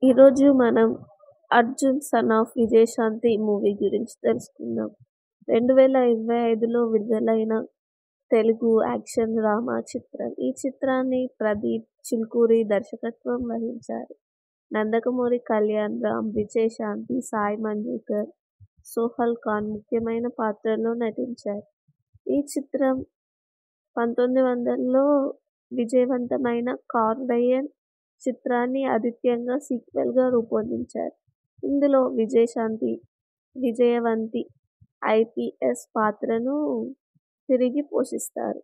ఈరోజు మనం 'Arjun son of Vijayashanti' movie గురించి తెలుసుకుందాం. 2025లో విడుదలైన తెలుగు యాక్షన్ డ్రామా చిత్రం. ఈ చిత్రాన్ని ప్రదీప్ చిల్కూరి దర్శకత్వం వహించారు. నందమూరి కళ్యాణ్ రామ్, విజయశాంతి, సాయి మంజుకర్, సోహల్ ఖాన్ ముఖ్యమైన పాత్రల్లో నటించారు. ఈ చిత్రం 1900లో విజయవంతమైన కార్వెయన్ చిత్రాన్ని ఆదిత్యంగా సీక్వెల్గా రూపొందించారు. ఇందులో విజయశాంతి విజయవంతి ఐపీఎస్ పాత్రను తిరిగి పోషిస్తారు.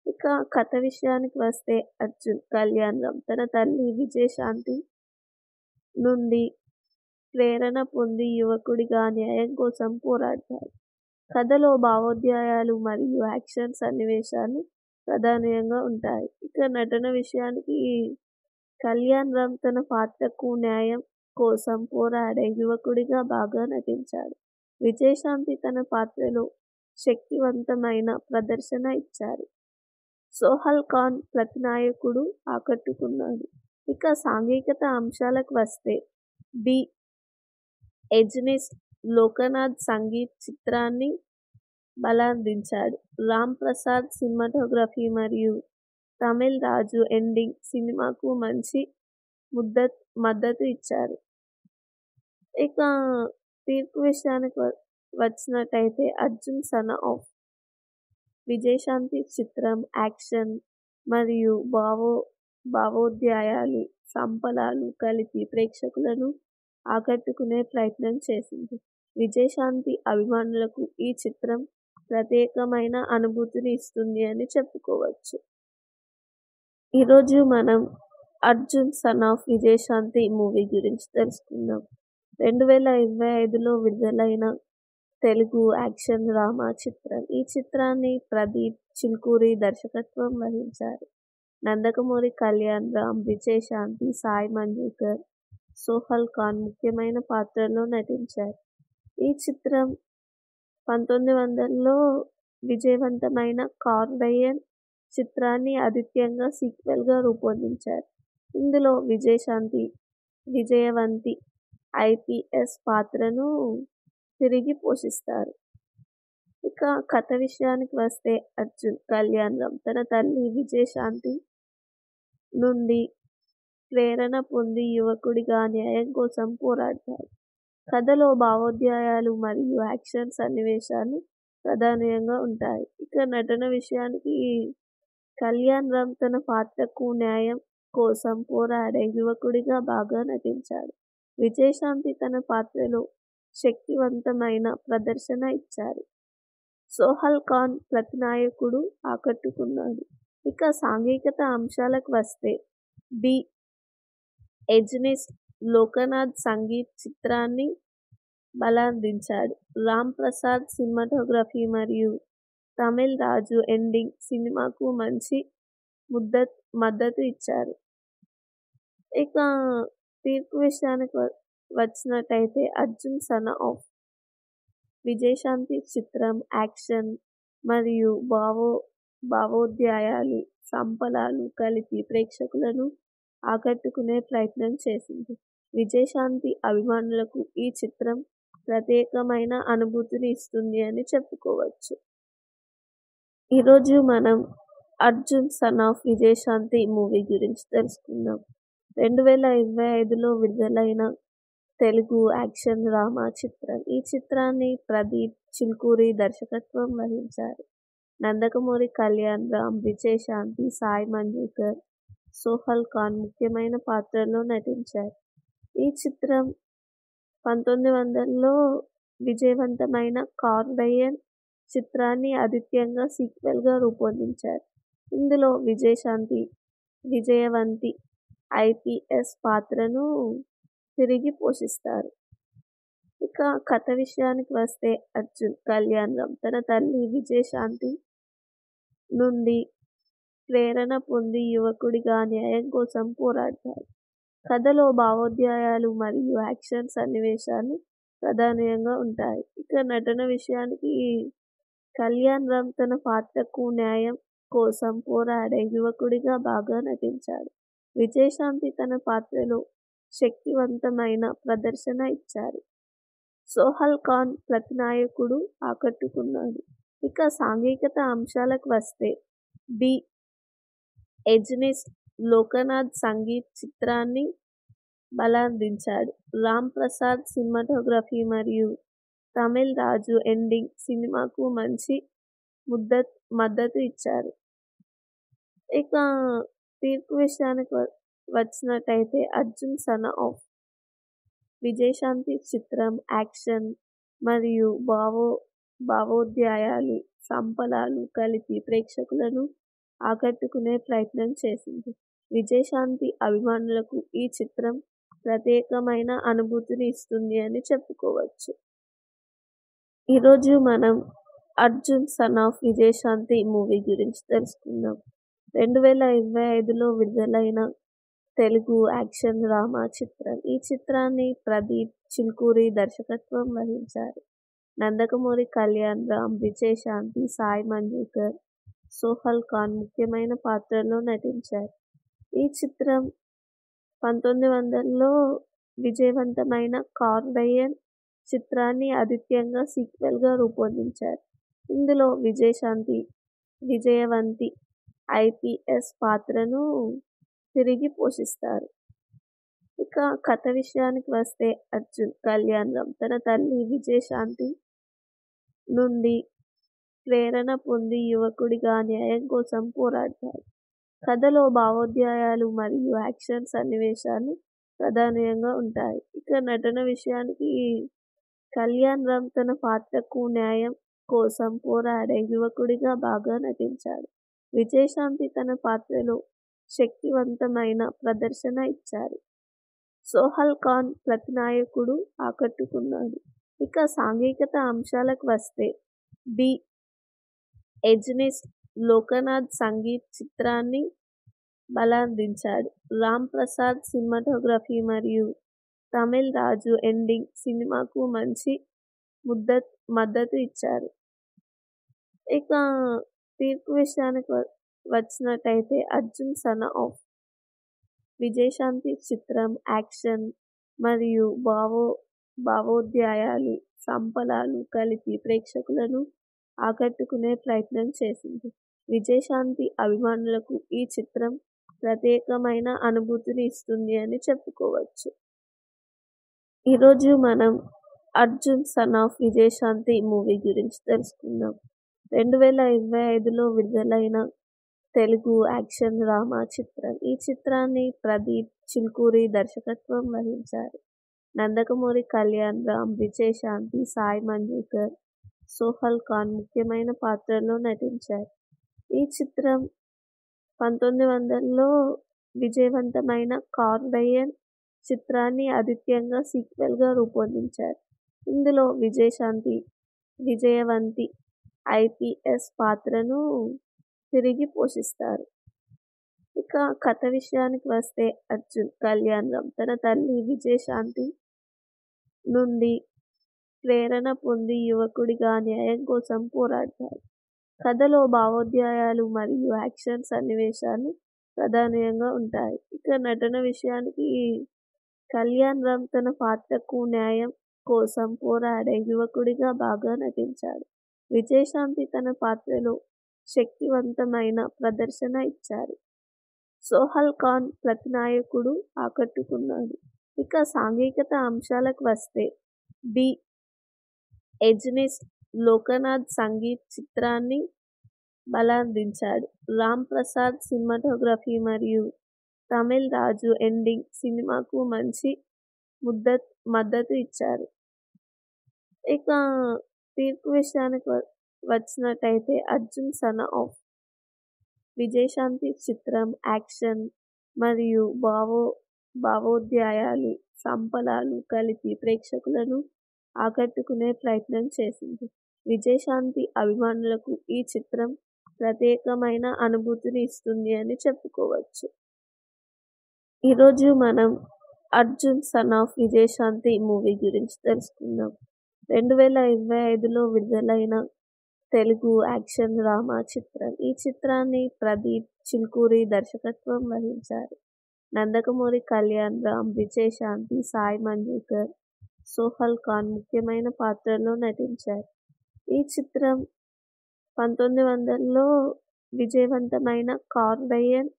ఇక కథ విషయానికి వస్తే అర్జున్ కళ్యాణ్ రామ్ తన తల్లి విజయశాంతి నుండి ప్రేరణ పొంది యువకుడిగా న్యాయం కోసం పోరాడతారు. కథలో భావోద్వేగాలు మరియు యాక్షన్ సన్నివేశాలు ప్రధానంగా ఉంటాయి. ఇక నటన విషయానికి కళ్యాణ్ రామ్ తన పాత్రకు న్యాయం కోసం పోరాడే యువకుడిగా బాగా నటించాడు. విజయశాంతి తన పాత్రలో శక్తివంతమైన ప్రదర్శన ఇచ్చారు. సోహల్ ఖాన్ ప్రతినాయకుడు ఆకట్టుకున్నాడు. ఇక సాంఘికత అంశాలకు వస్తే ది ఎజెనిస్ట్ లోకనాథ్ సంగీత్ చిత్రాన్ని బలాందించాడు. రామ్ ప్రసాద్ సినిమాటోగ్రఫీ మరియు తమిళ్ రాజు ఎండింగ్ సినిమాకు మంచి మద్దతు ఇచ్చారు. ఇక తీర్పు విషయానికి వచ్చినట్టయితే 'అర్జున్ సన్ ఆఫ్ విజయశాంతి' చిత్రం యాక్షన్ మరియు భావోద్వేగాలు, సంపలాలు కలిపి ప్రేక్షకులను ఆకట్టుకునే ప్రయత్నం చేసింది. విజయశాంతి అభిమానులకు ఈ చిత్రం ప్రత్యేకమైన అనుభూతిని ఇస్తుంది అని చెప్పుకోవచ్చు. ఈరోజు మనం 'Arjun son of Vijayashanti' movie గురించి తెలుసుకుందాం. 2025లో విడుదలైన తెలుగు యాక్షన్ డ్రామా చిత్రం. ఈ చిత్రాన్ని ప్రదీప్ చిల్కూరి దర్శకత్వం వహించారు. నందమూరి కళ్యాణ్ రామ్, విజయశాంతి, సాయి మంజుకర్, సోహల్ ఖాన్ ముఖ్యమైన పాత్రల్లో నటించారు. ఈ చిత్రం 1900లో విజయవంతమైన కార్వెయన్ చిత్రాన్ని ఆదిత్యంగా సీక్వెల్గా రూపొందించారు. ఇందులో విజయశాంతి విజయవంతి ఐపీఎస్ పాత్రను తిరిగి పోషిస్తారు. ఇక కథ విషయానికి వస్తే అర్జున్ కళ్యాణ్ రామ్ తన తల్లి విజయశాంతి నుండి ప్రేరణ పొంది యువకుడిగా న్యాయం కోసం పోరాడతారు. కథలో భావోద్వేగాలు మరియు యాక్షన్ సన్నివేశాలు ప్రధానంగా ఉంటాయి. ఇక నటన విషయానికి కళ్యాణ్ రామ్ తన పాత్రకు న్యాయం కోసం పోరాడే యువకుడిగా బాగా నటించాడు. విజయశాంతి తన పాత్రలో శక్తివంతమైన ప్రదర్శన ఇచ్చారు. సోహల్ ఖాన్ ప్రతినాయకుడు ఆకట్టుకున్నాడు. ఇక సాంఘికత అంశాలకు వస్తే ది ఎజెనిస్ట్ లోకనాథ్ సంగీత్ చిత్రాన్ని బలాందించాడు. రామ్ ప్రసాద్ సినిమాటోగ్రఫీ మరియు తమిళ్ రాజు ఎండింగ్ సినిమాకు మంచి మద్దతు ఇచ్చారు. ఇక తీర్పు విషయానికి వచ్చినట్టయితే 'అర్జున్ సన్ ఆఫ్ విజయశాంతి' చిత్రం యాక్షన్ మరియు భావోద్వేగాలు, సంపలాలు కలిపి ప్రేక్షకులను ఆకట్టుకునే ప్రయత్నం చేసింది. విజయశాంతి అభిమానులకు ఈ చిత్రం ప్రత్యేకమైన అనుభూతిని ఇస్తుంది అని చెప్పుకోవచ్చు. ఈరోజు మనం 'Arjun son of Vijayashanti' movie గురించి తెలుసుకుందాం. 2025లో విడుదలైన తెలుగు యాక్షన్ డ్రామా చిత్రం. ఈ చిత్రాన్ని ప్రదీప్ చిల్కూరి దర్శకత్వం వహించారు. నందమూరి కళ్యాణ్ రామ్, విజయశాంతి, సాయి మంజుకర్, సోహల్ ఖాన్ ముఖ్యమైన పాత్రల్లో నటించారు. ఈ చిత్రం 1900లో విజయవంతమైన కార్వెయన్ చిత్రాన్ని ఆదిత్యంగా సీక్వెల్గా రూపొందించారు. ఇందులో విజయశాంతి విజయవంతి ఐపీఎస్ పాత్రను తిరిగి పోషిస్తారు. ఇక కథ విషయానికి వస్తే అర్జున్ కళ్యాణ్ రామ్ తన తల్లి విజయశాంతి నుండి ప్రేరణ పొంది యువకుడిగా న్యాయం కోసం పోరాడతారు. కథలో భావోద్వేగాలు మరియు యాక్షన్ సన్నివేశాలు ప్రధానంగా ఉంటాయి. ఇక నటన విషయానికి కళ్యాణ్ రామ్ తన పాత్రకు న్యాయం కోసం పోరాడే యువకుడిగా బాగా నటించాడు. విజయశాంతి తన పాత్రలో శక్తివంతమైన ప్రదర్శన ఇచ్చారు. సోహెల్ ఖాన్ ప్రతినాయకుడు ఆకట్టుకున్నాడు. ఇక సాంఘికత అంశాలకు వస్తే ది ఎజెనిస్ట్ లోకనాథ్ సంగీత్ చిత్రాన్ని బలాందించాడు. రామ్ ప్రసాద్ సినిమాటోగ్రఫీ మరియు తమిళ్ రాజు ఎండింగ్ సినిమాకు మంచి మద్దతు ఇచ్చారు. ఇక తీర్పు విషయానికి వచ్చినట్టయితే అర్జున్ సన్ ఆఫ్ విజయశాంతి చిత్రం యాక్షన్ మరియు భావోద్వేగాలు, సంపలాలు కలిపి ప్రేక్షకులను ఆకట్టుకునే ప్రయత్నం చేసింది. విజయశాంతి అభిమానులకు ఈ చిత్రం ప్రత్యేకమైన అనుభూతిని ఇస్తుంది అని చెప్పుకోవచ్చు. ఈరోజు మనం Arjun son of Vijayashanti movie గురించి తెలుసుకుందాం. 2025లో విడుదలైన తెలుగు యాక్షన్ డ్రామా చిత్రం. ఈ చిత్రాన్ని ప్రదీప్ చిల్కూరి దర్శకత్వం వహించారు. నందమూరి కళ్యాణ్ రామ్, విజయశాంతి, సాయి మంజుకర్, సోహెల్ ఖాన్ ముఖ్యమైన పాత్రల్లో నటించారు. ఈ చిత్రం 1900లో విజయవంతమైన కార్డయన్ చిత్రాన్ని ఆదిత్యంగా సీక్వెల్గా రూపొందించారు. ఇందులో విజయశాంతి విజయవంతి ఐపీఎస్ పాత్రను తిరిగి పోషిస్తారు. ఇక కథ విషయానికి వస్తే అర్జున్ కళ్యాణ్ రామ్ తన తల్లి విజయశాంతి నుండి ప్రేరణ పొంది యువకుడిగా న్యాయం కోసం పోరాడతారు. కథలో భావోద్వేగాలు మరియు యాక్షన్ సన్నివేశాలు ప్రధానంగా ఉంటాయి. ఇక నటన విషయానికి కళ్యాణ్ రామ్ తన పాత్రకు న్యాయం కోసం పోరాడే యువకుడిగా బాగా నటించాడు. విజయశాంతి తన పాత్రలో శక్తివంతమైన ప్రదర్శన ఇచ్చారు. సోహెల్ ఖాన్ ప్రతినాయకుడు ఆకట్టుకున్నాడు. ఇక సాంఘికత అంశాలకు వస్తే ది ఎజెనిస్ట్ లోకనాథ్ సంగీత్ చిత్రాన్ని బలాందించాడు. రామ్ ప్రసాద్ సినిమాటోగ్రఫీ మరియు తమిళ్ రాజు ఎండింగ్ సినిమాకు మంచి మద్దతు ఇచ్చారు. ఇక తీర్పు విషయానికి వచ్చినట్టయితే అర్జున్ సన్ ఆఫ్ విజయశాంతి చిత్రం యాక్షన్ మరియు భావోద్వేగాలు, సంపలాలు కలిపి ప్రేక్షకులను ఆకట్టుకునే ప్రయత్నం చేసింది. విజయశాంతి అభిమానులకు ఈ చిత్రం ప్రత్యేకమైన అనుభూతిని ఇస్తుంది అని చెప్పుకోవచ్చు. ఈరోజు మనం Arjun son of Vijayashanti movie గురించి తెలుసుకుందాం. 2025లో విడుదలైన తెలుగు యాక్షన్ డ్రామా చిత్రం. ఈ చిత్రాన్ని ప్రదీప్ చిల్కూరి దర్శకత్వం వహించారు. నందమూరి కళ్యాణ్ రామ్, విజయశాంతి, సాయి మంజుకర్, సోహెల్ ఖాన్ ముఖ్యమైన పాత్రల్లో నటించారు. ఈ చిత్రం 1900లో విజయవంతమైన కార్డయన్ చిత్రాన్ని ఆదిత్యంగా సీక్వెల్గా రూపొందించారు. ఇందులో విజయశాంతి విజయవంతి ఐపీఎస్ పాత్రను తిరిగి పోషిస్తారు. ఇక కథ విషయానికి వస్తే అర్జున్ కళ్యాణ్ రామ్ తన తల్లి విజయశాంతి నుండి ప్రేరణ పొంది యువకుడిగా న్యాయం కోసం పోరాడతారు. కథలో భావోద్వేగాలు మరియు యాక్షన్ సన్నివేశాలు ప్రధానంగా ఉంటాయి. ఇక నటన విషయానికి కళ్యాణ్ రామ్ తన పాత్రకు న్యాయం కోసం పోరాడే యువకుడిగా బాగా నటించాడు. విజయశాంతి తన పాత్రలో శక్తివంతమైన ప్రదర్శన ఇచ్చారు. సోహెల్ ఖాన్ ప్రతినాయకుడు ఆకట్టుకున్నాడు. ఇక సాంఘికత అంశాలకు వస్తే ది ఎజెనిస్ట్ లోకనాథ్ సంగీత్ చిత్రాన్ని బలాందించాడు. రామ్ ప్రసాద్ సినిమాటోగ్రఫీ మరియు తమిళ్ రాజు ఎండింగ్ సినిమాకు మంచి మద్దతు ఇచ్చారు. ఇక తీర్పు విషయానికి వచ్చినట్టయితే అర్జున్ సన్ ఆఫ్ విజయశాంతి చిత్రం యాక్షన్ మరియు భావోద్వేగాలు, సంపలాలు కలిపి ప్రేక్షకులను ఆకట్టుకునే ప్రయత్నం చేసింది. విజయశాంతి అభిమానులకు ఈ చిత్రం ప్రత్యేకమైన అనుభూతిని ఇస్తుంది అని చెప్పుకోవచ్చు. ఈరోజు మనం Arjun son of Vijayashanti movie గురించి తెలుసుకుందాం. 2025లో విడుదలైన తెలుగు యాక్షన్ డ్రామా చిత్రం. ఈ చిత్రాన్ని ప్రదీప్ చిల్కూరి దర్శకత్వం వహించారు. నందకమూరి కళ్యాణ్ రామ్, విజయశాంతి, సాయి మంజుకర్, సోహల్ ఖాన్ ముఖ్యమైన పాత్రల్లో నటించారు. ఈ చిత్రం 1900లో విజయవంతమైన కార్డయన్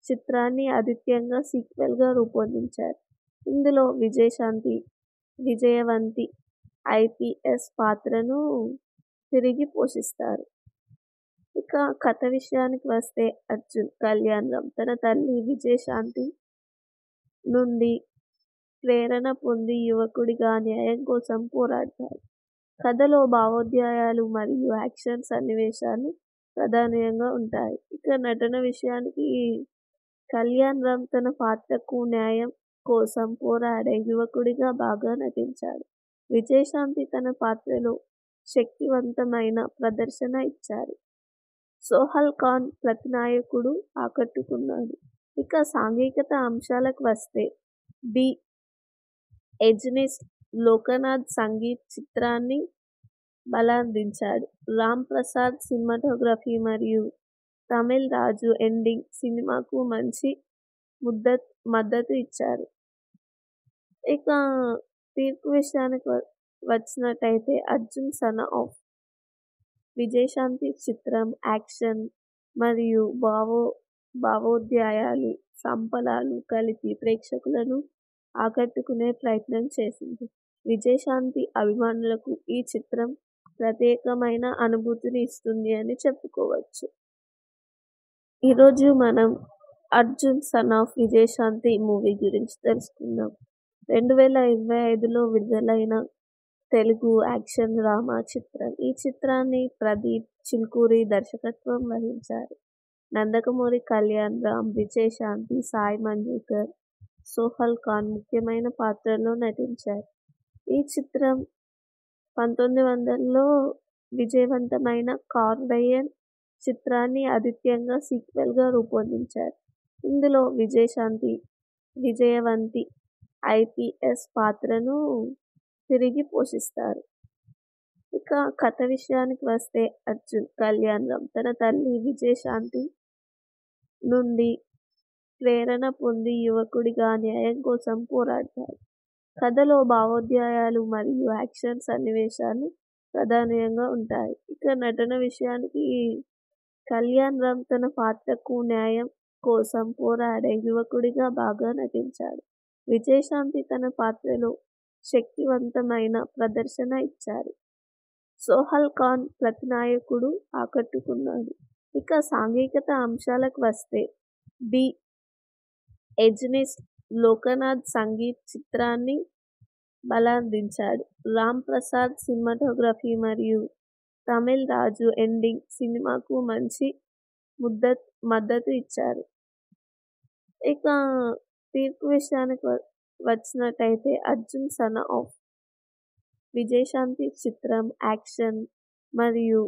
చిత్రాన్ని ఆదిత్యంగా సీక్వెల్గా రూపొందించారు. ఇందులో విజయశాంతి విజయవంతి ఐపీఎస్ పాత్రను తిరిగి పోషిస్తారు. ఇక కథ విషయానికి వస్తే అర్జున్ కళ్యాణ్ రామ్ తన తల్లి విజయశాంతి నుండి ప్రేరణ పొంది యువకుడిగా న్యాయం కోసం పోరాడతారు. కథలో భావోద్వేగాలు మరియు యాక్షన్ సన్నివేశాలు ప్రధానంగా ఉంటాయి. ఇక నటన విషయానికి కళ్యాణ్ రామ్ తన పాత్రకు న్యాయం కోసం పోరాడే యువకుడిగా బాగా నటించాడు. విజయశాంతి తన పాత్రలో శక్తివంతమైన ప్రదర్శన ఇచ్చారు. సోహల్ ఖాన్ ప్రతినాయకుడు ఆకట్టుకున్నాడు. ఇక సాంఘికత అంశాలకు వస్తే ది ఎజెనిస్ట్ లోకనాథ్ సంగీత్ చిత్రాన్ని బలాందించాడు. రామ్ ప్రసాద్ సినిమాటోగ్రఫీ మరియు తమిళ్ రాజు ఎండింగ్ సినిమాకు మంచి మద్దతు ఇచ్చారు. ఇక తీర్పు విషయానికి వచ్చినట్టయితే అర్జున్ సన్ ఆఫ్ విజయశాంతి చిత్రం యాక్షన్ మరియు భావోద్వేగాలు సంపలాలు కలిపి ప్రేక్షకులను ఆకట్టుకునే ప్రయత్నం చేసింది. విజయశాంతి అభిమానులకు ఈ చిత్రం ప్రత్యేకమైన అనుభూతిని ఇస్తుంది అని చెప్పుకోవచ్చు. ఈరోజు మనం Arjun son of Vijayashanti movie గురించి తెలుసుకుందాం. 2025లో విడుదలైన తెలుగు యాక్షన్ డ్రామా చిత్రం. ఈ చిత్రాన్ని ప్రదీప్ చిల్కూరి దర్శకత్వం వహించారు. నందకమూరి కళ్యాణ్ రామ్, విజయశాంతి, సాయి మంజుకర్, సోహల్ ఖాన్ ముఖ్యమైన పాత్రల్లో నటించారు. ఈ చిత్రం 1900లో విజయవంతమైన కార్డయన్ చిత్రాన్ని ఆదిత్యంగా సీక్వెల్గా రూపొందించారు. ఇందులో విజయశాంతి విజయవంతి ఐపీఎస్ పాత్రను తిరిగి పోషిస్తారు. ఇక కథ విషయానికి వస్తే అర్జున్ కళ్యాణ్ రామ్ తన తల్లి విజయశాంతి నుండి ప్రేరణ పొంది యువకుడిగా న్యాయం కోసం పోరాడతారు. కథలో భావోద్వేగాలు మరియు యాక్షన్ సన్నివేశాలు ప్రధానంగా ఉంటాయి. ఇక నటన విషయానికి కళ్యాణ్ రామ్ తన పాత్రకు న్యాయం కోసం పోరాడే యువకుడిగా బాగా నటించాడు. విజయశాంతి తన పాత్రలో శక్తివంతమైన ప్రదర్శన ఇచ్చారు. సోహల్ ఖాన్ ప్రతినాయకుడు ఆకట్టుకున్నాడు. ఇక సాంఘికత అంశాలకు వస్తే ది ఎజెనిస్ట్ లోకనాథ్ సంగీత్ చిత్రాన్ని బలాందించాడు. రామ్ ప్రసాద్ సినిమాటోగ్రఫీ మరియు తమిళ్ రాజు ఎండింగ్ సినిమాకు మంచి మద్దతు ఇచ్చారు. ఇక తీర్పు విషయానికి వచ్చినట్టయితే అర్జున్ సన్ ఆఫ్ విజయశాంతి చిత్రం యాక్షన్ మరియు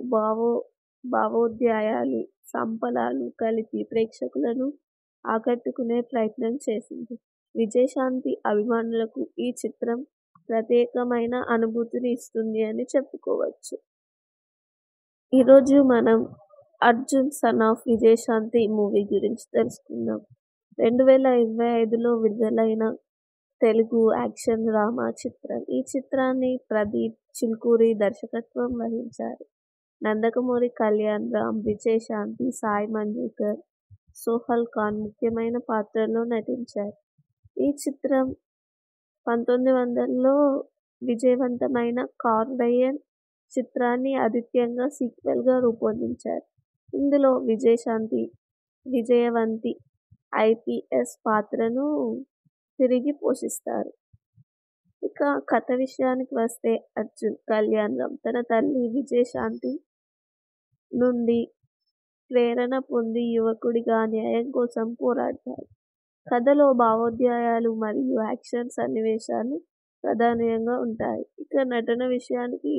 భావోద్వేగాలు సంపలాలు కలిపి ప్రేక్షకులను ఆకట్టుకునే ప్రయత్నం చేసింది. విజయశాంతి అభిమానులకు ఈ చిత్రం ప్రత్యేకమైన అనుభూతిని ఇస్తుంది అని చెప్పుకోవచ్చు. ఈరోజు మనం Arjun son of Vijayashanti movie గురించి తెలుసుకుందాం. 2025లో విడుదలైన తెలుగు యాక్షన్ డ్రామా చిత్రం. ఈ చిత్రాన్ని ప్రదీప్ చిల్కూరి దర్శకత్వం వహించారు. నందకమూరి కళ్యాణ్ రామ్, విజయశాంతి, సాయి మంజుకర్, సోహల్ ఖాన్ ముఖ్యమైన పాత్రల్లో నటించారు. ఈ చిత్రం 1900లో విజయవంతమైన కార్డయన్ చిత్రాన్ని ఆదిత్యంగా సీక్వెల్గా రూపొందించారు. ఇందులో విజయశాంతి విజయవంతి ఐపీఎస్ పాత్రను తిరిగి పోషిస్తారు. ఇక కథ విషయానికి వస్తే అర్జున్ కళ్యాణ్ రామ్ తన తల్లి విజయశాంతి నుండి ప్రేరణ పొంది యువకుడిగా న్యాయం కోసం పోరాడతారు. కథలో భావోద్వేగాలు మరియు యాక్షన్ సన్నివేశాలు ప్రధానంగా ఉంటాయి. ఇక నటన విషయానికి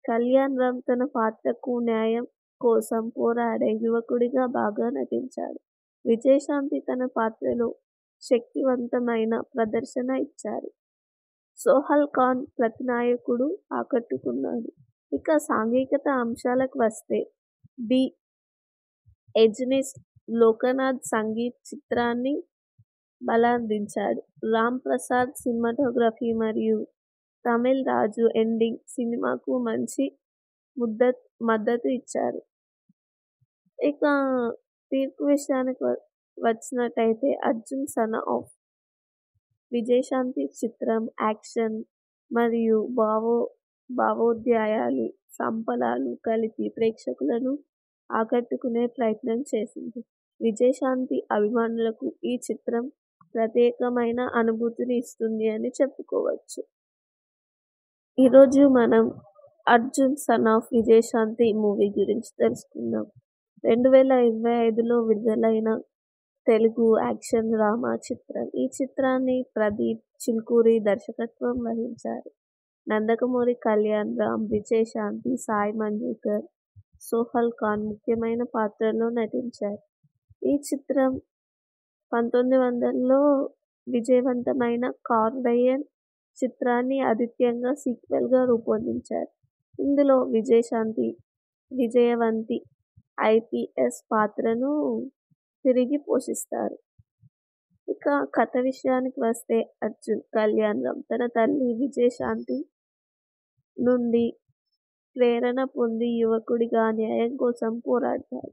కళ్యాణ్ రామ్ తన పాత్రకు న్యాయం కోసం పోరాడే యువకుడిగా బాగా నటించాడు. విజయశాంతి తన పాత్రలో శక్తివంతమైన ప్రదర్శన ఇచ్చారు. సోహల్ ఖాన్ ప్రతినాయకుడు ఆకట్టుకున్నాడు. ఇక సాంఘికత అంశాలకు వస్తే ది ఎజెనిస్ట్ లోకనాథ్ సంగీత్ చిత్రాన్ని బలాందించాడు. రామ్ ప్రసాద్ సినిమాటోగ్రఫీ మరియు తమిళ్ రాజు ఎండింగ్ సినిమాకు మంచి మద్దతు ఇచ్చారు. ఇక తీర్పు విషయానికి వచ్చినట్టయితే అర్జున్ సన్ ఆఫ్ విజయశాంతి చిత్రం యాక్షన్ మరియు భావోద్వేగాలు, సంపలాలు కలిపి ప్రేక్షకులను ఆకట్టుకునే ప్రయత్నం చేసింది. విజయశాంతి అభిమానులకు ఈ చిత్రం ప్రత్యేకమైన అనుభూతిని ఇస్తుంది అని చెప్పుకోవచ్చు. ఈరోజు మనం Arjun son of Vijayashanti movie గురించి తెలుసుకుందాం. 2025లో విడుదలైన తెలుగు యాక్షన్ డ్రామా చిత్రం. ఈ చిత్రాన్ని ప్రదీప్ చిల్కూరి దర్శకత్వం వహించారు. నందమూరి కళ్యాణ్ రామ్, విజయశాంతి, సాయి మంజుకర్, సోహల్ ఖాన్ ముఖ్యమైన పాత్రల్లో నటించారు. ఈ చిత్రం 1900లో విజయవంతమైన కార్నియన్ చిత్రాన్ని ఆదిత్యంగా సీక్వెల్గా రూపొందించారు. ఇందులో విజయశాంతి విజయవంతి ఐపీఎస్ పాత్రను తిరిగి పోషిస్తారు. ఇక కథ విషయానికి వస్తే అర్జున్ కళ్యాణ్ రామ్ తన తల్లి విజయశాంతి నుండి ప్రేరణ పొంది యువకుడిగా న్యాయం కోసం పోరాడతారు.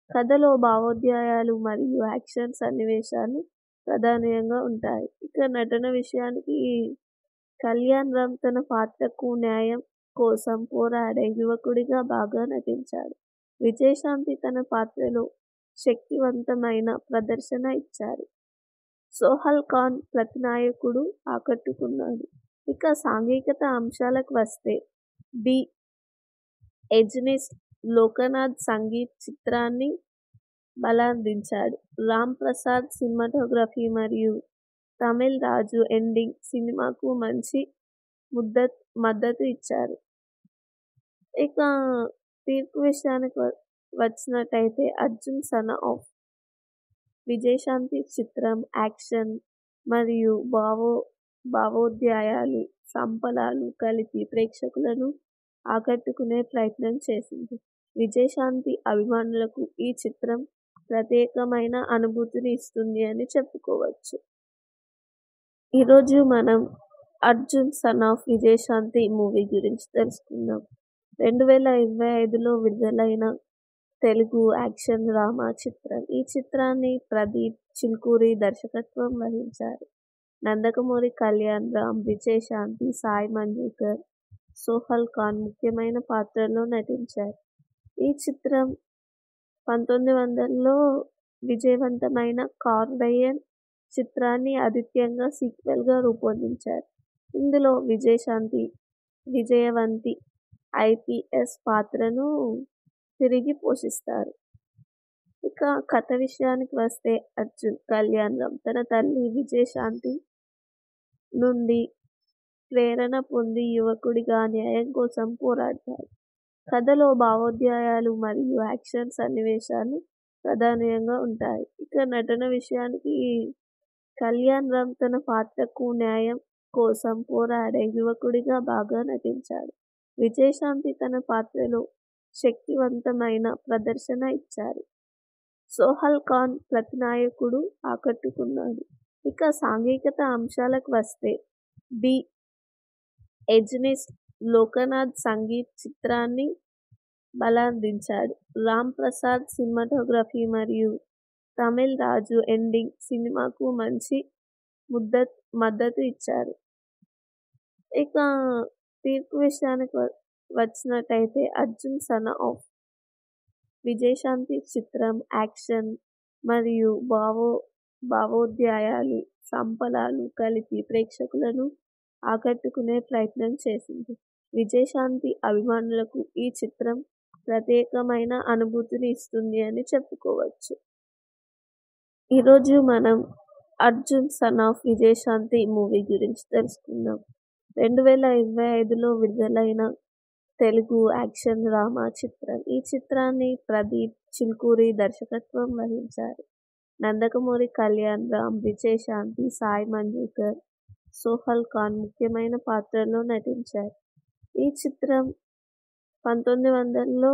కథలో భావోద్వేగాలు మరియు యాక్షన్ సన్నివేశాలు ప్రధానంగా ఉంటాయి. ఇక నటన విషయానికి కళ్యాణ్ రామ్ తన పాత్రకు న్యాయం కోసం పోరాడే యువకుడిగా బాగా నటించాడు. విజయశాంతి తన పాత్రలో శక్తివంతమైన ప్రదర్శన ఇచ్చారు. సోహల్ ఖాన్ ప్రతినాయకుడు ఆకట్టుకున్నాడు. ఇక సాంఘికత అంశాలకు వస్తే ది ఎజెనిస్ట్ లోకనాథ్ సంగీత్ చిత్రాన్ని బలాందించాడు. రామ్ ప్రసాద్ సినిమాటోగ్రఫీ మరియు తమిళ్ రాజు ఎండింగ్ సినిమాకు మంచి మద్దతు ఇచ్చారు. ఇక తీర్పు విషయానికి వచ్చినట్టయితే అర్జున్ సన్ ఆఫ్ విజయశాంతి చిత్రం యాక్షన్ మరియు భావోద్వేగాలు, సంపలాలు కలిపి ప్రేక్షకులను ఆకట్టుకునే ప్రయత్నం చేసింది. విజయశాంతి అభిమానులకు ఈ చిత్రం ప్రత్యేకమైన అనుభూతిని ఇస్తుంది అని చెప్పుకోవచ్చు. ఈరోజు మనం Arjun son of Vijayashanti movie గురించి తెలుసుకుందాం. 2025లో విడుదలైన తెలుగు యాక్షన్ డ్రామా చిత్రం. ఈ చిత్రాన్ని ప్రదీప్ చిల్కూరి దర్శకత్వం వహించారు. నందమూరి కళ్యాణ్ రామ్, విజయశాంతి, సాయి మంజుకర్, సోహల్ ఖాన్ ముఖ్యమైన పాత్రల్లో నటించారు. ఈ చిత్రం 1900లో విజయవంతమైన కార్నియన్ చిత్రాన్ని ఆదిత్యంగా సీక్వెల్గా రూపొందించారు. ఇందులో విజయశాంతి విజయవంతి ఐపీఎస్ పాత్రను తిరిగి పోషిస్తారు. ఇక కథ విషయానికి వస్తే అర్జున్ కళ్యాణ్ రామ్ తన తల్లి విజయశాంతి నుండి ప్రేరణ పొంది యువకుడిగా న్యాయం కోసం పోరాడతారు. కథలో భావోద్వేగాలు మరియు యాక్షన్ సన్నివేశాలు ప్రధానంగా ఉంటాయి. ఇక నటన విషయానికి కళ్యాణ్ రామ్ తన పాత్రకు న్యాయం కోసం పోరాడే యువకుడిగా బాగా నటించాడు. విజయశాంతి తన పాత్రలో శక్తివంతమైన ప్రదర్శన ఇచ్చారు. సోహల్ ఖాన్ ప్రతినాయకుడు ఆకట్టుకున్నాడు. ఇక సాంఘికత అంశాలకు వస్తే ది ఎజెనిస్ట్ లోకనాథ్ సంగీత్ చిత్రాన్ని బలాందించాడు. రామ్ ప్రసాద్ సినిమాటోగ్రఫీ మరియు తమిళ్ రాజు ఎండింగ్ సినిమాకు మంచి మద్దతు ఇచ్చారు. ఇక తీర్పు విషయానికి వచ్చినట్టయితే అర్జున్ సన్ ఆఫ్ విజయశాంతి చిత్రం యాక్షన్ మరియు భావోద్వేగాలు, సంపలాలు కలిపి ప్రేక్షకులను ఆకట్టుకునే ప్రయత్నం చేసింది. విజయశాంతి అభిమానులకు ఈ చిత్రం ప్రత్యేకమైన అనుభూతిని ఇస్తుంది అని చెప్పుకోవచ్చు. ఈరోజు మనం Arjun son of Vijayashanti movie గురించి తెలుసుకుందాం. 2025లో విడుదలైన తెలుగు యాక్షన్ డ్రామా చిత్రం. ఈ చిత్రాన్ని ప్రదీప్ చిల్కూరి దర్శకత్వం వహించారు. నందమూరి కళ్యాణ్ రామ్, విజయశాంతి, సాయి మంజుకర్, సోహల్ ఖాన్ ముఖ్యమైన పాత్రల్లో నటించారు. ఈ చిత్రం 1900లో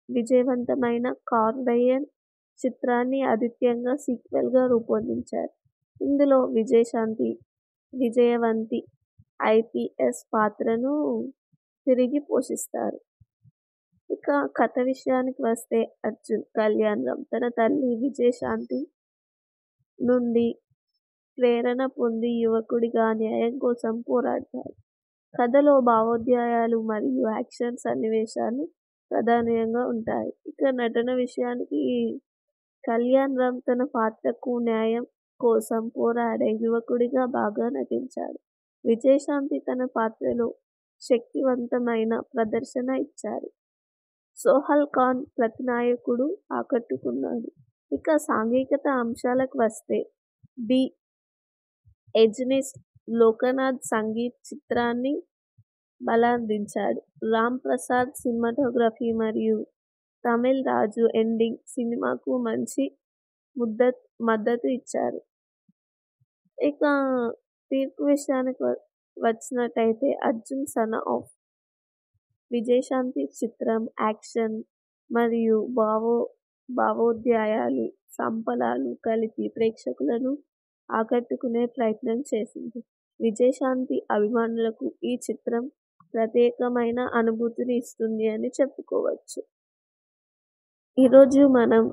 విజయవంతమైన కార్నియన్ చిత్రాన్ని ఆదిత్యంగా సీక్వెల్గా రూపొందించారు. ఇందులో విజయశాంతి విజయవంతి ఐపీఎస్ పాత్రను తిరిగి పోషిస్తారు. ఇక కథ విషయానికి వస్తే అర్జున్ కళ్యాణ్ రామ్ తన తల్లి విజయశాంతి నుండి ప్రేరణ పొంది యువకుడిగా న్యాయం కోసం పోరాడతాడు. కథలో భావోద్వేగాలు మరియు యాక్షన్ సన్నివేశాలు ప్రధానంగా ఉంటాయి. ఇక నటన విషయానికి కళ్యాణ్ రామ్ తన పాత్రకు న్యాయం కోసం పోరాడే యువకుడిగా బాగా నటించాడు. విజయశాంతి తన పాత్రలో శక్తివంతమైన ప్రదర్శన ఇచ్చారు. సోహెల్ ఖాన్ ప్రతినాయకుడు ఆకట్టుకున్నాడు. ఇక సాంఘికత అంశాలకు వస్తే ది ఎజెనిస్ట్ లోకనాథ్ సంగీత్ చిత్రాన్ని బలాందించాడు. రామ్ ప్రసాద్ సినిమాటోగ్రఫీ మరియు తమిళ్ రాజు ఎండింగ్ సినిమాకు మంచి మద్దతు ఇచ్చారు. ఇక తీర్పు విషయానికి వచ్చినట్టయితే అర్జున్ సన్ ఆఫ్ విజయశాంతి చిత్రం యాక్షన్ మరియు భావోద్వేగాలు సంపలాలు కలిపి ప్రేక్షకులను ఆకట్టుకునే ప్రయత్నం చేసింది. విజయశాంతి అభిమానులకు ఈ చిత్రం ప్రత్యేకమైన అనుభూతిని ఇస్తుంది అని చెప్పుకోవచ్చు. ఈరోజు మనం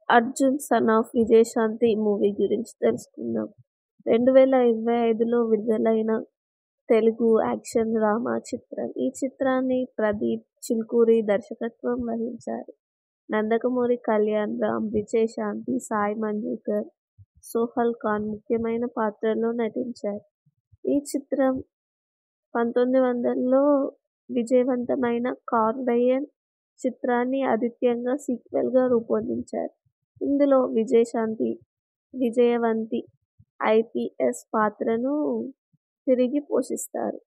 Arjun son of Vijayashanti movie గురించి తెలుసుకుందాం. 2025లో విడుదలైన తెలుగు యాక్షన్ డ్రామా చిత్రం. ఈ చిత్రాన్ని ప్రదీప్ చిల్కూరి దర్శకత్వం వహించారు. నందమూరి కళ్యాణ్ రామ్, విజయశాంతి, సాయి మంజుకర్, సోహెల్ ఖాన్ ముఖ్యమైన పాత్రల్లో నటించారు. ఈ చిత్రం 1900లో విజయవంతమైన కార్డయన్ చిత్రాన్ని ఆదిత్యంగా సీక్వెల్గా రూపొందించారు. ఇందులో విజయశాంతి విజయవంతి ఐపీఎస్ పాత్రను తిరిగి పోషిస్తారు.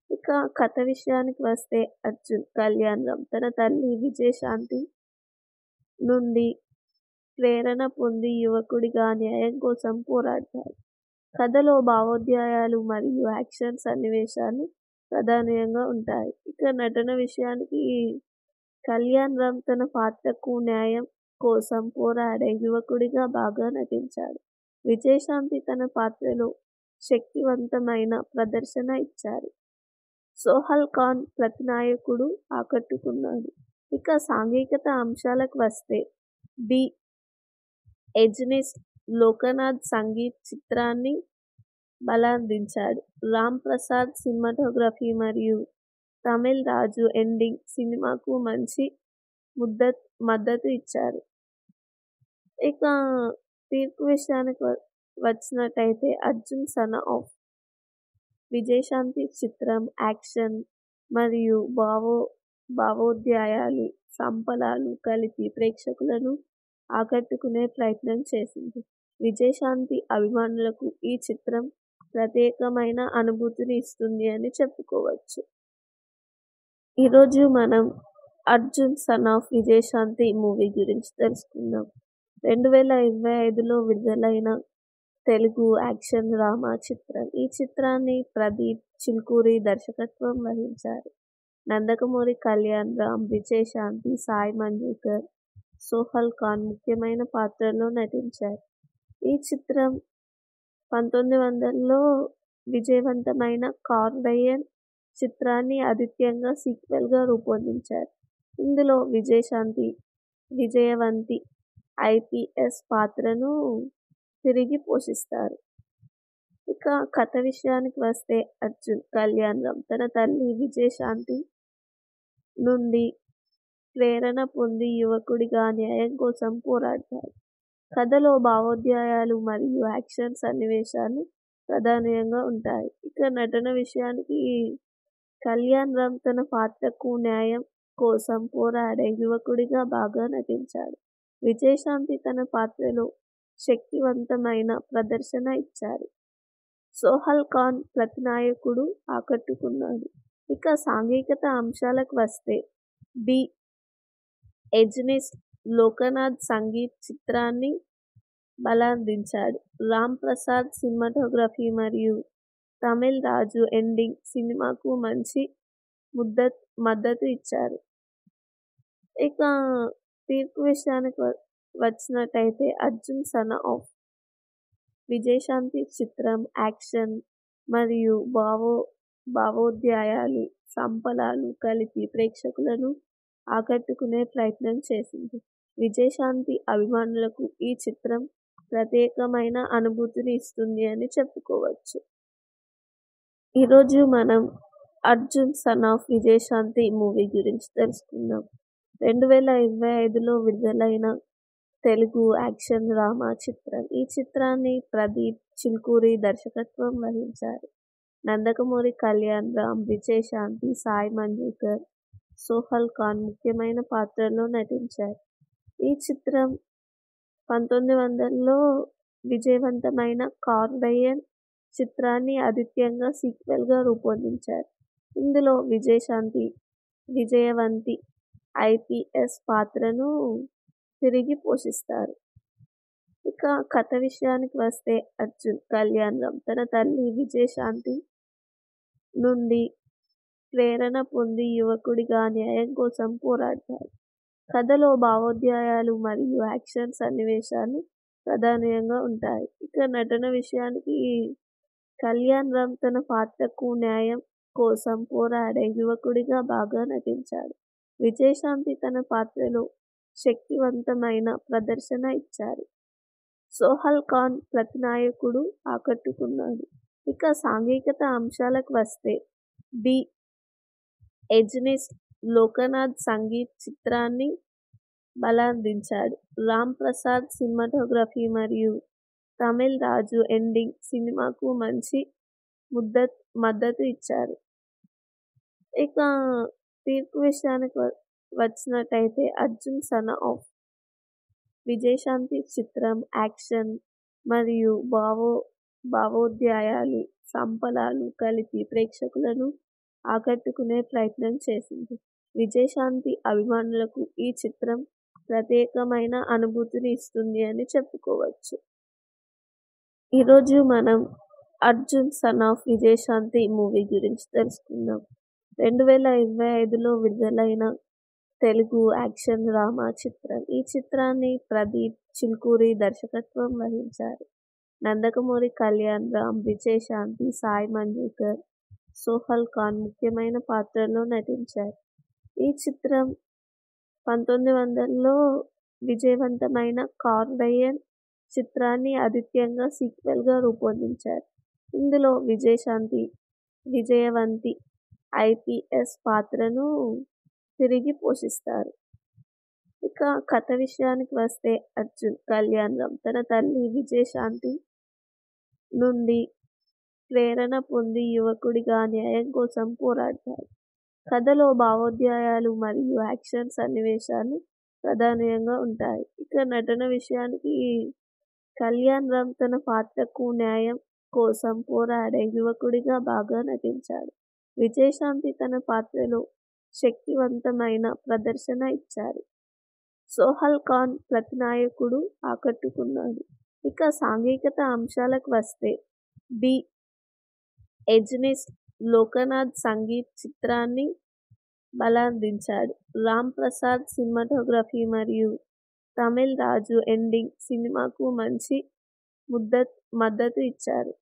ఇక కథ విషయానికి వస్తే అర్జున్ కళ్యాణ్ రామ్ తన తల్లి విజయశాంతి నుండి ప్రేరణ పొంది యువకుడిగా న్యాయం కోసం పోరాడతాడు. కథలో భావోద్వేగాలు మరియు యాక్షన్ సన్నివేశాలు ప్రధానంగా ఉంటాయి. ఇక నటన విషయానికి కళ్యాణ్ రామ్ తన పాత్రకు న్యాయం కోసం పోరాడే యువకుడిగా బాగా నటించాడు. విజయశాంతి తన పాత్రలో శక్తివంతమైన ప్రదర్శన ఇచ్చారు. సోహెల్ ఖాన్ ప్రతినాయకుడు ఆకట్టుకున్నాడు. ఇక సాంఘికత అంశాలకు వస్తే ది ఎజెనిస్ట్ లోకనాథ్ సంగీత్ చిత్రాన్ని బలాందించాడు. రామ్ ప్రసాద్ సినిమాటోగ్రఫీ మరియు తమిళ్ రాజు ఎండింగ్ సినిమాకు మంచి మద్దతు ఇచ్చారు. ఇక తీర్పు విషయానికి వచ్చినట్టయితే అర్జున్ సన్ ఆఫ్ విజయశాంతి చిత్రం యాక్షన్ మరియు భావోద్వేగాలు సంపలాలు కలిపి ప్రేక్షకులను ఆకట్టుకునే ప్రయత్నం చేసింది. విజయశాంతి అభిమానులకు ఈ చిత్రం ప్రత్యేకమైన అనుభూతిని ఇస్తుంది అని చెప్పుకోవచ్చు. ఈరోజు మనం Arjun son of Vijayashanti movie గురించి తెలుసుకుందాం. 2025లో విడుదలైన తెలుగు యాక్షన్ డ్రామా చిత్రం. ఈ చిత్రాన్ని ప్రదీప్ చిల్కూరి దర్శకత్వం వహించారు. నందమూరి కళ్యాణ్ రామ్, విజయశాంతి, సాయి మంజుకర్, సోహెల్ ఖాన్ ముఖ్యమైన పాత్రల్లో నటించారు. ఈ చిత్రం 1900లో విజయవంతమైన కార్డయన్ చిత్రాన్ని ఆదిత్యంగా సీక్వెల్గా రూపొందించారు. ఇందులో విజయశాంతి విజయవంతి ఐపీఎస్ పాత్రను తిరిగి పోషిస్తారు. ఇక కథ విషయానికి వస్తే అర్జున్ కళ్యాణ్ రామ్ తన తల్లి విజయశాంతి నుండి ప్రేరణ పొంది యువకుడిగా న్యాయం కోసం పోరాడతాడు. కథలో భావోద్వేగాలు మరియు యాక్షన్ సన్నివేశాలు ప్రధానంగా ఉంటాయి. ఇక నటన విషయానికి కళ్యాణ్ రామ్ తన పాత్రకు న్యాయం కోసం పోరాడే యువకుడిగా బాగా నటించాడు. విజయశాంతి తన పాత్రలో శక్తివంతమైన ప్రదర్శన ఇచ్చారు. సోహెల్ ఖాన్ ప్రతినాయకుడు ఆకట్టుకున్నాడు. ఇక సాంఘికత అంశాలకు వస్తే ది ఎజెనిస్ట్ లోకనాథ్ సంగీత్ చిత్రాన్ని బలాందించాడు. రామ్ ప్రసాద్ సినిమాటోగ్రఫీ మరియు తమిళ్ రాజు ఎండింగ్ సినిమాకు మంచి మద్దతు ఇచ్చారు. ఇక తీర్పు విషయానికి వచ్చినట్టయితే అర్జున్ సన్ ఆఫ్ విజయశాంతి చిత్రం యాక్షన్ మరియు భావోద్వేగాలు, సంపలాలు కలిపి ప్రేక్షకులను ఆకట్టుకునే ప్రయత్నం చేసింది. విజయశాంతి అభిమానులకు ఈ చిత్రం ప్రత్యేకమైన అనుభూతిని ఇస్తుంది అని చెప్పుకోవచ్చు. ఈరోజు మనం Arjun son of Vijayashanti movie గురించి తెలుసుకుందాం. 2025లో విడుదలైన తెలుగు యాక్షన్ డ్రామా చిత్రం. ఈ చిత్రాన్ని ప్రదీప్ చిల్కూరి దర్శకత్వం వహించారు. నందమూరి కళ్యాణ్ రామ్, విజయశాంతి, సాయి మంజుకర్, సోహల్ ఖాన్ ముఖ్యమైన పాత్రల్లో నటించారు. ఈ చిత్రం 1900లో విజయవంతమైన కార్డయన్ చిత్రాన్ని ఆదిత్యంగా సీక్వెల్గా రూపొందించారు. ఇందులో విజయశాంతి విజయవంతి ఐపీఎస్ పాత్రను తిరిగి పోషిస్తారు. ఇక కథ విషయానికి వస్తే అర్జున్ కళ్యాణ్ రామ్ తన తల్లి విజయశాంతి నుండి ప్రేరణ పొంది యువకుడిగా న్యాయం కోసం పోరాడతాడు. కథలో భావోద్వేగాలు మరియు యాక్షన్ సన్నివేశాలు ప్రధానంగా ఉంటాయి. ఇక నటన విషయానికి కళ్యాణ్ రామ్ తన పాత్రకు న్యాయం కోసం పోరాడే యువకుడిగా బాగా నటించాడు. విజయశాంతి తన పాత్రలో శక్తివంతమైన ప్రదర్శన ఇచ్చారు. సోహల్ ఖాన్ ప్రతినాయకుడు ఆకట్టుకున్నాడు. ఇక సాంఘికత అంశాలకు వస్తే ది ఎజెనిస్ట్ లోకనాథ్ సంగీత్ చిత్రాన్ని బలాందించాడు. రామ్ ప్రసాద్ సినిమాటోగ్రఫీ మరియు తమిళ్ రాజు ఎండింగ్ సినిమాకు మంచి మద్దతు ఇచ్చారు. ఇక తీర్పు విషయానికి వచ్చినట్టయితే అర్జున్ సన్ ఆఫ్ విజయశాంతి చిత్రం యాక్షన్ మరియు భావోద్వేగాలు, సంపలాలు కలిపి ప్రేక్షకులను ఆకట్టుకునే ప్రయత్నం చేసింది. విజయశాంతి అభిమానులకు ఈ చిత్రం ప్రత్యేకమైన అనుభూతిని ఇస్తుంది అని చెప్పుకోవచ్చు. ఈరోజు మనం Arjun son of Vijayashanti movie గురించి తెలుసుకుందాం. 2025లో విడుదలైన తెలుగు యాక్షన్ డ్రామా చిత్రం. ఈ చిత్రాన్ని ప్రదీప్ చిల్కూరి దర్శకత్వం వహించారు. నందమూరి కళ్యాణ్ రామ్, విజయశాంతి, సాయి మంజుకర్, సోహల్ ఖాన్ ముఖ్యమైన పాత్రల్లో నటించారు. ఈ చిత్రం 1900లో విజయవంతమైన కార్డయన్ చిత్రాన్ని ఆదిత్యంగా సీక్వెల్గా రూపొందించారు. ఇందులో విజయశాంతి విజయవంతి ఐపీఎస్ పాత్రను తిరిగి పోషిస్తారు. ఇక కథ విషయానికి వస్తే అర్జున్ కళ్యాణ్ రామ్ తన తల్లి విజయశాంతి నుండి ప్రేరణ పొంది యువకుడిగా న్యాయం కోసం పోరాడతాడు. కథలో భావోద్వేగాలు మరియు యాక్షన్ సన్నివేశాలు ప్రధానంగా ఉంటాయి. ఇక నటన విషయానికి కళ్యాణ్ రామ్ తన పాత్రకు న్యాయం కోసం పోరాడే యువకుడిగా బాగా నటించాడు. విజయశాంతి తన పాత్రలో శక్తివంతమైన ప్రదర్శన ఇచ్చారు. సోహల్ ఖాన్ ప్రతినాయకుడు ఆకట్టుకున్నాడు. ఇక సాంఘికత అంశాలకు వస్తే ది ఎజెనిస్ట్ లోకనాథ్ సంగీత్ చిత్రాన్ని బలాందించాడు. రామ్ ప్రసాద్ సినిమాటోగ్రఫీ మరియు తమిళ్ రాజు ఎండింగ్ సినిమాకు మంచి మద్దతు ఇచ్చారు.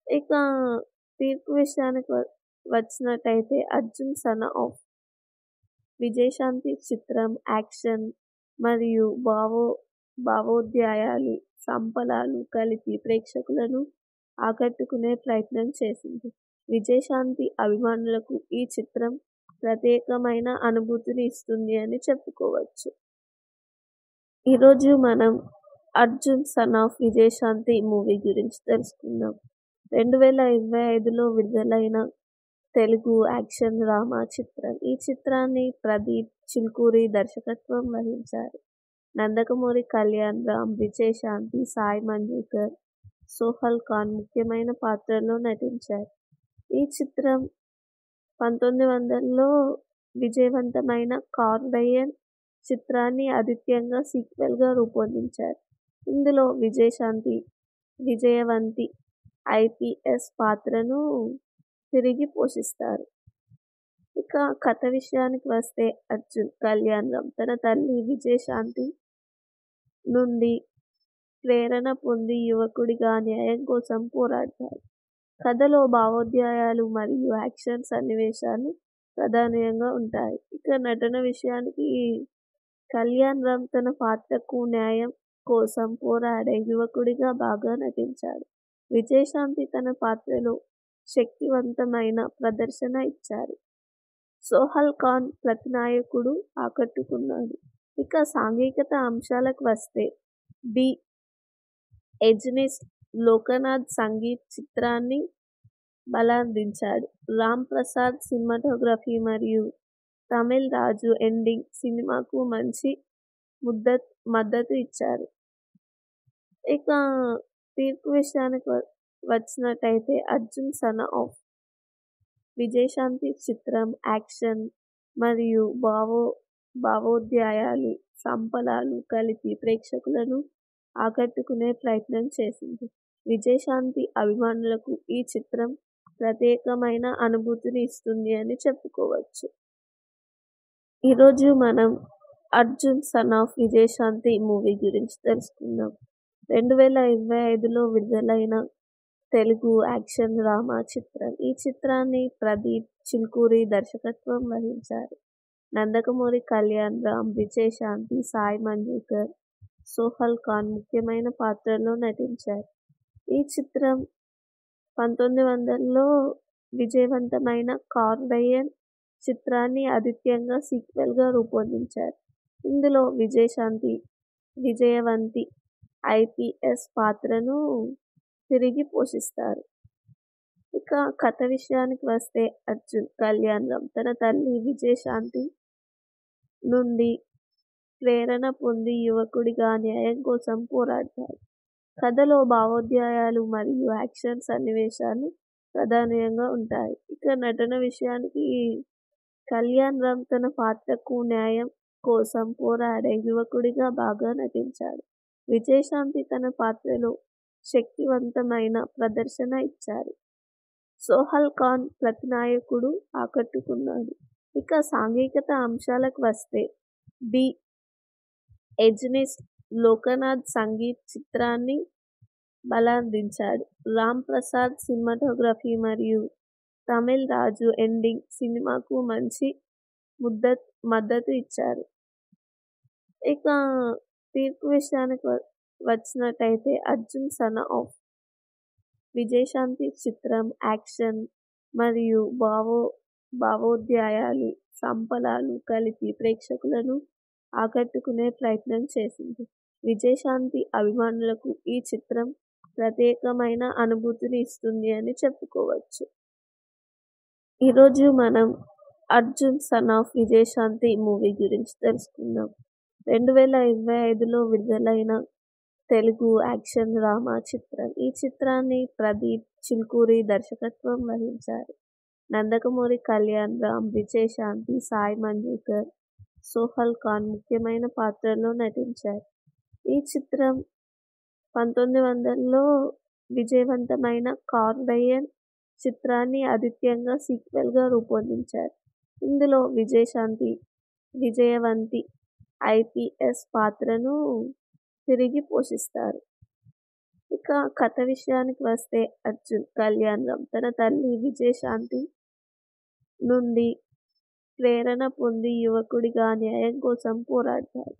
ఇక తీర్పు విషయానికి వచ్చినట్టయితే అర్జున్ సన్ ఆఫ్ విజయశాంతి చిత్రం యాక్షన్ మరియు భావోద్వేగాలు, సంపలాలు కలిపి ప్రేక్షకులను ఆకట్టుకునే ప్రయత్నం చేసింది. విజయశాంతి అభిమానులకు ఈ చిత్రం ప్రత్యేకమైన అనుభూతిని ఇస్తుంది అని చెప్పుకోవచ్చు. ఈరోజు మనం Arjun son of Vijayashanti movie గురించి తెలుసుకుందాం. 2025లో విడుదలైన తెలుగు యాక్షన్ డ్రామా చిత్రం. ఈ చిత్రాన్ని ప్రదీప్ చిల్కూరి దర్శకత్వం వహించారు. నందమూరి కళ్యాణ్ రామ్, విజయశాంతి, సాయి మంజుకర్, సోహల్ ఖాన్ ముఖ్యమైన పాత్రల్లో నటించారు. ఈ చిత్రం 1900లో విజయవంతమైన కార్డయన్ చిత్రాన్ని ఆదిత్యంగా సీక్వెల్గా రూపొందించారు. ఇందులో విజయశాంతి విజయవంతి ఐపీఎస్ పాత్రను తిరిగి పోషిస్తారు. ఇక కథ విషయానికి వస్తే అర్జున్ కళ్యాణ్ రామ్ తన తల్లి విజయశాంతి నుండి ప్రేరణ పొంది యువకుడిగా న్యాయం కోసం పోరాడతాడు. కథలో భావోద్వేగాలు మరియు యాక్షన్ సన్నివేశాలు ప్రధానంగా ఉంటాయి. ఇక నటన విషయానికి కళ్యాణ్ రామ్ తన పాత్రకు న్యాయం కోసం పోరాడే యువకుడిగా బాగా నటించాడు. విజయశాంతి తన పాత్రలో శక్తివంతమైన ప్రదర్శన ఇచ్చారు. సోహెల్ ఖాన్ ప్రతినాయకుడు ఆకట్టుకున్నాడు. ఇక సాంఘికత అంశాలకు వస్తే ది ఎజెనిస్ట్ లోకనాథ్ సంగీత్ చిత్రాన్ని బలాందించాడు. రామ్ ప్రసాద్ సినిమాటోగ్రఫీ మరియు తమిళ్ రాజు ఎండింగ్ సినిమాకు మంచి మద్దతు ఇచ్చారు. ఇక తీర్పు విషయానికి వచ్చినట్టయితే అర్జున్ సన్ ఆఫ్ విజయశాంతి చిత్రం యాక్షన్ మరియు భావోద్వేగాలు సంపలాలు కలిపి ప్రేక్షకులను ఆకట్టుకునే ప్రయత్నం చేసింది. విజయశాంతి అభిమానులకు ఈ చిత్రం ప్రత్యేకమైన అనుభూతిని ఇస్తుంది అని చెప్పుకోవచ్చు. ఈరోజు మనం Arjun son of Vijayashanti movie గురించి తెలుసుకుందాం. 2025లో విడుదలైన తెలుగు యాక్షన్ డ్రామా చిత్రం. ఈ చిత్రాన్ని ప్రదీప్ చిల్కూరి దర్శకత్వం వహించారు. నందమూరి కళ్యాణ్ రామ్, విజయశాంతి, సాయి మంజుకర్, సోహెల్ ఖాన్ ముఖ్యమైన పాత్రల్లో నటించారు. ఈ చిత్రం 1900లో విజయవంతమైన కార్నియన్ చిత్రాన్ని ఆదిత్యంగా సీక్వెల్గా రూపొందించారు. ఇందులో విజయశాంతి విజయవంతి ఐపీఎస్ పాత్రను తిరిగి పోషిస్తారు. ఇక కథ విషయానికి వస్తే అర్జున్ కళ్యాణ్ రామ్ తన తల్లి విజయశాంతి నుండి ప్రేరణ పొంది యువకుడిగా న్యాయం కోసం పోరాడతాడు. కథలో భావోద్వేగాలు మరియు యాక్షన్ సన్నివేశాలు ప్రధానంగా ఉంటాయి. ఇక నటన విషయానికి కళ్యాణ్ రామ్ తన పాత్రకు న్యాయం కోసం పోరాడే యువకుడిగా బాగా నటించాడు. విజయశాంతి తన పాత్రలో శక్తివంతమైన ప్రదర్శన ఇచ్చారు. సోహెల్ ఖాన్ ప్రతినాయకుడు ఆకట్టుకున్నాడు. ఇక సాంఘికత అంశాలకు వస్తే ది ఎజెనిస్ట్ లోకనాథ్ సంగీత్ చిత్రాన్ని బలాందించాడు. రామ్ ప్రసాద్ సినిమాటోగ్రఫీ మరియు తమిళ్ రాజు ఎండింగ్ సినిమాకు మంచి మద్దతు ఇచ్చారు. ఇక తీర్పు విషయానికి వచ్చినట్టయితే అర్జున్ సన్ ఆఫ్ విజయశాంతి చిత్రం యాక్షన్ మరియు భావోద్వేగాలు సంపలాలు కలిపి ప్రేక్షకులను ఆకట్టుకునే ప్రయత్నం చేసింది. విజయశాంతి అభిమానులకు ఈ చిత్రం ప్రత్యేకమైన అనుభూతిని ఇస్తుంది అని చెప్పుకోవచ్చు. ఈరోజు మనం Arjun son of Vijayashanti movie గురించి తెలుసుకుందాం. 2025లో విడుదలైన తెలుగు యాక్షన్ డ్రామా చిత్రం. ఈ చిత్రాన్ని ప్రదీప్ చిల్కూరి దర్శకత్వం వహించారు. నందమూరి కళ్యాణ్ రామ్, విజయశాంతి, సాయి మంజుకర్, సోహెల్ ఖాన్ ముఖ్యమైన పాత్రల్లో నటించారు. ఈ చిత్రం 1900లో విజయవంతమైన కార్నియన్ చిత్రాన్ని ఆదిత్యంగా సీక్వెల్గా రూపొందించారు. ఇందులో విజయశాంతి విజయవంతి ఐపీఎస్ పాత్రను తిరిగి పోషిస్తారు. ఇక కథ విషయానికి వస్తే అర్జున్ కళ్యాణ్ రామ్ తన తల్లి విజయశాంతి నుండి ప్రేరణ పొంది యువకుడిగా న్యాయం కోసం పోరాడతాడు.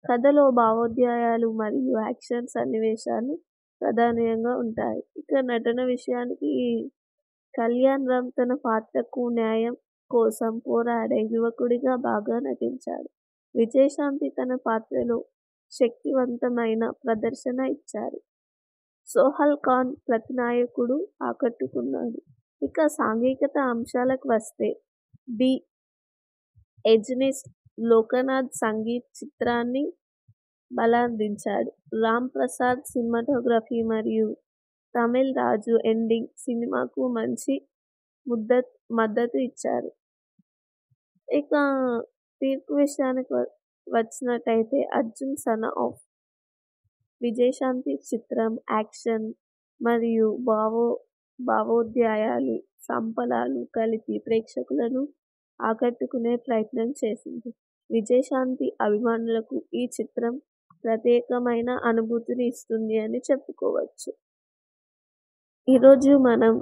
కథలో భావోద్వేగాలు మరియు యాక్షన్ సన్నివేశాలు ప్రధానంగా ఉంటాయి. ఇక నటన విషయానికి కళ్యాణ్ రామ్ తన పాత్రకు న్యాయం కోసం పోరాడే యువకుడిగా బాగా నటించాడు. విజయశాంతి తన పాత్రలో శక్తివంతమైన ప్రదర్శన ఇచ్చారు. సోహెల్ ఖాన్ ప్రతినాయకుడు ఆకట్టుకున్నాడు. ఇక సాంఘికత అంశాలకు వస్తే ది ఎజెనిస్ట్ లోకనాథ్ సంగీత్ చిత్రాన్ని బలాందించాడు. రామ్ ప్రసాద్ సినిమాటోగ్రఫీ మరియు తమిళ్ రాజు ఎండింగ్ సినిమాకు మంచి మద్దతు ఇచ్చారు. ఇక తీర్పు విషయానికి వచ్చినట్టయితే అర్జున్ సన్ ఆఫ్ విజయశాంతి చిత్రం యాక్షన్ మరియు భావోద్వేగాలు సంపలాలు కలిపి ప్రేక్షకులను ఆకట్టుకునే ప్రయత్నం చేసింది. విజయశాంతి అభిమానులకు ఈ చిత్రం ప్రత్యేకమైన అనుభూతిని ఇస్తుంది అని చెప్పుకోవచ్చు. ఈరోజు మనం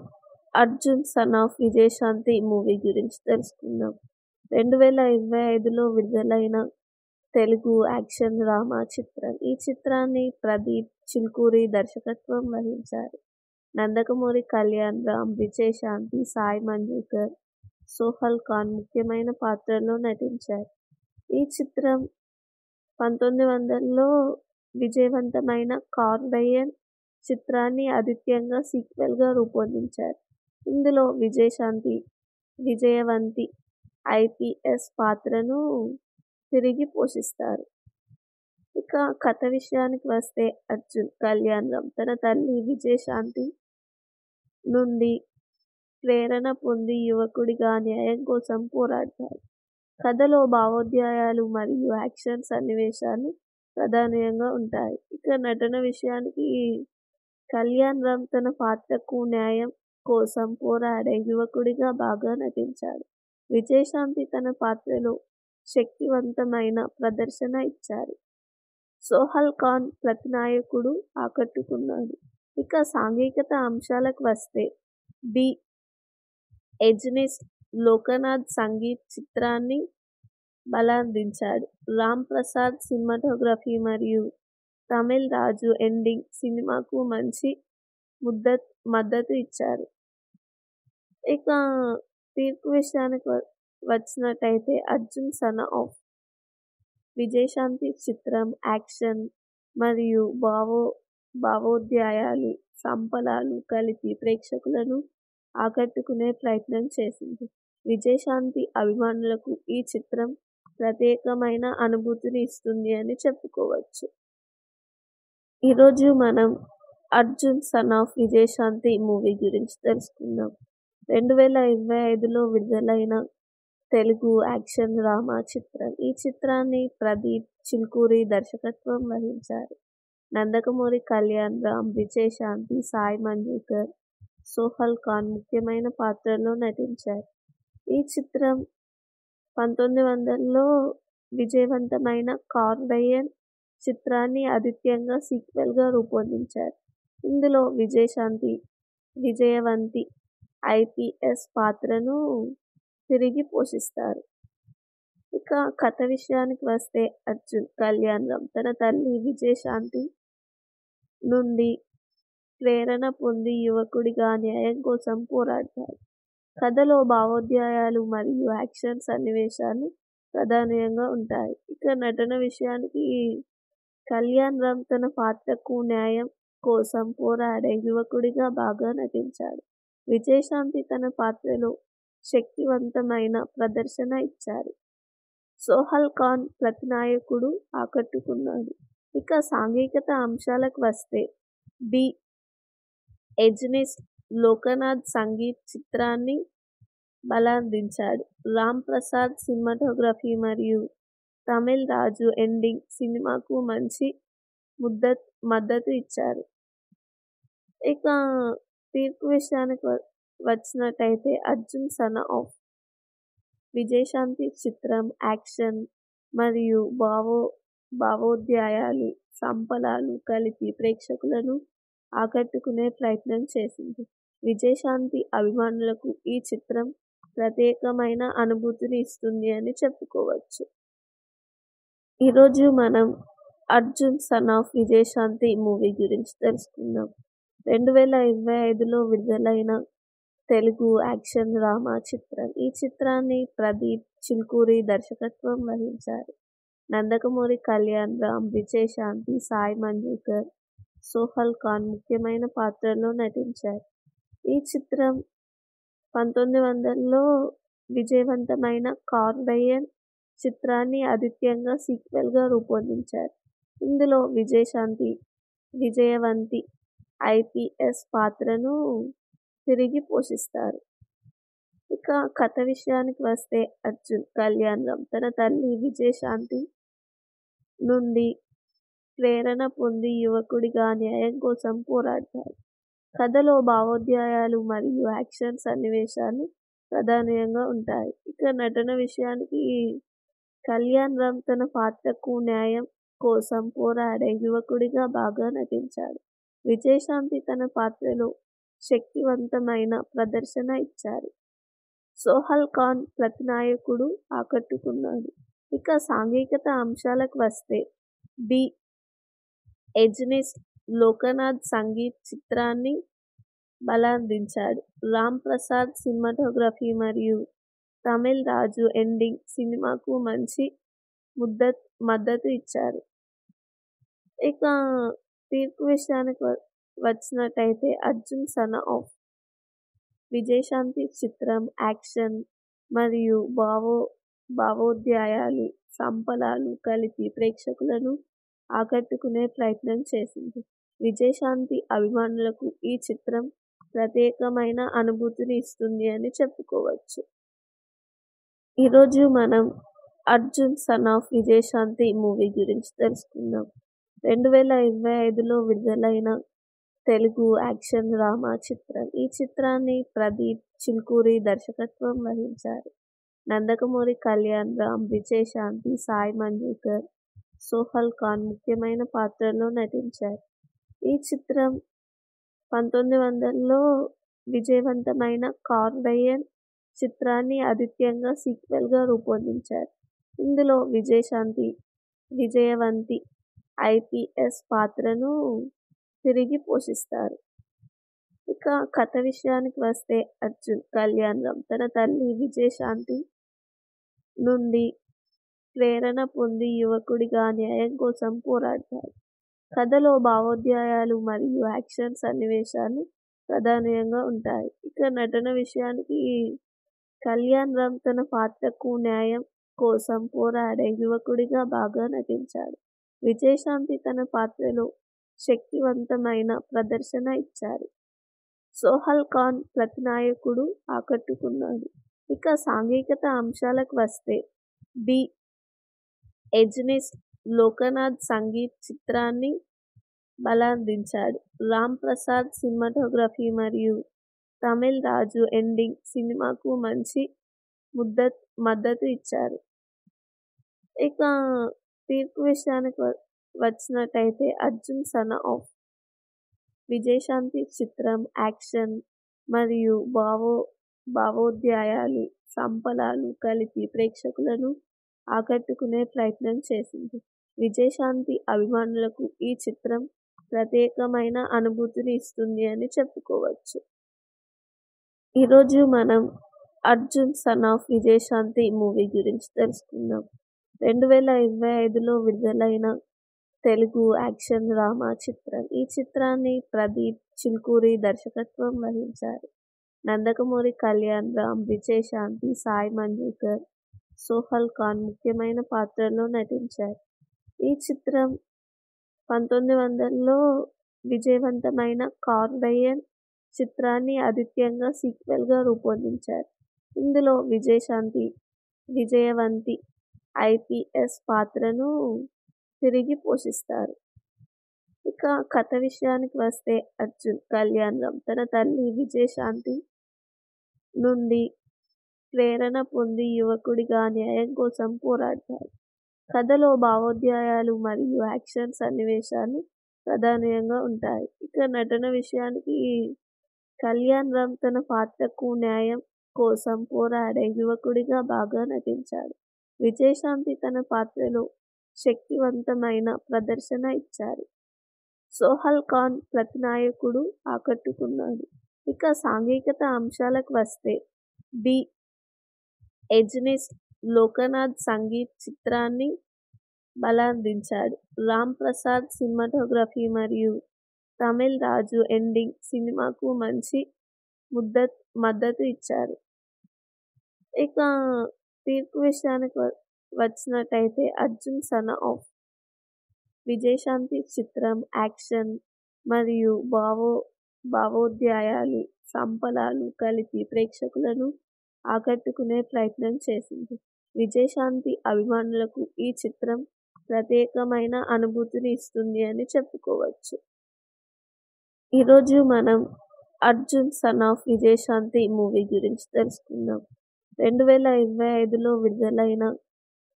'Arjun son of Vijayashanti' movie గురించి తెలుసుకుందాం. 2025లో విడుదలైన తెలుగు యాక్షన్ డ్రామా చిత్రం. ఈ చిత్రాన్ని ప్రదీప్ చిల్కూరి దర్శకత్వం వహించారు. నందమూరి కళ్యాణ్ రామ్, విజయశాంతి, సాయి మంజుకర్, సోహల్ ఖాన్ ముఖ్యమైన పాత్రల్లో నటించారు. ఈ చిత్రం 1900లో విజయవంతమైన కార్డయన్ చిత్రాన్ని ఆదిత్యంగా సీక్వెల్గా రూపొందించారు. ఇందులో విజయశాంతి విజయవంతి ఐపీఎస్ పాత్రను తిరిగి పోషిస్తారు. ఇక కథ విషయానికి వస్తే అర్జున్ కళ్యాణ్ రామ్ తన తల్లి విజయశాంతి నుండి ప్రేరణ పొంది యువకుడిగా న్యాయం కోసం పోరాడతాడు. కథలో భావోద్వేగాలు మరియు యాక్షన్ సన్నివేశాలు ప్రధానంగా ఉంటాయి. ఇక నటన విషయానికి కళ్యాణ్ రామ్ తన పాత్రకు న్యాయం కోసం పోరాడే యువకుడిగా బాగా నటించాడు. విజయశాంతి తన పాత్రలో శక్తివంతమైన ప్రదర్శన ఇచ్చారు. సోహల్ ఖాన్ ప్రతినాయకుడు ఆకట్టుకున్నాడు. ఇక సాంఘికత అంశాలకు వస్తే ది ఎజెనిస్ట్ లోకనాథ్ సంగీత్ చిత్రాన్ని బలాందించాడు. రామ్ ప్రసాద్ సినిమాటోగ్రఫీ మరియు తమిళ్ రాజు ఎండింగ్ సినిమాకు మంచి మద్దతు ఇచ్చారు. ఇక తీర్పు విషయానికి వచ్చినట్టయితే 'అర్జున్ సన్ ఆఫ్ విజయశాంతి' చిత్రం యాక్షన్ మరియు భావోద్వేగాలు, సంపలాలు కలిపి ప్రేక్షకులను ఆకట్టుకునే ప్రయత్నం చేసింది. విజయశాంతి అభిమానులకు ఈ చిత్రం ప్రత్యేకమైన అనుభూతిని ఇస్తుంది అని చెప్పుకోవచ్చు. ఈరోజు మనం 'Arjun son of Vijayashanti' movie గురించి తెలుసుకుందాం. 2025లో విడుదలైన తెలుగు యాక్షన్ డ్రామా చిత్రం. ఈ చిత్రాన్ని ప్రదీప్ చిల్కూరి దర్శకత్వం వహించారు. నందమూరి కళ్యాణ్ రామ్, విజయశాంతి, సాయి మంజుకర్, సోహల్ ఖాన్ ముఖ్యమైన పాత్రల్లో నటించారు. ఈ చిత్రం 1900లో విజయవంతమైన కార్డయన్ చిత్రాన్ని ఆదిత్యంగా సీక్వెల్గా రూపొందించారు. ఇందులో విజయశాంతి విజయవంతి ఐపీఎస్ పాత్రను తిరిగి పోషిస్తారు. ఇక కథ విషయానికి వస్తే అర్జున్ కళ్యాణ్ రామ్ తన తల్లి విజయశాంతి నుండి ప్రేరణ పొంది యువకుడిగా న్యాయం కోసం పోరాడతాడు. కథలో భావోద్వేగాలు మరియు యాక్షన్ సన్నివేశాలు ప్రధానంగా ఉంటాయి. ఇక నటన విషయానికి కళ్యాణ్ రామ్ తన పాత్రకు న్యాయం కోసం పోరాడే యువకుడిగా బాగా నటించాడు. విజయశాంతి తన పాత్రలో శక్తివంతమైన ప్రదర్శన ఇచ్చారు. సోహల్ ఖాన్ ప్రతినాయకుడు ఆకట్టుకున్నాడు. ఇక సాంఘికత అంశాలకు వస్తే ది ఎజెనిస్ట్ లోకనాథ్ సంగీత్ చిత్రాన్ని బలాందించాడు. రామ్ ప్రసాద్ సినిమాటోగ్రఫీ మరియు తమిళ్ రాజు ఎండింగ్ సినిమాకు మంచి మద్దతు ఇచ్చారు. ఇక తీర్పు విషయానికి వచ్చినట్టయితే 'అర్జున్ సన్ ఆఫ్ విజయశాంతి' చిత్రం యాక్షన్ మరియు భావోద్వేగాలు, సంపలాలు కలిపి ప్రేక్షకులను ఆకట్టుకునే ప్రయత్నం చేసింది. విజయశాంతి అభిమానులకు ఈ చిత్రం ప్రత్యేకమైన అనుభూతిని ఇస్తుంది అని చెప్పుకోవచ్చు. ఈరోజు మనం 'Arjun son of Vijayashanti' movie గురించి తెలుసుకుందాం. 2025లో విడుదలైన తెలుగు యాక్షన్ డ్రామా చిత్రం. ఈ చిత్రాన్ని ప్రదీప్ చిల్కూరి దర్శకత్వం వహించారు. నందమూరి కళ్యాణ్ రామ్, విజయశాంతి, సాయి మంజుకర్, సోహల్ ఖాన్ ముఖ్యమైన పాత్రల్లో నటించారు. ఈ చిత్రం 1900లో విజయవంతమైన కార్డయన్ చిత్రాన్ని ఆదిత్యంగా సీక్వెల్గా రూపొందించారు. ఇందులో విజయశాంతి విజయవంతి ఐపీఎస్ పాత్రను తిరిగి పోషిస్తారు. ఇక కథ విషయానికి వస్తే అర్జున్ కళ్యాణ్ రామ్ తన తల్లి విజయశాంతి నుండి ప్రేరణ పొంది యువకుడిగా న్యాయం కోసం పోరాడతాడు. కథలో భావోద్వేగాలు మరియు యాక్షన్ సన్నివేశాలు ప్రధానంగా ఉంటాయి. ఇక నటన విషయానికి కళ్యాణ్ రామ్ తన పాత్రకు న్యాయం కోసం పోరాడే యువకుడిగా బాగా నటించాడు. విజయశాంతి తన పాత్రలో శక్తివంతమైన ప్రదర్శన ఇచ్చారు. సోహెల్ ఖాన్ ప్రతినాయకుడు ఆకట్టుకున్నాడు. ఇక సాంఘికత అంశాలకు వస్తే ది ఎజెనిస్ట్ లోకనాథ్ సంగీత్ చిత్రాన్ని బలాందించాడు. రామ్ ప్రసాద్ సినిమాటోగ్రఫీ మరియు తమిళ్ రాజు ఎండింగ్ సినిమాకు మంచి మద్దతు ఇచ్చారు. ఇక తీర్పు విషయానికి వచ్చినట్టయితే అర్జున్ సన్ ఆఫ్ విజయశాంతి చిత్రం యాక్షన్ మరియు భావోద్వేగాలు, సంపలాలు కలిపి ప్రేక్షకులను ఆకట్టుకునే ప్రయత్నం చేసింది. విజయశాంతి అభిమానులకు ఈ చిత్రం ప్రత్యేకమైన అనుభూతిని ఇస్తుంది అని చెప్పుకోవచ్చు. ఈరోజు మనం Arjun son of Vijayashanti movie గురించి తెలుసుకుందాం. 2025లో విడుదలైన తెలుగు యాక్షన్ డ్రామా చిత్రం. ఈ చిత్రాన్ని ప్రదీప్ చిల్కూరి దర్శకత్వం వహించారు. నందమూరి కళ్యాణ్ రామ్, విజయశాంతి, సాయి మంజుకర్, సోహెల్ ఖాన్ ముఖ్యమైన పాత్రల్లో నటించారు. ఈ చిత్రం 1900లో విజయవంతమైన కార్డయన్ చిత్రాన్ని ఆదిత్యంగా సీక్వెల్గా రూపొందించారు. ఇందులో విజయశాంతి విజయవంతి ఐపీఎస్ పాత్రను తిరిగి పోషిస్తారు. ఇక కథ విషయానికి వస్తే అర్జున్ కళ్యాణ్ రామ్ తన తల్లి విజయశాంతి నుండి ప్రేరణ పొంది యువకుడిగా న్యాయం కోసం పోరాడతాడు. కథలో భావోద్వేగాలు మరియు యాక్షన్ సన్నివేశాలు ప్రధానంగా ఉంటాయి. ఇక నటన విషయానికి కళ్యాణ్ రామ్ తన పాత్రకు న్యాయం కోసం పోరాడే యువకుడిగా బాగా నటించాడు. విజయశాంతి తన పాత్రలో శక్తివంతమైన ప్రదర్శన ఇచ్చారు. సోహెల్ ఖాన్ ప్రతినాయకుడు ఆకట్టుకున్నాడు. ఇక సాంఘికత అంశాలకు వస్తే ది ఎజెనిస్ట్ లోకనాథ్ సంగీత్ చిత్రాన్ని బలాందించాడు. రామ్ ప్రసాద్ సినిమాటోగ్రఫీ మరియు తమిళ్ రాజు ఎండింగ్ సినిమాకు మంచి మద్దతు ఇచ్చారు. ఇక తీర్పు విషయానికి వచ్చినట్టయితే అర్జున్ సన్ ఆఫ్ విజయశాంతి చిత్రం యాక్షన్ మరియు భావోద్వేగాలు, సంపలాలు కలిపి ప్రేక్షకులను ఆకట్టుకునే ప్రయత్నం చేసింది. విజయశాంతి అభిమానులకు ఈ చిత్రం ప్రత్యేకమైన అనుభూతిని ఇస్తుంది అని చెప్పుకోవచ్చు. ఈరోజు మనం Arjun son of Vijayashanti movie గురించి తెలుసుకుందాం. 2025లో విడుదలైన తెలుగు యాక్షన్ డ్రామా చిత్రం. ఈ చిత్రాన్ని ప్రదీప్ చిల్కూరి దర్శకత్వం వహించారు. నందమూరి కళ్యాణ్ రామ్, విజయశాంతి, సాయి మంజుకర్, సోహెల్ ఖాన్ ముఖ్యమైన పాత్రల్లో నటించారు. ఈ చిత్రం 1900లో విజయవంతమైన కార్డయన్ చిత్రాన్ని ఆదిత్యంగా సీక్వెల్గా రూపొందించారు. ఇందులో విజయశాంతి విజయవంతి ఐపీఎస్ పాత్రను తిరిగి పోషిస్తారు. ఇక కథ విషయానికి వస్తే అర్జున్ కళ్యాణ్ రామ్ తన తల్లి విజయశాంతి నుండి ప్రేరణ పొంది యువకుడిగా న్యాయం కోసం పోరాడతాడు. కథలో భావోద్వేగాలు మరియు యాక్షన్ సన్నివేశాలు ప్రధానంగా ఉంటాయి. ఇక నటన విషయానికి కళ్యాణ్ రామ్ తన పాత్రకు న్యాయం కోసం పోరాడే యువకుడిగా బాగా నటించాడు. విజయశాంతి తన పాత్రలో శక్తివంతమైన ప్రదర్శన ఇచ్చారు. సోహెల్ ఖాన్ ప్రతినాయకుడు ఆకట్టుకున్నాడు. ఇక సాంఘికత అంశాలకు వస్తే ది ఎజెనిస్ట్ లోకనాథ్ సంగీత్ చిత్రాన్ని బలాందించాడు. రామ్ ప్రసాద్ సినిమాటోగ్రఫీ మరియు తమిళ్ రాజు ఎండింగ్ సినిమాకు మంచి మద్దతు ఇచ్చారు. ఇక తీర్పు విషయానికి వచ్చినట్టయితే అర్జున్ సన్ ఆఫ్ విజయశాంతి చిత్రం యాక్షన్ మరియు భావోద్వేగాలు, సంపలాలు కలిపి ప్రేక్షకులను ఆకట్టుకునే ప్రయత్నం చేసింది. విజయశాంతి అభిమానులకు ఈ చిత్రం ప్రత్యేకమైన అనుభూతిని ఇస్తుంది అని చెప్పుకోవచ్చు. ఈరోజు మనం Arjun son of Vijayashanti movie గురించి తెలుసుకుందాం. 2025లో విడుదలైన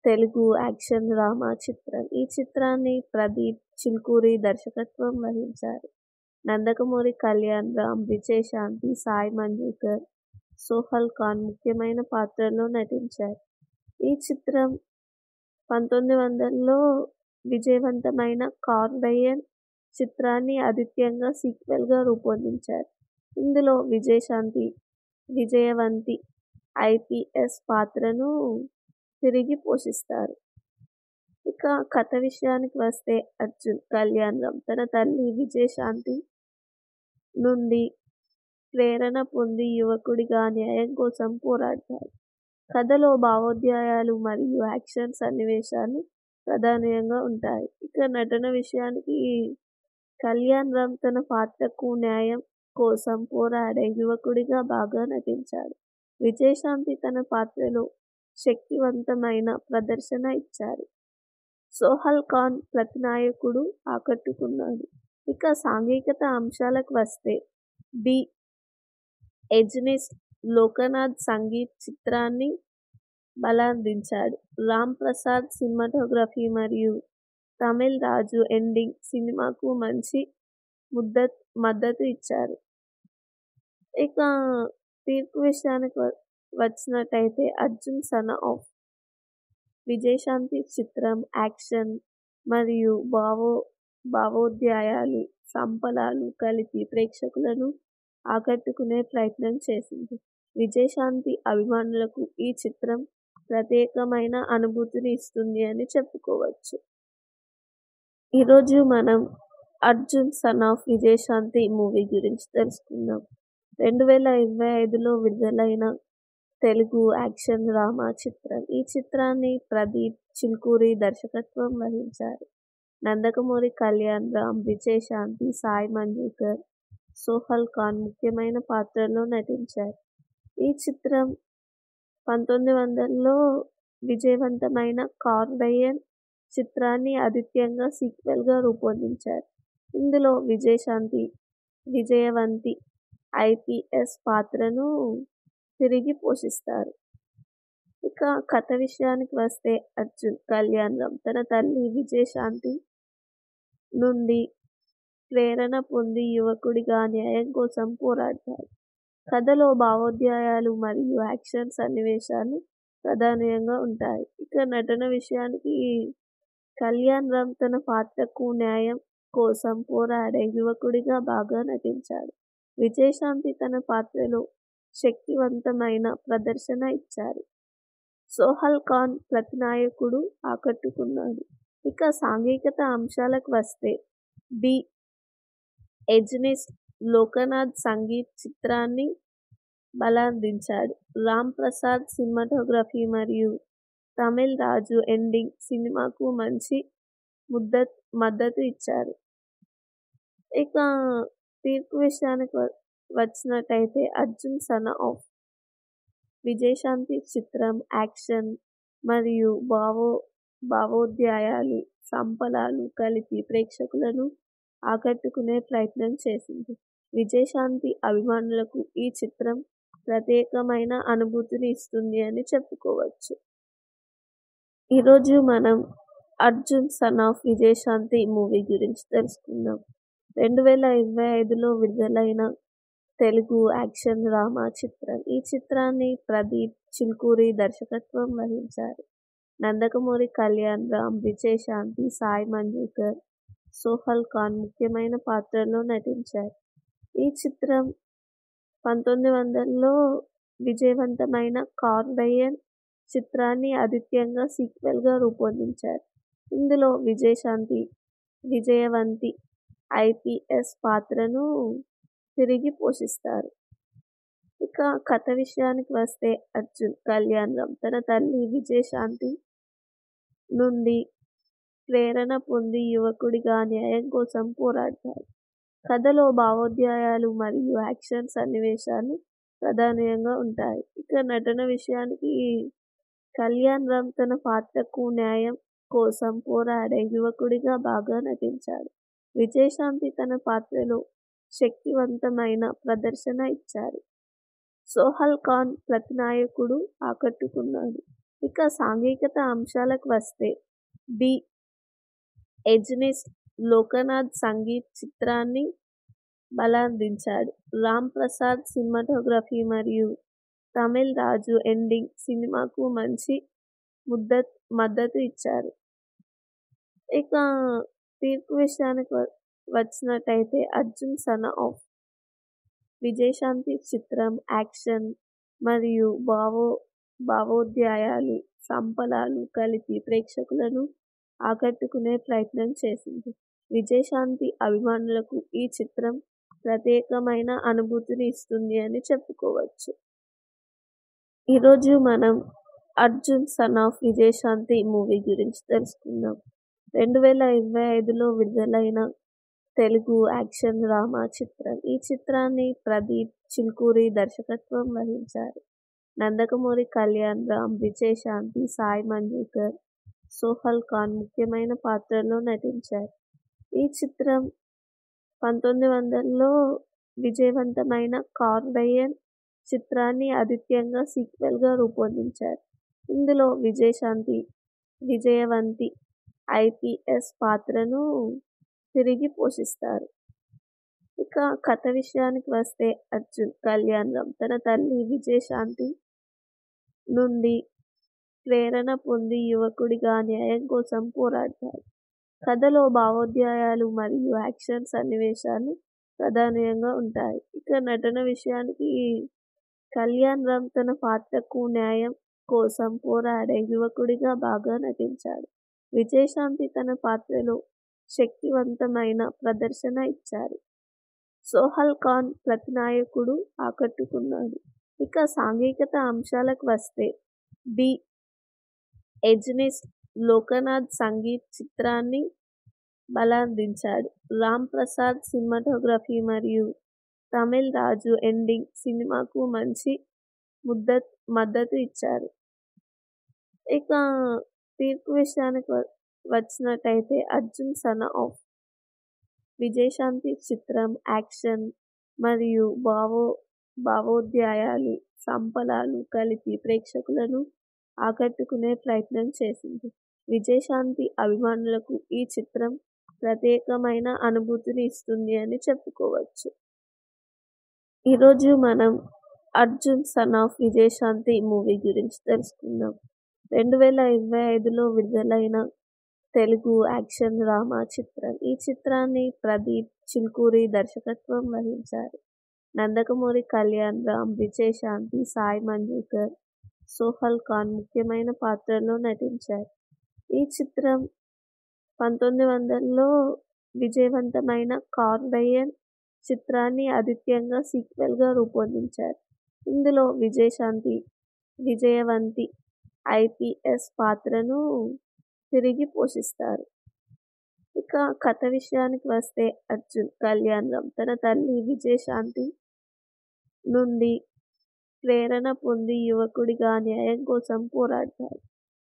తెలుగు యాక్షన్ డ్రామా చిత్రం. ఈ చిత్రాన్ని ప్రదీప్ చిల్కూరి దర్శకత్వం వహించారు. నందమూరి కళ్యాణ్ రామ్, విజయశాంతి, సాయి మంజుకర్, సోహల్ ఖాన్ ముఖ్యమైన పాత్రల్లో నటించారు. ఈ చిత్రం 1900లో విజయవంతమైన కార్బెయిన్ చిత్రాన్ని ఆదిత్యంగా సీక్వెల్గా రూపొందించారు. ఇందులో విజయశాంతి విజయవంతి ఐపీఎస్ పాత్రను తిరిగి పోషిస్తారు. ఇక కథ విషయానికి వస్తే అర్జున్ కళ్యాణ్ రామ్ తన తల్లి విజయశాంతి నుండి ప్రేరణ పొంది యువకుడిగా న్యాయం కోసం పోరాడతాడు. కథలో భావోద్వేగాలు మరియు యాక్షన్ సన్నివేశాలు ప్రధానంగా ఉంటాయి. ఇక నటన విషయానికి కళ్యాణ్ రామ్ తన పాత్రకు న్యాయం కోసం పోరాడే యువకుడిగా బాగా నటించాడు. విజయశాంతి తన పాత్రలో శక్తివంతమైన ప్రదర్శన ఇచ్చారు. సోహల్ ఖాన్ ప్రతినాయకుడు ఆకట్టుకున్నాడు. ఇక సాంఘికత అంశాలకు వస్తే ది ఎజెనిస్ట్ లోకనాథ్ సంగీత్ చిత్రాన్ని బలాందించాడు. రామ్ ప్రసాద్ సినిమాటోగ్రఫీ మరియు తమిళ్ రాజు ఎండింగ్ సినిమాకు మంచి మద్దతు ఇచ్చారు. ఇక తీర్పు విషయానికి వచ్చినట్టయితే అర్జున్ సన్ ఆఫ్ విజయశాంతి చిత్రం యాక్షన్ మరియు భావోద్వేగాలు సంపలాలు కలిపి ప్రేక్షకులను ఆకట్టుకునే ప్రయత్నం చేసింది. విజయశాంతి అభిమానులకు ఈ చిత్రం ప్రత్యేకమైన అనుభూతిని ఇస్తుంది అని చెప్పుకోవచ్చు. ఈరోజు మనం Arjun son of Vijayashanti movie గురించి తెలుసుకుందాం. 2025లో విడుదలైన తెలుగు యాక్షన్ డ్రామా చిత్రం. ఈ చిత్రాన్ని ప్రదీప్ చిల్కూరి దర్శకత్వం వహించారు. నందమూరి కళ్యాణ్ రామ్, విజయశాంతి, సాయి మంజుకర్, సోహల్ ఖాన్ ముఖ్యమైన పాత్రల్లో నటించారు. ఈ చిత్రం 1900లో విజయవంతమైన కార్బెయిన్ చిత్రాన్ని ఆదిత్యంగా సీక్వెల్గా రూపొందించారు. ఇందులో విజయశాంతి విజయవంతి ఐపీఎస్ పాత్రను తిరిగి పోషిస్తారు. ఇక కథ విషయానికి వస్తే అర్జున్ కళ్యాణ్ రామ్ తన తల్లి విజయశాంతి నుండి ప్రేరణ పొంది యువకుడిగా న్యాయం కోసం పోరాడతాడు. కథలో భావోద్వేగాలు మరియు యాక్షన్ సన్నివేశాలు ప్రధానంగా ఉంటాయి. ఇక నటన విషయానికి కళ్యాణ్ రామ్ తన పాత్రకు న్యాయం కోసం పోరాడే యువకుడిగా బాగా నటించాడు. విజయశాంతి తన పాత్రలో శక్తివంతమైన ప్రదర్శన ఇచ్చారు. సోహల్ ఖాన్ ప్రతినాయకుడు ఆకట్టుకున్నాడు. ఇక సాంఘికత అంశాలకు వస్తే ది ఎజెనిస్ట్ లోకనాథ్ సంగీత్ చిత్రాన్ని బలాందించాడు. రామ్ ప్రసాద్ సినిమాటోగ్రఫీ మరియు తమిళ్ రాజు ఎండింగ్ సినిమాకు మంచి మద్దతు ఇచ్చారు. ఇక తీర్పు విషయానికి వచ్చినట్టయితే అర్జున్ సన్ ఆఫ్ విజయశాంతి చిత్రం యాక్షన్ మరియు భావోద్వేగాలు సంపలాలు కలిపి ప్రేక్షకులను ఆకట్టుకునే ప్రయత్నం చేసింది. విజయశాంతి అభిమానులకు ఈ చిత్రం ప్రత్యేకమైన అనుభూతిని ఇస్తుంది అని చెప్పుకోవచ్చు. ఈరోజు మనం Arjun son of Vijayashanti movie గురించి తెలుసుకుందాం. 2025లో విడుదలైన తెలుగు యాక్షన్ డ్రామా చిత్రం. ఈ చిత్రాన్ని ప్రదీప్ చిల్కూరి దర్శకత్వం వహించారు. నందమూరి కళ్యాణ్ రామ్, విజయశాంతి, సాయి మంజుకర్, సోహల్ ఖాన్ ముఖ్యమైన పాత్రల్లో నటించారు. ఈ చిత్రం 1900లో విజయవంతమైన కార్బెయిన్ చిత్రాన్ని ఆదిత్యంగా సీక్వెల్గా రూపొందించారు. ఇందులో విజయశాంతి విజయవంతి ఐపీఎస్ పాత్రను తిరిగి పోషిస్తారు. ఇక కథ విషయానికి వస్తే అర్జున్ కళ్యాణ్ రామ్ తన తల్లి విజయశాంతి నుండి ప్రేరణ పొంది యువకుడిగా న్యాయం కోసం పోరాడతాడు. కథలో భావోద్వేగాలు మరియు యాక్షన్ సన్నివేశాలు ప్రధానంగా ఉంటాయి. ఇక నటన విషయానికి కళ్యాణ్ రామ్ తన పాత్రకు న్యాయం కోసం పోరాడే యువకుడిగా బాగా నటించాడు. విజయశాంతి తన పాత్రలో శక్తివంతమైన ప్రదర్శన ఇచ్చారు. సోహల్ ఖాన్ ప్రతినాయకుడు ఆకట్టుకున్నాడు. ఇక సాంఘికత అంశాలకు వస్తే ది ఎడ్జ్‌నిస్ట్ లోకనాథ్ సంగీత్ చిత్రాన్ని బలాందించాడు. రామ్ ప్రసాద్ సినిమాటోగ్రఫీ మరియు తమిళ్ రాజు ఎండింగ్ సినిమాకు మంచి మద్దతు ఇచ్చారు. ఇక తీర్పు విషయానికి వచ్చినట్టయితే 'అర్జున్ సన్ ఆఫ్' విజయశాంతి చిత్రం యాక్షన్ మరియు భావోద్వేగాలు, సంపలాలు కలిపి ప్రేక్షకులను ఆకట్టుకునే ప్రయత్నం చేసింది. విజయశాంతి అభిమానులకు ఈ చిత్రం ప్రత్యేకమైన అనుభూతిని ఇస్తుంది అని చెప్పుకోవచ్చు. ఈరోజు మనం 'Arjun son of Vijayashanti' movie గురించి తెలుసుకుందాం. 2025లో విడుదలైన తెలుగు యాక్షన్ డ్రామా చిత్రం. ఈ చిత్రాన్ని ప్రదీప్ చిల్కూరి దర్శకత్వం వహించారు. నందకమూరి కళ్యాణ్ రామ్, విజయశాంతి, సాయి మంజుకర్, సోహల్ ఖాన్ ముఖ్యమైన పాత్రల్లో నటించారు. ఈ చిత్రం 1900లో విజయవంతమైన కార్వెయన్ చిత్రాన్ని ఆదిత్యంగా సీక్వెల్గా రూపొందించారు. ఇందులో విజయశాంతి విజయవంతి ఐపీఎస్ పాత్రను తిరిగి పోషిస్తారు. ఇక కథ విషయానికి వస్తే అర్జున్ కళ్యాణ్ రామ్ తన తల్లి విజయశాంతి నుండి ప్రేరణ పొంది యువకుడిగా న్యాయం కోసం పోరాడతాడు. కథలో భావోద్వేగాలు మరియు యాక్షన్ సన్నివేశాలు ప్రధానంగా ఉంటాయి. ఇక నటన విషయానికి కళ్యాణ్ రామ్ తన పాత్రకు న్యాయం కోసం పోరాడే యువకుడిగా బాగా నటించాడు. విజయశాంతి తన పాత్రలో శక్తివంతమైన ప్రదర్శన ఇచ్చారు. సోహల్ ఖాన్ ప్రతినాయకుడు ఆకట్టుకున్నాడు. ఇక సాంఘికత అంశాలకు వస్తే ది ఎడ్జ్‌నిస్ట్ లోకనాథ్ సంగీత్ చిత్రాన్ని బలాందించాడు. రామ్ ప్రసాద్ సినిమాటోగ్రఫీ మరియు తమిళ్ రాజు ఎండింగ్ సినిమాకు మంచి మద్దతు ఇచ్చారు. ఇక తీర్పు విషయానికి వచ్చినట్టయితే 'అర్జున్ సన్ ఆఫ్' విజయశాంతి చిత్రం యాక్షన్ మరియు భావోద్వేగాలు, సంపలాలు కలిపి ప్రేక్షకులను ఆకట్టుకునే ప్రయత్నం చేసింది. విజయశాంతి అభిమానులకు ఈ చిత్రం ప్రత్యేకమైన అనుభూతిని ఇస్తుంది అని చెప్పుకోవచ్చు. ఈరోజు మనం 'Arjun son of Vijayashanti' movie గురించి తెలుసుకుందాం. 2025లో విడుదలైన తెలుగు యాక్షన్ డ్రామా చిత్రం. ఈ చిత్రాన్ని ప్రదీప్ చిల్కూరి దర్శకత్వం వహించారు. నందకమూరి కళ్యాణ్ రామ్, విజయశాంతి, సాయి మంజుకర్, సోహల్ ఖాన్ ముఖ్యమైన పాత్రల్లో నటించారు. ఈ చిత్రం 1900లో విజయవంతమైన కార్వెయన్ చిత్రాన్ని ఆదిత్యంగా సీక్వెల్గా రూపొందించారు. ఇందులో విజయశాంతి విజయవంతి ఐపీఎస్ పాత్రను తిరిగి పోషిస్తారు. ఇక కథ విషయానికి వస్తే అర్జున్ కళ్యాణ్ రామ్ తన తల్లి విజయశాంతి నుండి ప్రేరణ పొంది యువకుడిగా న్యాయం కోసం పోరాడతాడు.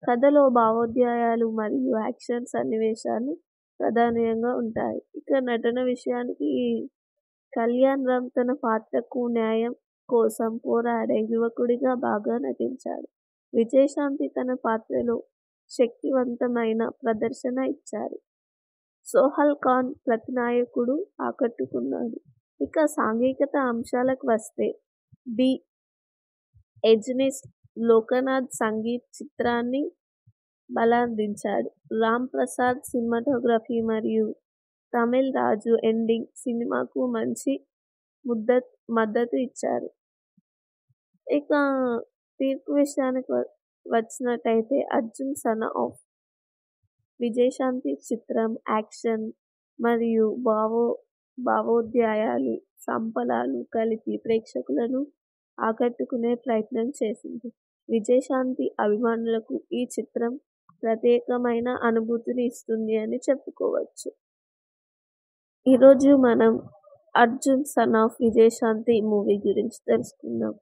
కథలో భావోద్వేగాలు మరియు యాక్షన్ సన్నివేశాలు ప్రధానంగా ఉంటాయి. ఇక నటన విషయానికి కళ్యాణ్ రామ్ తన పాత్రకు న్యాయం కోసం పోరాడే యువకుడిగా బాగా నటించాడు. విజయశాంతి తన పాత్రలో శక్తివంతమైన ప్రదర్శన ఇచ్చారు. సోహల్ ఖాన్ ప్రతినాయకుడు ఆకట్టుకున్నాడు. ఇక సాంఘికత అంశాలకు వస్తే ది ఎడ్జ్‌నిస్ట్ లోకనాథ్ సంగీత్ చిత్రాన్ని బలాందించాడు. రామ్ ప్రసాద్ సినిమాటోగ్రఫీ మరియు తమిళ్ రాజు ఎండింగ్ సినిమాకు మంచి మద్దతు ఇచ్చారు. ఇక తీర్పు విషయానికి వచ్చినట్టయితే 'అర్జున్ సన్ ఆఫ్' విజయశాంతి చిత్రం యాక్షన్ మరియు భావోద్వేగాలు, సంపలాలు కలిపి ప్రేక్షకులను ఆకట్టుకునే ప్రయత్నం చేసింది. విజయశాంతి అభిమానులకు ఈ చిత్రం ప్రత్యేకమైన అనుభూతిని ఇస్తుంది అని చెప్పుకోవచ్చు. ఈరోజు మనం 'Arjun son of Vijayashanti' movie గురించి తెలుసుకుందాం.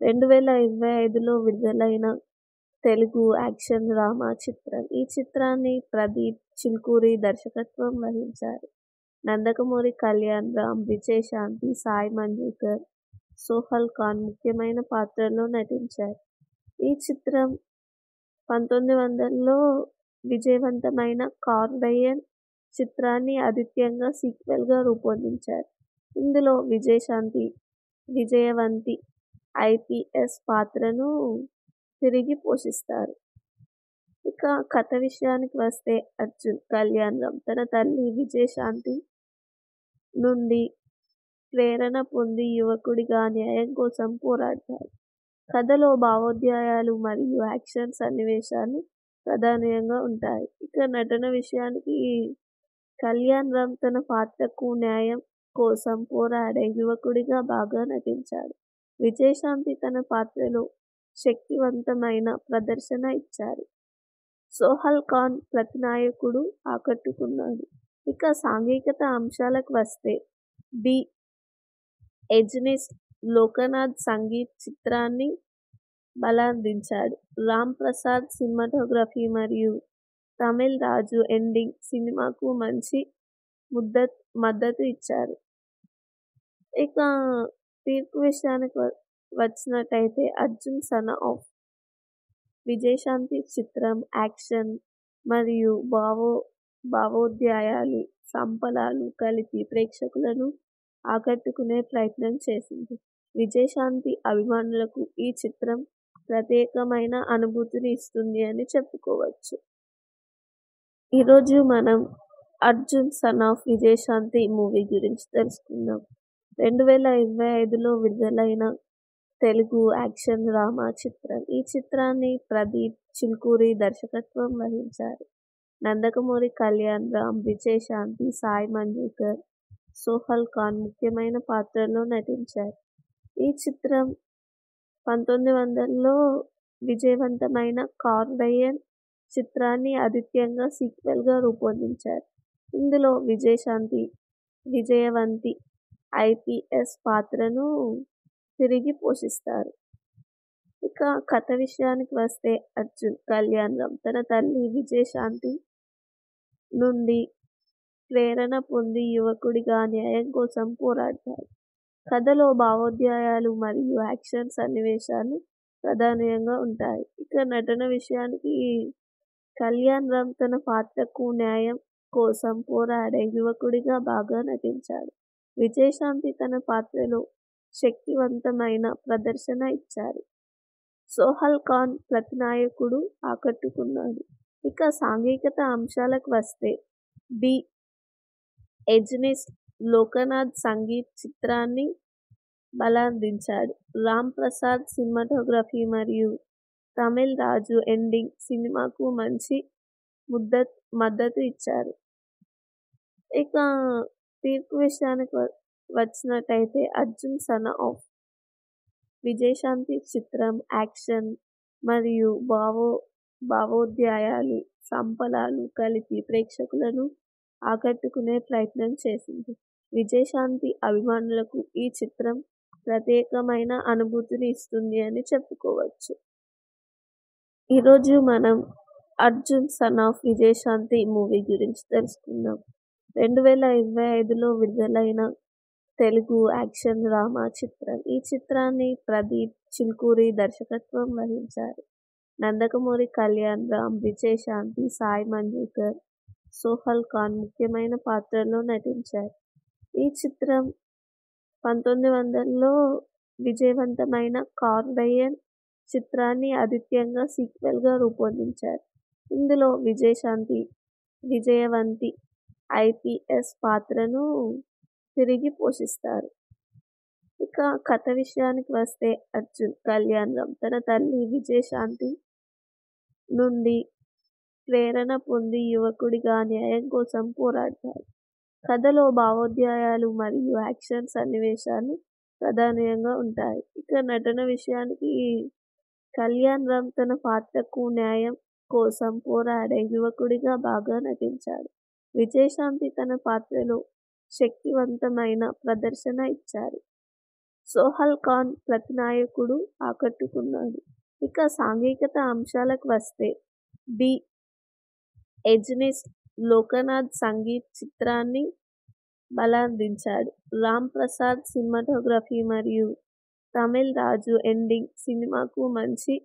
2025లో విడుదలైన తెలుగు యాక్షన్ డ్రామా చిత్రం. ఈ చిత్రాన్ని ప్రదీప్ చిల్కూరి దర్శకత్వం వహించారు. నందకమూరి కళ్యాణ్ రామ్, విజయశాంతి, సాయి మంజుకర్, సోహల్ ఖాన్ ముఖ్యమైన పాత్రల్లో నటించారు. ఈ చిత్రం 1900లో విజయవంతమైన కార్బరియన్ చిత్రాన్ని ఆదిత్యంగా సీక్వెల్గా రూపొందించారు. ఇందులో విజయవంతి ఐపీఎస్ పాత్రను తిరిగి పోషిస్తారు. ఇక కథ విషయానికి వస్తే అర్జున్ కళ్యాణరామ్ తన తల్లి విజయశాంతి నుండి ప్రేరణ పొంది యువకుడిగా న్యాయం కోసం పోరాడతాడు. కథలో భావోద్వేగాలు మరియు యాక్షన్ సన్నివేశాలు ప్రధానంగా ఉంటాయి. ఇక నటన విషయానికి కళ్యాణరామ్ తన పాత్రకు న్యాయం కోసం పోరాడే యువకుడిగా బాగా నటించాడు. విజయశాంతి తన పాత్రలో శక్తివంతమైన ప్రదర్శన ఇచ్చారు. సోహెల్ ఖాన్ ప్రతినాయకుడు ఆకట్టుకున్నాడు. ఇక సాంఘికత అంశాలకు వస్తే ది ఎజెనిస్ట్ లోకనాథ్ సంగీత్ చిత్రాన్ని బలాందించాడు. రామ్ ప్రసాద్ సినిమాటోగ్రఫీ మరియు తమిళ్ రాజు ఎండింగ్ సినిమాకు మంచి మద్దతు ఇచ్చారు. ఇక తీర్పు విషయానికి వచ్చినట్టయితే అర్జున్ సన్ ఆఫ్ విజయశాంతి చిత్రం యాక్షన్ మరియు భావోద్వేగాలు సంపలాలు కలిపి ప్రేక్షకులను ఆకట్టుకునే ప్రయత్నం చేసింది. విజయశాంతి అభిమానులకు ఈ చిత్రం ప్రత్యేకమైన అనుభూతిని ఇస్తుంది అని చెప్పుకోవచ్చు. ఈరోజు మనం Arjun son of Vijayashanti movie గురించి తెలుసుకుందాం. 2025లో విడుదలైన తెలుగు యాక్షన్ డ్రామా చిత్రం. ఈ చిత్రాన్ని ప్రదీప్ చిల్కూరి దర్శకత్వం వహించారు. నందకమూరి కళ్యాణరామ్, విజయశాంతి, సాయి మంజుకర్, సోహెల్ ఖాన్ ముఖ్యమైన పాత్రల్లో నటించారు. ఈ చిత్రం 1900లో విజయవంతమైన కార్బరియన్ చిత్రాన్ని ఆదిత్యంగా సీక్వెల్గా రూపొందించారు. ఇందులో విజయవంతి ఐపీఎస్ పాత్రను తిరిగి పోషిస్తారు. ఇక కథ విషయానికి వస్తే అర్జున్ కళ్యాణరామ్ తన తల్లి విజయశాంతి నుండి ప్రేరణ పొంది యువకుడిగా న్యాయం కోసం పోరాడతాడు. కథలో భావోద్వేగాలు మరియు యాక్షన్ సన్నివేశాలు ప్రధానంగా ఉంటాయి. ఇక నటన విషయానికి కళ్యాణరామ్ తన పాత్రకు న్యాయం కోసం పోరాడే యువకుడిగా బాగా నటించాడు. విజయశాంతి తన పాత్రలో శక్తివంతమైన ప్రదర్శన ఇచ్చారు. సోహెల్ ఖాన్ ప్రతినాయకుడు ఆకట్టుకున్నాడు. ఇక సాంఘికత అంశాలకు వస్తే ది ఎజెనిస్ట్ లోకనాథ్ సంగీత్ చిత్రాన్ని బలాందించాడు. రామ్ ప్రసాద్ సినిమాటోగ్రఫీ మరియు తమిళ్ రాజు ఎండింగ్ సినిమాకు మంచి మద్దతు ఇచ్చారు. ఇక తీర్పు విషయానికి వచ్చినట్టయితే అర్జున్ సన్ ఆఫ్ విజయశాంతి చిత్రం యాక్షన్ మరియు భావోద్వేగాలు సంపలాలు కలిపి ప్రేక్షకులను ఆకట్టుకునే ప్రయత్నం చేసింది. విజయశాంతి అభిమానులకు ఈ చిత్రం ప్రత్యేకమైన అనుభూతిని ఇస్తుంది అని చెప్పుకోవచ్చు. ఈరోజు మనం Arjun son of Vijayashanti movie గురించి తెలుసుకుందాం. 2025లో విడుదలైన తెలుగు యాక్షన్ డ్రామా చిత్రం. ఈ చిత్రాన్ని ప్రదీప్ చిల్కూరి దర్శకత్వం వహించారు. నందకమూరి కళ్యాణరామ్, విజయశాంతి, సాయి మంజుకర్, సోహెల్ ఖాన్ ముఖ్యమైన పాత్రల్లో నటించారు. ఈ చిత్రం 1900లో విజయవంతమైన కార్బరియన్ చిత్రాన్ని ఆదిత్యంగా సీక్వెల్గా రూపొందించారు. ఇందులో విజయవంతి ఐపీఎస్ పాత్రను తిరిగి పోషిస్తారు. ఇక కథ విషయానికి వస్తే అర్జున్ కళ్యాణరామ్ తన తల్లి విజయశాంతి నుండి ప్రేరణ పొంది యువకుడిగా న్యాయం కోసం పోరాడతాడు. కథలో భావోద్వేగాలు మరియు యాక్షన్ సన్నివేశాలు ప్రధానంగా ఉంటాయి. ఇక నటన విషయానికి కళ్యాణరామ్ తన పాత్రకు న్యాయం కోసం పోరాడే యువకుడిగా బాగా నటించాడు. విజయశాంతి తన పాత్రలో శక్తివంతమైన ప్రదర్శన ఇచ్చారు. సోహెల్ ఖాన్ ప్రతినాయకుడు ఆకట్టుకున్నాడు. ఇక సాంఘికత అంశాలకు వస్తే ది ఎజెనిస్ట్ లోకనాథ్ సంగీత్ చిత్రాన్ని బలాందించాడు. రామ్ ప్రసాద్ సినిమాటోగ్రఫీ మరియు తమిళ్ రాజు ఎండింగ్ సినిమాకు మంచి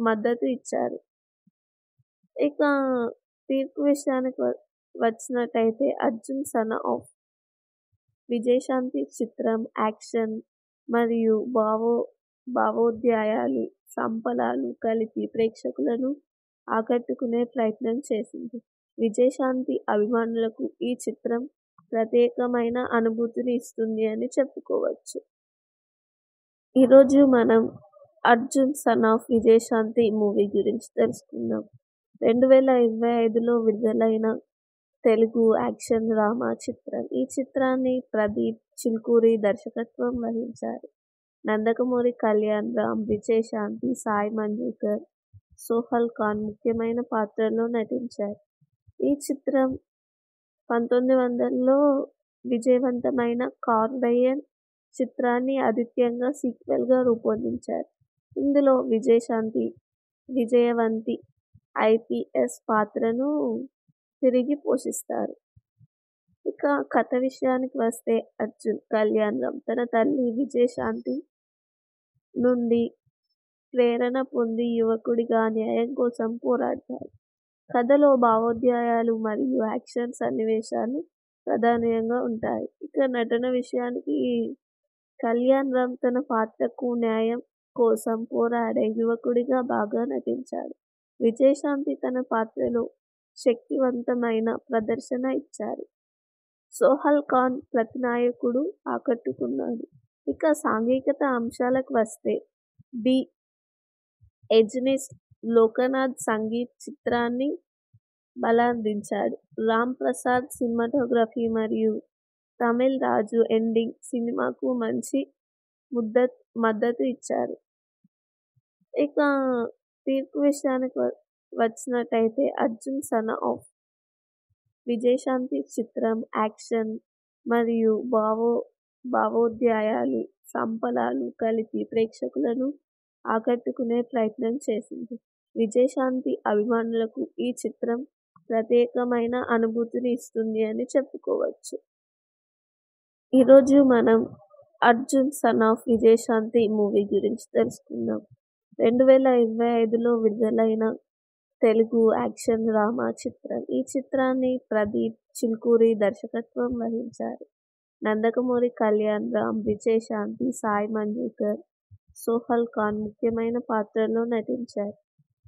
మద్దతు ఇచ్చారు. ఇక తీర్పు విషయానికి వచ్చినట్టయితే 'అర్జున్ సన్ ఆఫ్' విజయశాంతి చిత్రం యాక్షన్ మరియు భావోద్వేగాలు, సంపలాలు కలిపి ప్రేక్షకులను ఆకట్టుకునే ప్రయత్నం చేసింది. విజయశాంతి అభిమానులకు ఈ చిత్రం ప్రత్యేకమైన అనుభూతిని ఇస్తుంది అని చెప్పుకోవచ్చు. ఈరోజు మనం 'Arjun son of Vijayashanti' movie గురించి తెలుసుకుందాం. 2025లో విడుదలైన తెలుగు యాక్షన్ డ్రామా చిత్రం. ఈ చిత్రాన్ని ప్రదీప్ చిల్కూరి దర్శకత్వం వహించారు. నందమూరి కళ్యాణ్ రామ్, విజయశాంతి, సాయి మంజుకర్, సోహల్ ఖాన్ ముఖ్యమైన పాత్రల్లో నటించారు. ఈ చిత్రం 1900లో విజయవంతమైన కార్బెయిన్ చిత్రాన్ని ఆదిత్యంగా సీక్వెల్గా రూపొందించారు. ఇందులో విజయశాంతి విజయవంతి ఐపీఎస్ పాత్రను తిరిగి పోషిస్తారు. ఇక కథ విషయానికి వస్తే అర్జున్ కళ్యాణ్ రామ్ తన తల్లి విజయశాంతి నుండి ప్రేరణ పొంది యువకుడిగా న్యాయం కోసం పోరాడతాడు. కథలో భావోద్వేగాలు మరియు యాక్షన్ సన్నివేశాలు ప్రధానంగా ఉంటాయి. ఇక నటన విషయానికి కళ్యాణ్ రామ్ తన పాత్రకు న్యాయం కోసం పోరాడే యువకుడిగా బాగా నటించాడు. విజయశాంతి తన పాత్రలో శక్తివంతమైన ప్రదర్శన ఇచ్చారు. సోహల్ ఖాన్ ప్రతినాయకుడు ఆకట్టుకున్నాడు. ఇక సాంఘికత అంశాలకు వస్తే ది ఎజెనిస్ట్ లోకనాథ్ సంగీత్ చిత్రాన్ని బలాందించాడు. రామ్ ప్రసాద్ సినిమాటోగ్రఫీ మరియు తమిళ్ రాజు ఎడిటింగ్ సినిమాకు మంచి మద్దతు ఇచ్చారు. ఇక తీర్పు విషయానికి వచ్చినట్టయితే 'అర్జున్ సన్ ఆఫ్' విజయశాంతి చిత్రం యాక్షన్ మరియు భావోద్వేగాలు, సంపలాలు కలిపి ప్రేక్షకులను ఆకట్టుకునే ప్రయత్నం చేసింది. విజయశాంతి అభిమానులకు ఈ చిత్రం ప్రత్యేకమైన అనుభూతిని ఇస్తుంది అని చెప్పుకోవచ్చు. ఈరోజు మనం 'Arjun son of Vijayashanti' movie గురించి తెలుసుకుందాం. 2025లో విడుదలైన తెలుగు యాక్షన్ డ్రామా చిత్రం. ఈ చిత్రాన్ని ప్రదీప్ చిల్కూరి దర్శకత్వం వహించారు. నందమూరి కళ్యాణ్ రామ్, విజయశాంతి, సాయి మంజుకర్, సోహల్ ఖాన్ ముఖ్యమైన పాత్రల్లో నటించారు.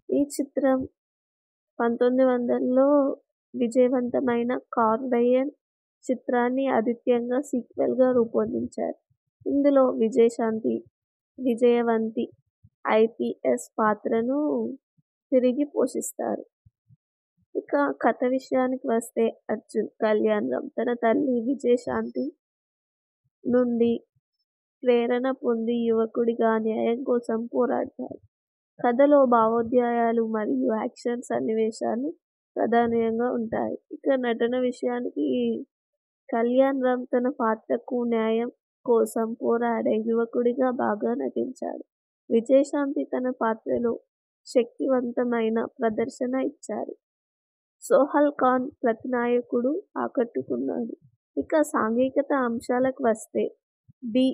ఈ చిత్రం 1900లో విజయవంతమైన కార్బెయిన్ చిత్రాన్ని ఆదిత్యంగా సీక్వెల్గా రూపొందించారు. ఇందులో విజయశాంతి విజయవంతి ఐపీఎస్ పాత్రను తిరిగి పోషిస్తారు. ఇక కథ విషయానికి వస్తే అర్జున్ కళ్యాణ్ రామ్ తన తల్లి విజయశాంతి నుండి ప్రేరణ పొంది యువకుడిగా న్యాయం కోసం పోరాడతాడు. కథలో భావోద్వేగాలు మరియు యాక్షన్ సన్నివేశాలు ప్రధానంగా ఉంటాయి. ఇక నటన విషయానికి కళ్యాణ్ రామ్ తన పాత్రకు న్యాయం కోసం పోరాడే యువకుడిగా బాగా నటించాడు. విజయశాంతి తన పాత్రలో శక్తివంతమైన ప్రదర్శన ఇచ్చారు. సోహల్ ఖాన్ ప్రతినాయకుడు ఆకట్టుకున్నాడు. ఇక సాంఘికత అంశాలకు వస్తే ది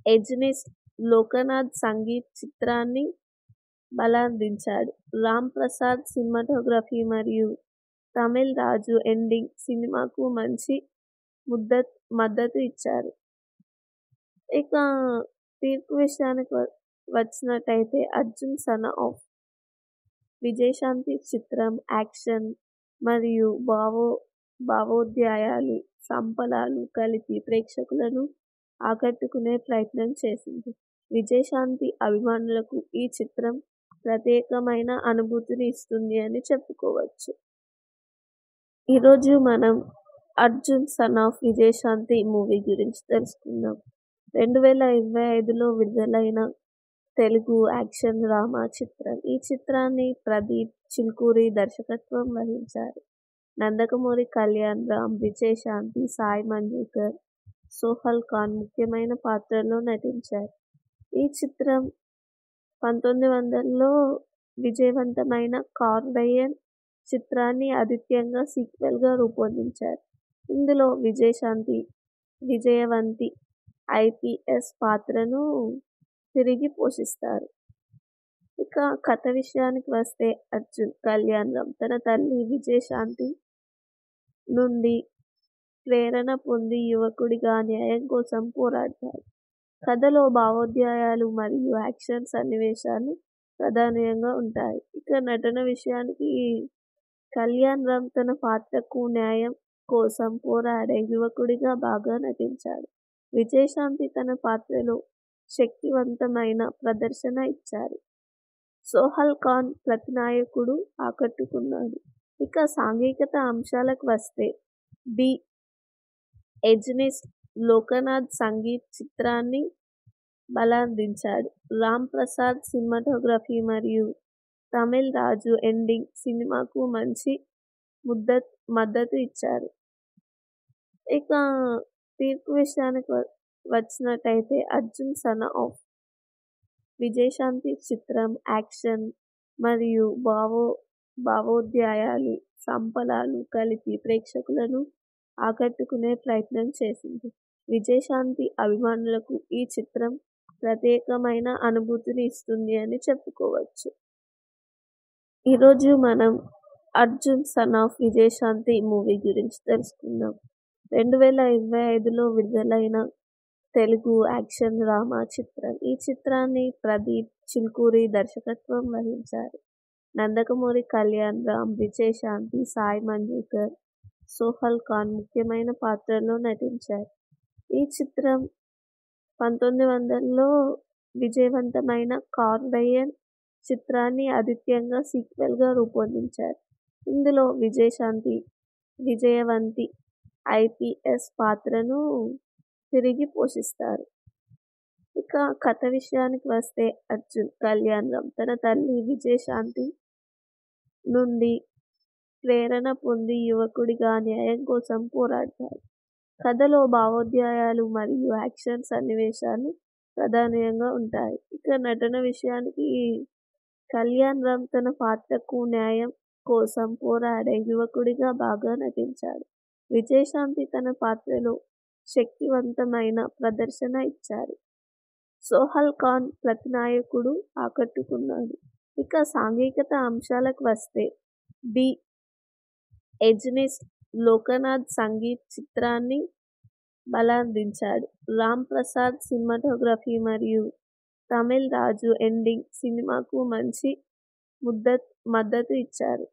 ఎజెనిస్ట్ లోకనాథ్ సంగీత్ చిత్రాన్ని బలాందించాడు. రామ్ ప్రసాద్ సినిమాటోగ్రఫీ మరియు తమిళ్ రాజు ఎడిటింగ్ సినిమాకు మంచి మద్దతు ఇచ్చారు. ఇక తీర్పు విషయానికి వచ్చినట్టయితే 'అర్జున్ సన్ ఆఫ్' విజయశాంతి చిత్రం యాక్షన్ మరియు భావోద్వేగాలు, సంపలాలు కలిపి ప్రేక్షకులను ఆకట్టుకునే ప్రయత్నం చేసింది. విజయశాంతి అభిమానులకు ఈ చిత్రం ప్రత్యేకమైన అనుభూతిని ఇస్తుంది అని చెప్పుకోవచ్చు. ఈరోజు మనం 'Arjun son of Vijayashanti' movie గురించి తెలుసుకుందాం. 2025లో విడుదలైన తెలుగు యాక్షన్ డ్రామా చిత్రం. ఈ చిత్రాన్ని ప్రదీప్ చిల్కూరి దర్శకత్వం వహించారు. నందమూరి కళ్యాణ్ రామ్, విజయశాంతి, సాయి మంజుకర్, సోహల్ ఖాన్ ముఖ్యమైన పాత్రల్లో నటించారు. ఈ చిత్రం 1900లో విజయవంతమైన కార్బెయిన్ చిత్రాన్ని ఆదిత్యంగా సీక్వెల్గా రూపొందించారు. ఇందులో విజయశాంతి విజయవంతి ఐపీఎస్ పాత్రను తిరిగి పోషిస్తారు. ఇక కథ విషయానికి వస్తే అర్జున్ కళ్యాణ్ రామ్ తన తల్లి విజయశాంతి నుండి ప్రేరణ పొంది యువకుడిగా న్యాయం కోసం పోరాడతాడు. కథలో భావోద్వేగాలు మరియు యాక్షన్ సన్నివేశాలు ప్రధానంగా ఉంటాయి. ఇక నటన విషయానికి కళ్యాణ్ రామ్ తన పాత్రకు న్యాయం కోసం పోరాడే యువకుడిగా బాగా నటించాడు. విజయశాంతి తన పాత్రలో శక్తివంతమైన ప్రదర్శన ఇచ్చారు. సోహెల్ ఖాన్ ప్రతినాయకుడు ఆకట్టుకున్నాడు. ఇక సాంఘికత అంశాలకు వస్తే ది ఎజెనిస్ట్ లోకనాథ్ సంగీత్ చిత్రాన్ని బలాందించాడు. రామ్ ప్రసాద్ సినిమాటోగ్రఫీ మరియు తమిళ్ రాజు ఎండింగ్ సినిమాకు మంచి మద్దతు ఇచ్చారు. ఇక తీర్పు విషయానికి వచ్చినట్టయితే అర్జున్ సన్ ఆఫ్ విజయశాంతి చిత్రం యాక్షన్ మరియు భావోద్వేగాలు సంపలాలు కలిపి ప్రేక్షకులను ఆకట్టుకునే ప్రయత్నం చేసింది. విజయశాంతి అభిమానులకు ఈ చిత్రం ప్రత్యేకమైన అనుభూతిని ఇస్తుంది అని చెప్పుకోవచ్చు. ఈరోజు మనం Arjun son of Vijayashanti movie గురించి తెలుసుకుందాం. 2025లో విడుదలైన తెలుగు యాక్షన్ డ్రామా చిత్రం. ఈ చిత్రాన్ని ప్రదీప్ చిల్కూరి దర్శకత్వం వహించారు. నందకమూరి కళ్యాణ్ రామ్, విజయశాంతి, సాయి మంజుకర్, సోహెల్ ఖాన్ ముఖ్యమైన పాత్రల్లో నటించారు. ఈ చిత్రం 1900లో విజయవంతమైన కార్వెయన్ చిత్రాన్ని ఆదిత్యంగా సీక్వెల్గా రూపొందించారు. ఇందులో విజయశాంతి విజయవంతి ఐపీఎస్ పాత్రను తిరిగి పోషిస్తారు. ఇక కథ విషయానికి వస్తే అర్జున్ కళ్యాణ్ రామ్ తన తల్లి విజయశాంతి నుండి ప్రేరణ పొంది యువకుడిగా న్యాయం కోసం పోరాడతాడు. కథలో భావోద్వేగాలు మరియు యాక్షన్ సన్నివేశాలు ప్రధానంగా ఉంటాయి. ఇక నటన విషయానికి కళ్యాణ్ రామ్ తన పాత్రకు న్యాయం కోసం పోరాడే యువకుడిగా బాగా నటించాడు. విజయశాంతి తన పాత్రలో శక్తివంతమైన ప్రదర్శన ఇచ్చారు. సోహెల్ ఖాన్ ప్రతినాయకుడు ఆకట్టుకున్నాడు. ఇక సాంఘికత అంశాలకు వస్తే ది ఎజెనిస్ట్ లోకనాథ్ సంగీత్ చిత్రాన్ని బలాందించాడు. రామ్ ప్రసాద్ సినిమాటోగ్రఫీ మరియు తమిళ్ రాజు ఎండింగ్ సినిమాకు మంచి మద్దతు ఇచ్చారు.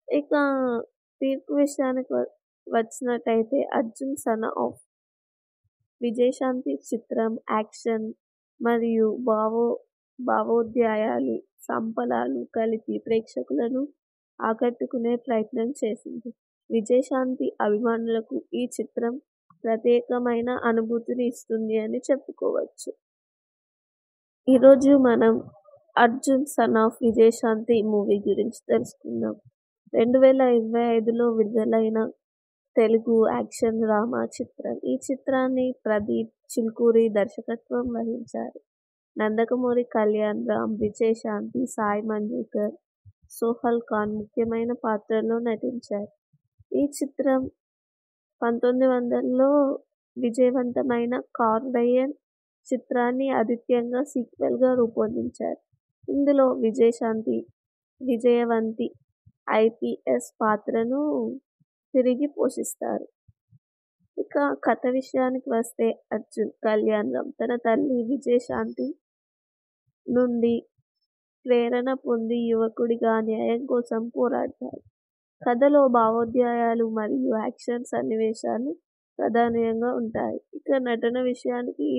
ఇక తీర్పు విషయానికి వచ్చినట్టయితే అర్జున్ సన్ ఆఫ్ విజయశాంతి చిత్రం యాక్షన్ మరియు భావోద్వేగాలు సంపలాలు కలిపి ప్రేక్షకులను ఆకట్టుకునే ప్రయత్నం చేసింది. విజయశాంతి అభిమానులకు ఈ చిత్రం ప్రత్యేకమైన అనుభూతిని ఇస్తుంది అని చెప్పుకోవచ్చు. ఈరోజు మనం Arjun son of Vijayashanti movie గురించి తెలుసుకుందాం. 2025లో విడుదలైన తెలుగు యాక్షన్ డ్రామా చిత్రం. ఈ చిత్రాన్ని ప్రదీప్ చిల్కూరి దర్శకత్వం వహించారు. నందకమూరి కళ్యాణ్ రామ్, విజయశాంతి, సాయి మంజుకర్, సోహెల్ ఖాన్ ముఖ్యమైన పాత్రల్లో నటించారు. ఈ చిత్రం 1900లో విజయవంతమైన కార్వెయన్ చిత్రాన్ని ఆదిత్యంగా సీక్వెల్గా రూపొందించారు. ఇందులో విజయశాంతి విజయవంతి ఐపీఎస్ పాత్రను తిరిగి పోషిస్తారు. ఇక కథ విషయానికి వస్తే అర్జున్ కళ్యాణ్ రామ్ తన తల్లి విజయశాంతి నుండి ప్రేరణ పొంది యువకుడిగా న్యాయం కోసం పోరాడతాడు. కథలో భావోద్వేగాలు మరియు యాక్షన్ సన్నివేశాలు ప్రధానంగా ఉంటాయి. ఇక నటన విషయానికి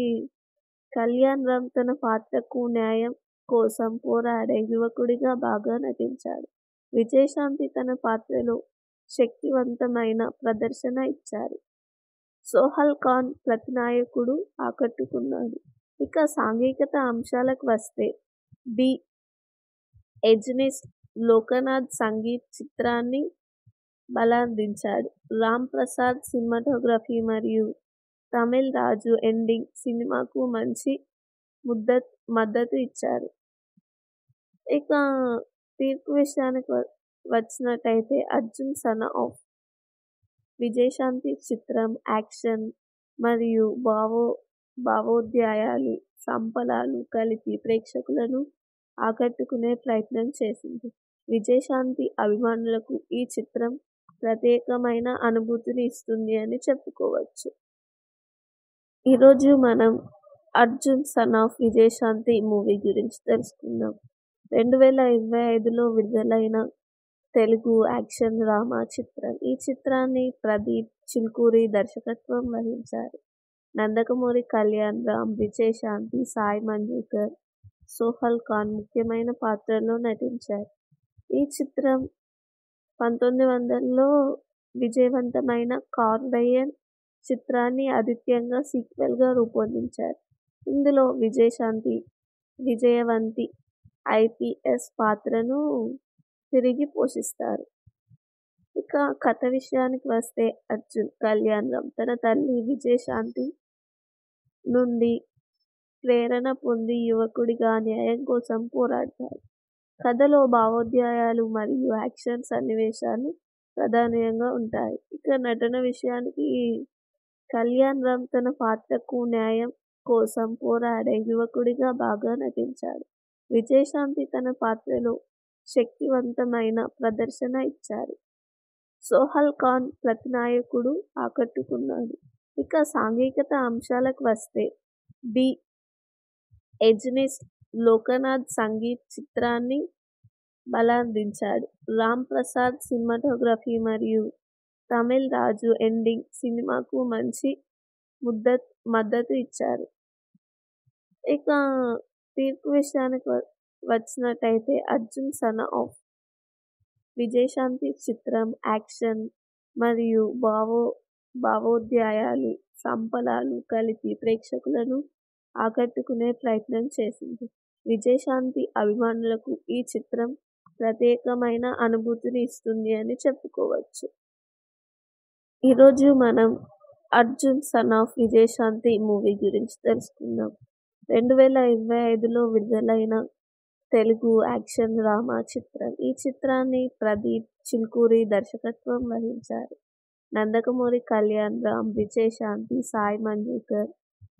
కళ్యాణ్ రామ్ తన పాత్రకు న్యాయం కోసం పోరాడే యువకుడిగా బాగా నటించాడు. విజయశాంతి తన పాత్రలో శక్తివంతమైన ప్రదర్శన ఇచ్చారు. సోహెల్ ఖాన్ ప్రతినాయకుడు ఆకట్టుకున్నాడు. ఇక సాంఘికత అంశాలకు వస్తే ది ఎజెనిస్ట్ లోకనాథ్ సంగీత్ చిత్రాన్ని బలాందించాడు. రామ్ ప్రసాద్ సినిమాటోగ్రఫీ మరియు తమిళ్ రాజు ఎండింగ్ సినిమాకు మంచి మద్దతు ఇచ్చారు. ఇక తీర్పు విషయానికి వచ్చినట్టయితే అర్జున్ సన్ ఆఫ్ విజయశాంతి చిత్రం యాక్షన్ మరియు భావోద్వేగాలు సంపలాలు కలిపి ప్రేక్షకులను ఆకట్టుకునే ప్రయత్నం చేసింది. విజయశాంతి అభిమానులకు ఈ చిత్రం ప్రత్యేకమైన అనుభూతిని ఇస్తుంది అని చెప్పుకోవచ్చు. ఈరోజు మనం 'Arjun son of Vijayashanti' movie గురించి తెలుసుకుందాం. 2025లో విడుదలైన తెలుగు యాక్షన్ డ్రామా చిత్రం. ఈ చిత్రాన్ని ప్రదీప్ చిల్కూరి దర్శకత్వం వహించారు. నందకమూరి కళ్యాణ్ రామ్, విజయశాంతి, సాయి మంజుకర్, సోహల్ ఖాన్ ముఖ్యమైన పాత్రల్లో నటించారు. ఈ చిత్రం 1900లో విజయవంతమైన కార్బరియన్ చిత్రాన్ని ఆదిత్యంగా సీక్వెల్గా రూపొందించారు. ఇందులో విజయశాంతి విజయవంతి ఐపీఎస్ పాత్రను తిరిగి పోషిస్తారు. ఇక కథ విషయానికి వస్తే అర్జున్ కళ్యాణ్ రామ్ తన తల్లి విజయశాంతి నుండి ప్రేరణ పొంది యువకుడిగా న్యాయం కోసం పోరాడతారు. కథలో భావోద్వేగాలు మరియు యాక్షన్ సన్నివేశాలు ప్రధానంగా ఉంటాయి. ఇక నటన విషయానికి కళ్యాణ్ రామ్ తన పాత్రకు న్యాయం కోసం పోరాడే యువకుడిగా బాగా నటించాడు. విజయశాంతి తన పాత్రలో శక్తివంతమైన ప్రదర్శన ఇచ్చారు. సోహల్ ఖాన్ ప్రతినాయకుడు ఆకట్టుకున్నాడు. ఇక సాంఘికత అంశాలకు వస్తే ది ఎజెనిస్ట్ లోకనాథ్ సంగీత్ చిత్రాన్ని బలాందించాడు. రామ్ ప్రసాద్ సినిమాటోగ్రఫీ మరియు తమిళ్ రాజు ఎండింగ్ సినిమాకు మంచి మద్దతు ఇచ్చారు. ఇక తీర్పు విషయానికి వచ్చినట్టయితే 'అర్జున్ సన్ ఆఫ్ విజయశాంతి' చిత్రం యాక్షన్ మరియు భావోద్వేగాలు, సంపలాలు కలిపి ప్రేక్షకులను ఆకట్టుకునే ప్రయత్నం చేసింది. విజయశాంతి అభిమానులకు ఈ చిత్రం ప్రత్యేకమైన అనుభూతిని ఇస్తుంది అని చెప్పుకోవచ్చు. ఈరోజు మనం 'Arjun son of Vijayashanti' movie గురించి తెలుసుకుందాం. 2025లో విడుదలైన తెలుగు యాక్షన్ డ్రామా చిత్రం. ఈ చిత్రాన్ని ప్రదీప్ చిల్కూరి దర్శకత్వం వహించారు. నందకమూరి కళ్యాణ్ రామ్, విజయశాంతి, సాయి మంజుకర్,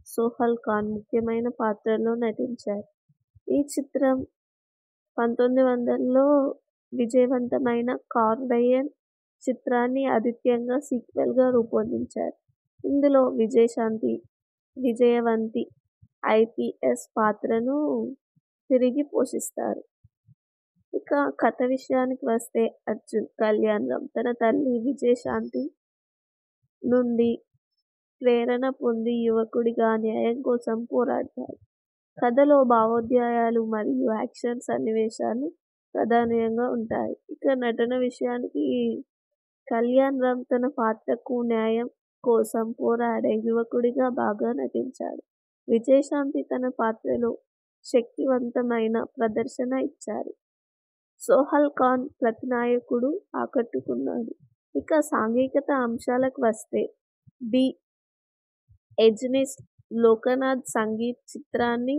సోహల్ ఖాన్ ముఖ్యమైన పాత్రల్లో నటించారు. ఈ చిత్రం 1900లో విజయవంతమైన కార్బరియన్ చిత్రాన్ని ఆదిత్యంగా సీక్వెల్గా రూపొందించారు. ఇందులో విజయశాంతి విజయవంతి ఐపీఎస్ పాత్రను తిరిగి పోషిస్తారు. ఇక కథ విషయానికి వస్తే అర్జున్ కళ్యాణ్ రామ్ తన తల్లి విజయశాంతి నుండి ప్రేరణ పొంది యువకుడిగా న్యాయం కోసం పోరాడతారు. కథలో భావోద్వేగాలు మరియు యాక్షన్ సన్నివేశాలు ప్రధానంగా ఉంటాయి. ఇక నటన విషయానికి కళ్యాణ్ రామ్ తన పాత్రకు న్యాయం కోసం పోరాడే యువకుడిగా బాగా నటించాడు. విజయశాంతి తన పాత్రలో శక్తివంతమైన ప్రదర్శన ఇచ్చారు. సోహల్ ఖాన్ ప్రతినాయకుడు ఆకట్టుకున్నాడు. ఇక సాంఘికత అంశాలకు వస్తే ది ఎజెనిస్ట్ లోకనాథ్ సంగీత్ చిత్రాన్ని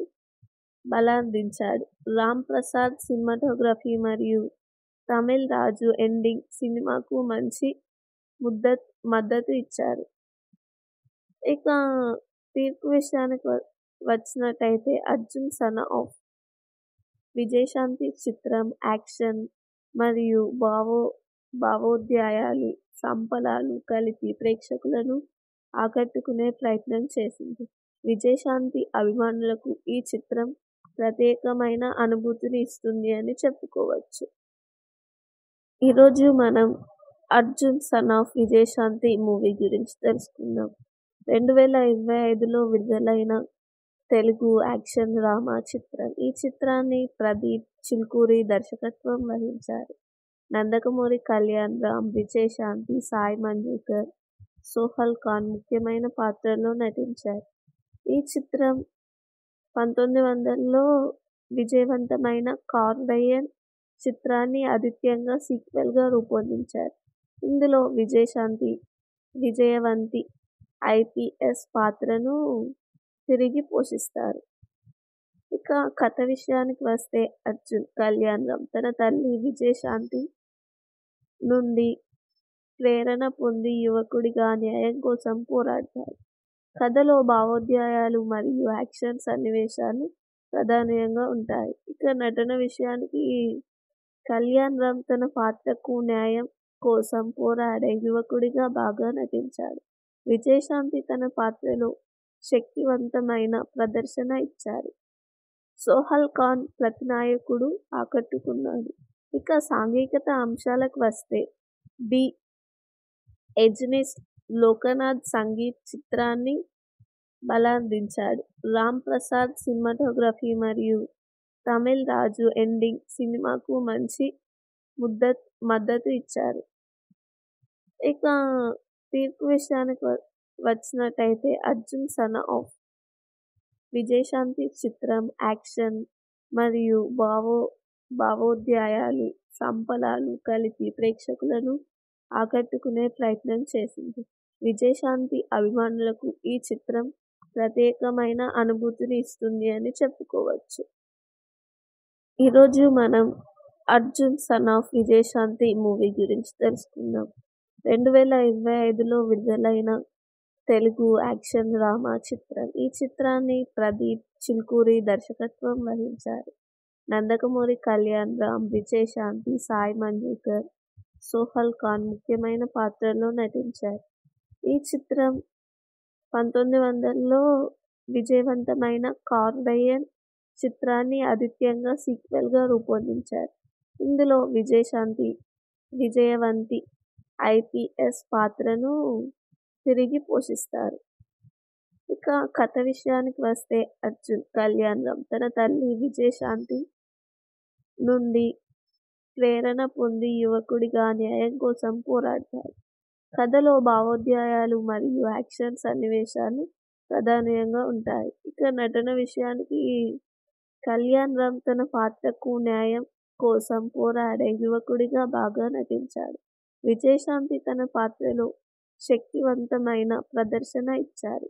బలాందించాడు. రామ్ ప్రసాద్ సినిమాటోగ్రఫీ మరియు తమిళ్ రాజు ఎండింగ్ సినిమాకు మంచి మద్దతు ఇచ్చారు. ఇక తీర్పు విషయానికి వచ్చినట్టయితే 'అర్జున్ సన్ ఆఫ్ విజయశాంతి' చిత్రం యాక్షన్ మరియు భావోద్వేగాలు, సంపలాలు కలిపి ప్రేక్షకులను ఆకట్టుకునే ప్రయత్నం చేసింది. విజయశాంతి అభిమానులకు ఈ చిత్రం ప్రత్యేకమైన అనుభూతిని ఇస్తుంది అని చెప్పుకోవచ్చు. ఈరోజు మనం 'Arjun son of Vijayashanti' movie గురించి తెలుసుకుందాం. 2025లో విడుదలైన తెలుగు యాక్షన్ డ్రామా చిత్రం. ఈ చిత్రాన్ని ప్రదీప్ చిల్కూరి దర్శకత్వం వహించారు. నందకమూరి కళ్యాణ్ రామ్, విజయశాంతి, సాయి మంజుకర్, సోహల్ ఖాన్ ముఖ్యమైన పాత్రల్లో నటించారు. ఈ చిత్రం 1900లో విజయవంతమైన కార్బరియన్ చిత్రాన్ని ఆదిత్యంగా సీక్వెల్గా రూపొందించారు. ఇందులో విజయశాంతి విజయవంతి ఐపీఎస్ పాత్రను తిరిగి పోషిస్తారు. ఇక కథ విషయానికి వస్తే అర్జున్ కళ్యాణ్ రామ్ తన తల్లి విజయశాంతి నుండి ప్రేరణ పొంది యువకుడిగా న్యాయం కోసం పోరాడతారు. కథలో భావోద్వేగాలు మరియు యాక్షన్ సన్నివేశాలు ప్రధానంగా ఉంటాయి. ఇక నటన విషయానికి కళ్యాణ్ రామ్ తన పాత్రకు న్యాయం కోసం పోరాడే యువకుడిగా బాగా నటించాడు. విజయశాంతి తన పాత్రలో శక్తివంతమైన ప్రదర్శన ఇచ్చారు. సోహెల్ ఖాన్ ప్రతినాయకుడు ఆకట్టుకున్నాడు. ఇక సాంఘికత అంశాలకు వస్తే ది ఎజెనిస్ట్ లోకనాథ్ సంగీత్ చిత్రాన్ని బలాందించాడు. రామ్ ప్రసాద్ సినిమాటోగ్రఫీ మరియు తమిళ్ రాజు ఎండింగ్ సినిమాకు మంచి మద్దతు ఇచ్చారు. ఇక తీర్పు విషయానికి వచ్చినట్టయితే అర్జున్ సన్ ఆఫ్ విజయశాంతి చిత్రం యాక్షన్ మరియు భావోద్వేగాలు, సంపలాలు కలిపి ప్రేక్షకులను ఆకట్టుకునే ప్రయత్నం చేసింది. విజయశాంతి అభిమానులకు ఈ చిత్రం ప్రత్యేకమైన అనుభూతిని ఇస్తుంది అని చెప్పుకోవచ్చు. ఈరోజు మనం Arjun son of Vijayashanti movie గురించి తెలుసుకుందాం. 2025లో విడుదలైన తెలుగు యాక్షన్ డ్రామా చిత్రం. ఈ చిత్రాన్ని ప్రదీప్ చిల్కూరి దర్శకత్వం వహించారు. నందకమూరి కళ్యాణ్ రామ్, విజయశాంతి, సాయి మంజుకర్, సోహెల్ ఖాన్ ముఖ్యమైన పాత్రల్లో నటించారు. ఈ చిత్రం 1900లో విజయవంతమైన కార్డయన్ చిత్రాన్ని ఆదిత్యంగా సీక్వెల్గా రూపొందించారు. ఇందులో విజయశాంతి విజయవంతి ఐపీఎస్ పాత్రను తిరిగి పోషిస్తారు. ఇక కథ విషయానికి వస్తే అర్జున్ కళ్యాణ్ రామ్ తన తల్లి విజయశాంతి నుండి ప్రేరణ పొంది యువకుడిగా న్యాయం కోసం పోరాడతాడు. కథలో భావోద్వేగాలు మరియు యాక్షన్ సన్నివేశాలు ప్రధానంగా ఉంటాయి. ఇక నటన విషయానికి కళ్యాణ్ రామ్ తన పాత్రకు న్యాయం కోసం పోరాడే యువకుడిగా బాగా నటించాడు. విజయశాంతి తన పాత్రలో శక్తివంతమైన ప్రదర్శన ఇచ్చారు.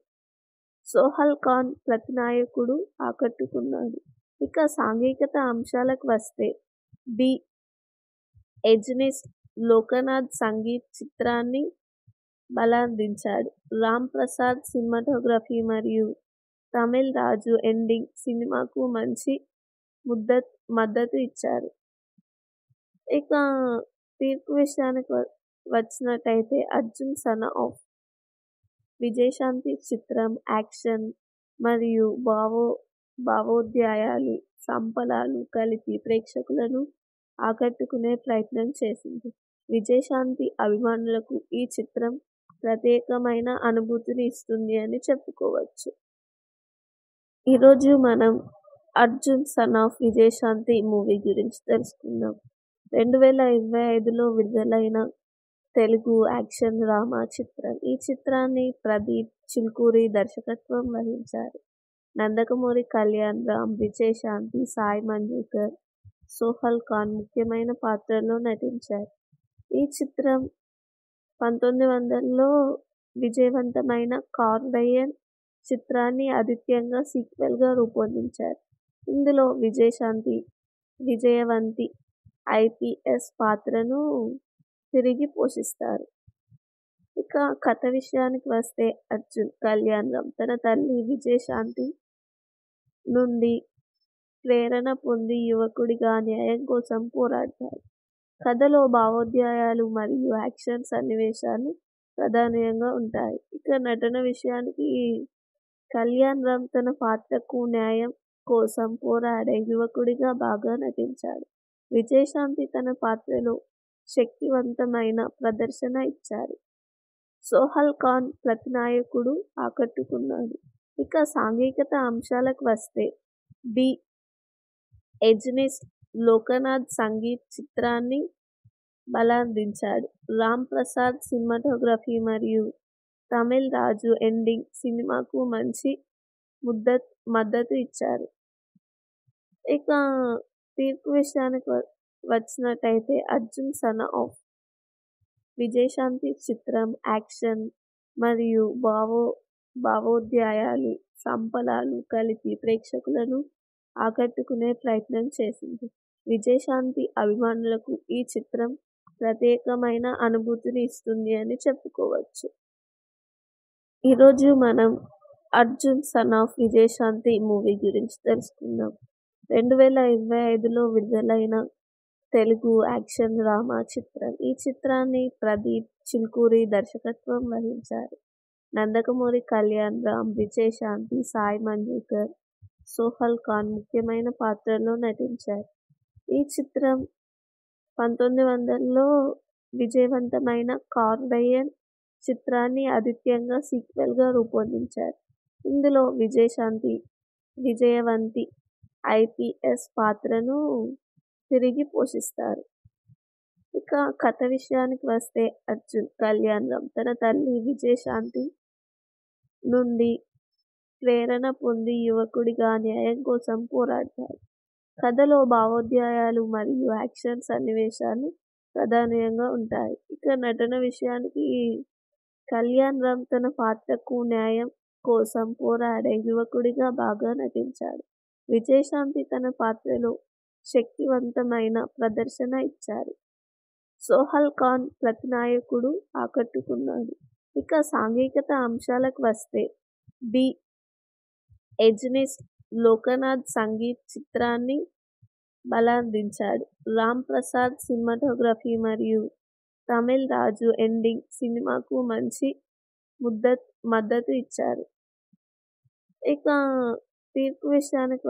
సోహెల్ ఖాన్ ప్రతినాయకుడు ఆకట్టుకున్నాడు. ఇక సాంఘికత అంశాలకు వస్తే ది ఎజెనిస్ట్ లోకనాథ్ సంగీత్ చిత్రాన్ని బలాందించాడు. రామ్ ప్రసాద్ సినిమాటోగ్రఫీ మరియు తమిళ్ రాజు ఎండింగ్ సినిమాకు మంచి మద్దతు ఇచ్చారు. ఇక తీర్పు విషయానికి వచ్చినట్టయితే అర్జున్ సన్ ఆఫ్ విజయశాంతి చిత్రం యాక్షన్ మరియు భావోద్వేగాలు, సంపలాలు కలిపి ప్రేక్షకులను ఆకట్టుకునే ప్రయత్నం చేసింది. విజయశాంతి అభిమానులకు ఈ చిత్రం ప్రత్యేకమైన అనుభూతిని ఇస్తుంది అని చెప్పుకోవచ్చు. ఈరోజు మనం Arjun son of Vijayashanti movie గురించి తెలుసుకుందాం. 2025లో విడుదలైన తెలుగు యాక్షన్ డ్రామా చిత్రం. ఈ చిత్రాన్ని ప్రదీప్ చిల్కూరి దర్శకత్వం వహించారు. నందకమూరి కళ్యాణ్ రామ్, విజయశాంతి, సాయి మంజుకర్, సోహెల్ ఖాన్ ముఖ్యమైన పాత్రల్లో నటించారు. ఈ చిత్రం 1900లో విజయవంతమైన కార్డయన్ చిత్రాన్ని ఆదిత్యంగా సీక్వెల్గా రూపొందించారు. ఇందులో విజయశాంతి విజయవంతి ఐపీఎస్ పాత్రను తిరిగి పోషిస్తారు. ఇక కథ విషయానికి వస్తే అర్జున్ కళ్యాణ్ రామ్ తన తల్లి విజయశాంతి నుండి ప్రేరణ పొంది యువకుడిగా న్యాయం కోసం పోరాడతాడు. కథలో భావోద్వేగాలు మరియు యాక్షన్ సన్నివేశాలు ప్రధానంగా ఉంటాయి. ఇక నటన విషయానికి కళ్యాణ్ రామ్ తన పాత్రకు న్యాయం కోసం పోరాడే యువకుడిగా బాగా నటించాడు. విజయశాంతి తన పాత్రలో శక్తివంతమైన ప్రదర్శన ఇచ్చారు. సోహెల్ ఖాన్ ప్రతినాయకుడు ఆకట్టుకున్నాడు. ఇక సాంఘికత అంశాలకు వస్తే ది ఎజెనిస్ట్ లోకనాథ్ సంగీత్ చిత్రాన్ని బలాందించాడు. రామ్ ప్రసాద్ సినిమాటోగ్రఫీ మరియు తమిళ్ రాజు ఎండింగ్ సినిమాకు మంచి మద్దతు ఇచ్చారు. ఇక తీర్పు విషయానికి వచ్చినట్టయితే అర్జున్ సన్ ఆఫ్ విజయశాంతి చిత్రం యాక్షన్ మరియు భావోద్వేగాలు, సంపలాలు కలిపి ప్రేక్షకులను ఆకట్టుకునే ప్రయత్నం చేసింది. విజయశాంతి అభిమానులకు ఈ చిత్రం ప్రత్యేకమైన అనుభూతిని ఇస్తుంది అని చెప్పుకోవచ్చు. ఈరోజు మనం Arjun son of Vijayashanti movie గురించి తెలుసుకుందాం. 2025లో విడుదలైన తెలుగు యాక్షన్ డ్రామా చిత్రం. ఈ చిత్రాన్ని ప్రదీప్ చిల్కూరి దర్శకత్వం వహించారు. నందకమూరి కళ్యాణ్ రామ్, విజయశాంతి, సాయి మంజుకర్, సోహల్ ఖాన్ ముఖ్యమైన పాత్రల్లో నటించారు. ఈ చిత్రం 1900లో విజయవంతమైన కార్డయన్ చిత్రాన్ని ఆదిత్యంగా సీక్వెల్గా రూపొందించారు. ఇందులో విజయశాంతి విజయవంతి ఐపీఎస్ పాత్రను తిరిగి పోషిస్తారు. ఇక కథ విషయానికి వస్తే అర్జున్ కళ్యాణ్ రామ్ తన తల్లి విజయశాంతి నుండి ప్రేరణ పొంది యువకుడిగా న్యాయం కోసం పోరాడతాడు. కథలో భావోద్వేగాలు మరియు యాక్షన్ సన్నివేశాలు ప్రధానంగా ఉంటాయి. ఇక నటన విషయానికి కళ్యాణ్ రామ్ తన పాత్రకు న్యాయం కోసం పోరాడే యువకుడిగా బాగా నటించాడు. విజయశాంతి తన పాత్రలో శక్తివంతమైన ప్రదర్శన ఇచ్చారు. సోహల్ ఖాన్ ప్రతినాయకుడు ఆకట్టుకున్నాడు. ఇక సాంఘికత అంశాలకు వస్తే ది ఎజనిస్ట్ లోకనాథ్ సంగీత్ చిత్రాన్ని బలాందించాడు. రామ్ ప్రసాద్ సినిమాటోగ్రఫీ మరియు తమిళ్ రాజు ఎండింగ్ సినిమాకు మంచి మద్దతు ఇచ్చారు. ఇక తీర్పు విషయానికి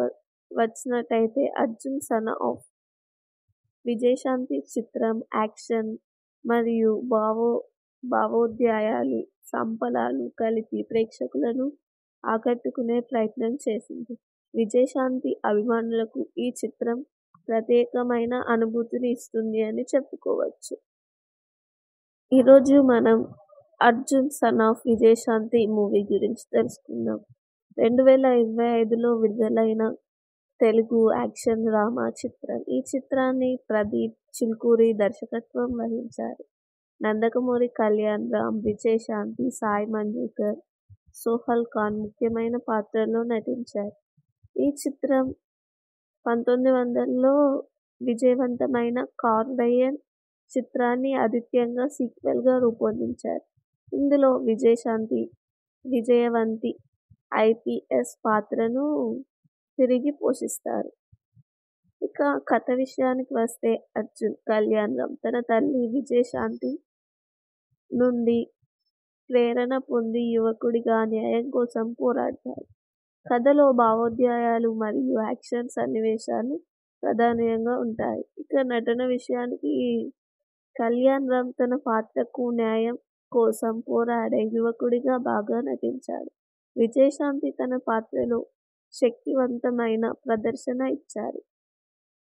వచ్చినట్టయితే అర్జున్ సన్ ఆఫ్ విజయశాంతి చిత్రం యాక్షన్ మరియు భావోద్వేగాలు, సంపలాలు కలిపి ప్రేక్షకులను ఆకట్టుకునే ప్రయత్నం చేసింది. విజయశాంతి అభిమానులకు ఈ చిత్రం ప్రత్యేకమైన అనుభూతిని ఇస్తుంది అని చెప్పుకోవచ్చు. ఈరోజు మనం Arjun son of Vijayashanti movie గురించి తెలుసుకుందాం. 2025లో విడుదలైన తెలుగు యాక్షన్ డ్రామా చిత్రం. ఈ చిత్రాన్ని ప్రదీప్ చిల్కూరి దర్శకత్వం వహించారు. నందకమూరి కళ్యాణ్ రామ్, విజయశాంతి, సాయి మంజుకర్, సోహల్ ఖాన్ ముఖ్యమైన పాత్రల్లో నటించారు. ఈ చిత్రం 1900లో విజయవంతమైన కార్డయన్ చిత్రాన్ని ఆదిత్యంగా సీక్వెల్గా రూపొందించారు. ఇందులో విజయశాంతి విజయవంతి ఐపీఎస్ పాత్రను తిరిగి పోషిస్తారు. ఇక కథ విషయానికి వస్తే అర్జున్ కళ్యాణ్ రామ్ తన తల్లి విజయశాంతి నుండి ప్రేరణ పొంది యువకుడిగా న్యాయం కోసం పోరాడతాడు. కథలో భావోద్వేగాలు మరియు యాక్షన్ సన్నివేశాలు ప్రధానంగా ఉంటాయి. ఇక నటన విషయానికి కళ్యాణ్ రామ్ తన పాత్రకు న్యాయం కోసం పోరాడే యువకుడిగా బాగా నటించాడు. విజయశాంతి తన పాత్రలో శక్తివంతమైన ప్రదర్శన ఇచ్చారు.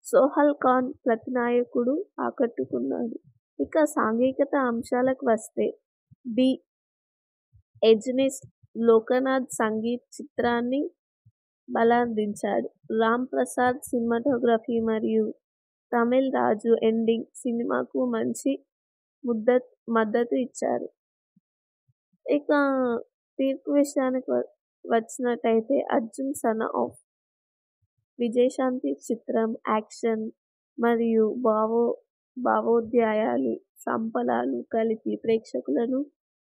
సోహల్ ఖాన్ ప్రతినాయకుడు ఆకట్టుకున్నాడు. ఇక సాంఘికత అంశాలకు వస్తే ది ఎజనిస్ట్ లోకనాథ్ సంగీత్ చిత్రాన్ని బలాందించాడు. రామ్ ప్రసాద్ సినిమాటోగ్రఫీ మరియు తమిళ్ రాజు ఎండింగ్ సినిమాకు మంచి మద్దతు ఇచ్చారు. ఇక తీర్పు విషయానికి వచ్చినట్టయితే అర్జున్ సన్ ఆఫ్ విజయశాంతి చిత్రం యాక్షన్ మరియు భావోద్వేగాలు, సంపలాలు కలిపి ప్రేక్షకులను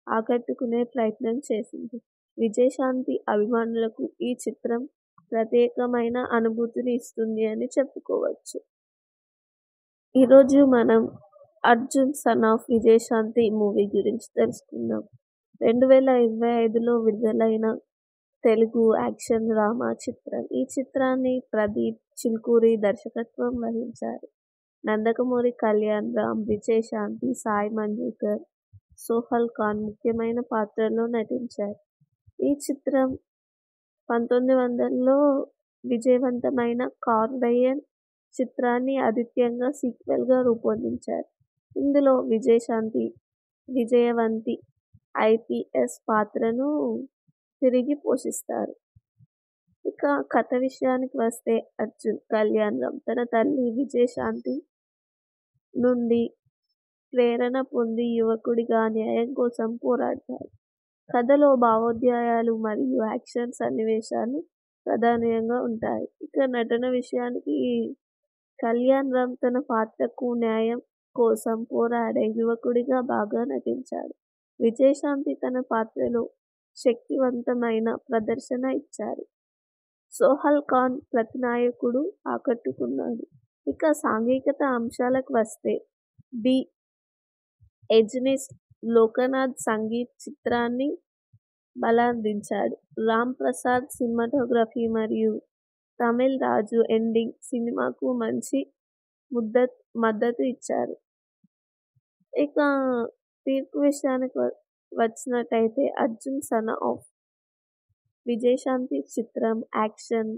ఆకట్టుకునే ప్రయత్నం చేసింది. విజయశాంతి అభిమానులకు ఈ చిత్రం ప్రత్యేకమైన అనుభూతిని ఇస్తుంది అని చెప్పుకోవచ్చు. ఈరోజు మనం Arjun son of Vijayashanti movie గురించి తెలుసుకుందాం. 2025లో విడుదలైన తెలుగు యాక్షన్ డ్రామా చిత్రం. ఈ చిత్రాన్ని ప్రదీప్ చిల్కూరి దర్శకత్వం వహించారు. నందకమూరి కళ్యాణ్ రామ్, విజయశాంతి, సాయి మంజుకర్, సోహల్ ఖాన్ ముఖ్యమైన పాత్రల్లో నటించారు. ఈ చిత్రం 1900లో విజయవంతమైన కార్డయన్ చిత్రాన్ని ఆదిత్యంగా సీక్వెల్గా రూపొందించారు. ఇందులో విజయశాంతి విజయవంతి ఐపీఎస్ పాత్రను తిరిగి పోషిస్తారు. ఇక కథ విషయానికి వస్తే అర్జున్ కళ్యాణ్ రామ్ తన తల్లి విజయశాంతి నుండి ప్రేరణ పొంది యువకుడిగా న్యాయం కోసం పోరాడతాడు. కథలో భావోద్వేగాలు మరియు యాక్షన్ సన్నివేశాలు ప్రధానంగా ఉంటాయి. ఇక నటన విషయానికి కళ్యాణ్ రామ్ తన పాత్రకు న్యాయం కోసం పోరాడే యువకుడిగా బాగా నటించాడు. విజయశాంతి తన పాత్రలో శక్తివంతమైన ప్రదర్శన ఇచ్చారు. సోహెల్ ఖాన్ ప్రతినాయకుడు ఆకట్టుకున్నాడు. ఇక సాంఘికత అంశాలకు వస్తే ది ఎజెనిస్ట్ లోకనాథ్ సంగీత్ చిత్రాన్ని బలాందించాడు. రామ్ ప్రసాద్ సినిమాటోగ్రఫీ మరియు తమిళ్ రాజు ఎండింగ్ సినిమాకు మంచి మద్దతు ఇచ్చారు. ఇక తీర్పు విషయానికి వచ్చినట్టయితే అర్జున్ సన్ ఆఫ్ విజయశాంతి చిత్రం యాక్షన్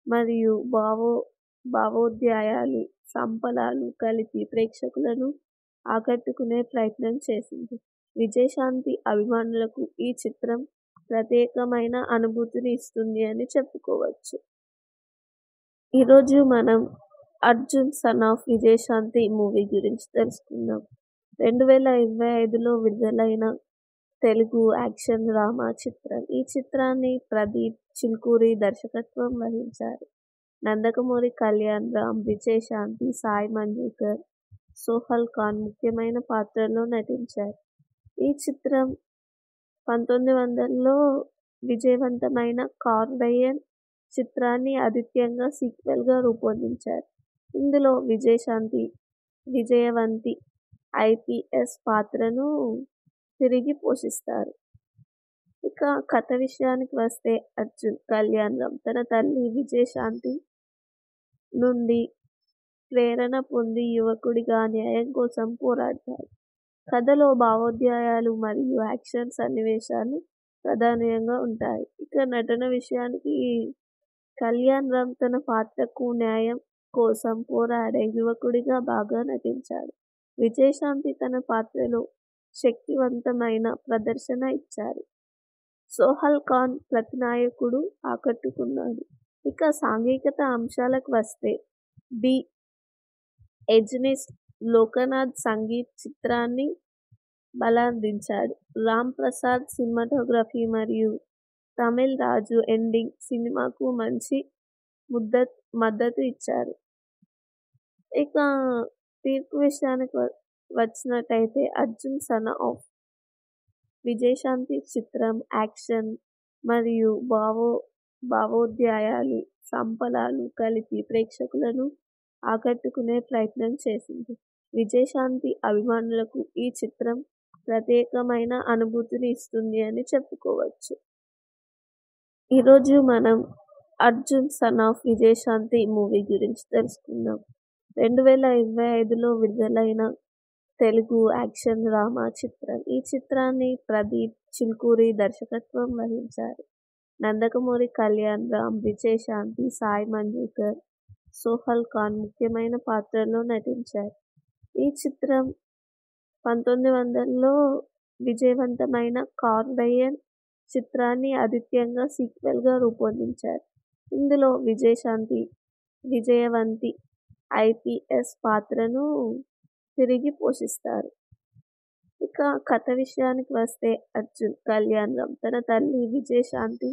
మరియు భావోద్వేగాలు, సంపలాలు కలిపి ప్రేక్షకులను ఆకట్టుకునే ప్రయత్నం చేసింది. విజయశాంతి అభిమానులకు ఈ చిత్రం ప్రత్యేకమైన అనుభూతిని ఇస్తుంది అని చెప్పుకోవచ్చు. ఈరోజు మనం Arjun son of Vijayashanti movie గురించి తెలుసుకుందాం. 2025లో విడుదలైన తెలుగు యాక్షన్ డ్రామా చిత్రం. ఈ చిత్రాన్ని ప్రదీప్ చిల్కూరి దర్శకత్వం వహించారు. నందకమూరి కళ్యాణ్ రామ్, విజయశాంతి, సాయి మంజుకర్, సోహెల్ ఖాన్ ముఖ్యమైన పాత్రల్లో నటించారు. ఈ చిత్రం 1900లో విజయవంతమైన కార్బెయిన్ చిత్రాన్ని ఆదిత్యంగా సీక్వెల్గా రూపొందించారు. ఇందులో విజయశాంతి విజయవంతి ఐపీఎస్ పాత్రను తిరిగి పోషిస్తారు. ఇక కథ విషయానికి వస్తే అర్జున్ కళ్యాణ్ రామ్ తన తల్లి విజయశాంతి నుండి ప్రేరణ పొంది యువకుడిగా న్యాయం కోసం పోరాడతారు. కథలో భావోద్వేగాలు మరియు యాక్షన్ సన్నివేశాలు ప్రధానంగా ఉంటాయి. ఇక నటన విషయానికి కళ్యాణ్ రామ్ తన పాత్రకు న్యాయం కోసం పోరాడే యువకుడిగా బాగా నటించాడు. విజయశాంతి తన పాత్రలో శక్తివంతమైన ప్రదర్శన ఇచ్చారు. సోహెల్ ఖాన్ ప్రతినాయకుడు ఆకట్టుకున్నాడు. ఇక సాంఘికత అంశాలకు వస్తే ది ఎజెనిస్ట్ లోకనాథ్ సంగీత్ చిత్రాన్ని బలాందించాడు. రామ్ ప్రసాద్ సినిమాటోగ్రఫీ మరియు తమిళ్ రాజు ఎండింగ్ సినిమాకు మంచి మద్దతు ఇచ్చారు. ఇక తీర్పు విషయానికి వచ్చినట్టయితే అర్జున్ సన్ ఆఫ్ విజయశాంతి చిత్రం యాక్షన్ మరియు భావోద్వేగాలు, సంపలాలు కలిపి ప్రేక్షకులను ఆకట్టుకునే ప్రయత్నం చేసింది. విజయశాంతి అభిమానులకు ఈ చిత్రం ప్రత్యేకమైన అనుభూతిని ఇస్తుంది అని చెప్పుకోవచ్చు. ఈరోజు మనం Arjun son of Vijayashanti movie గురించి తెలుసుకుందాం. 2025లో విడుదలైన తెలుగు యాక్షన్ డ్రామా చిత్రం. ఈ చిత్రాన్ని ప్రదీప్ చిల్కూరి దర్శకత్వం వహించారు. నందకమూరి కళ్యాణ్ రామ్, విజయశాంతి, సాయి మంజుకర్, సోహెల్ ఖాన్ ముఖ్యమైన పాత్రల్లో నటించారు. ఈ చిత్రం 1900లో విజయవంతమైన కార్బెయిన్ చిత్రాన్ని ఆదిత్యంగా సీక్వెల్గా రూపొందించారు. ఇందులో విజయశాంతి విజయవంతి ఐపీఎస్ పాత్రను తిరిగి పోషిస్తారు. ఇక కథ విషయానికి వస్తే అర్జున్ కళ్యాణ్ రామ్ తన తల్లి విజయశాంతి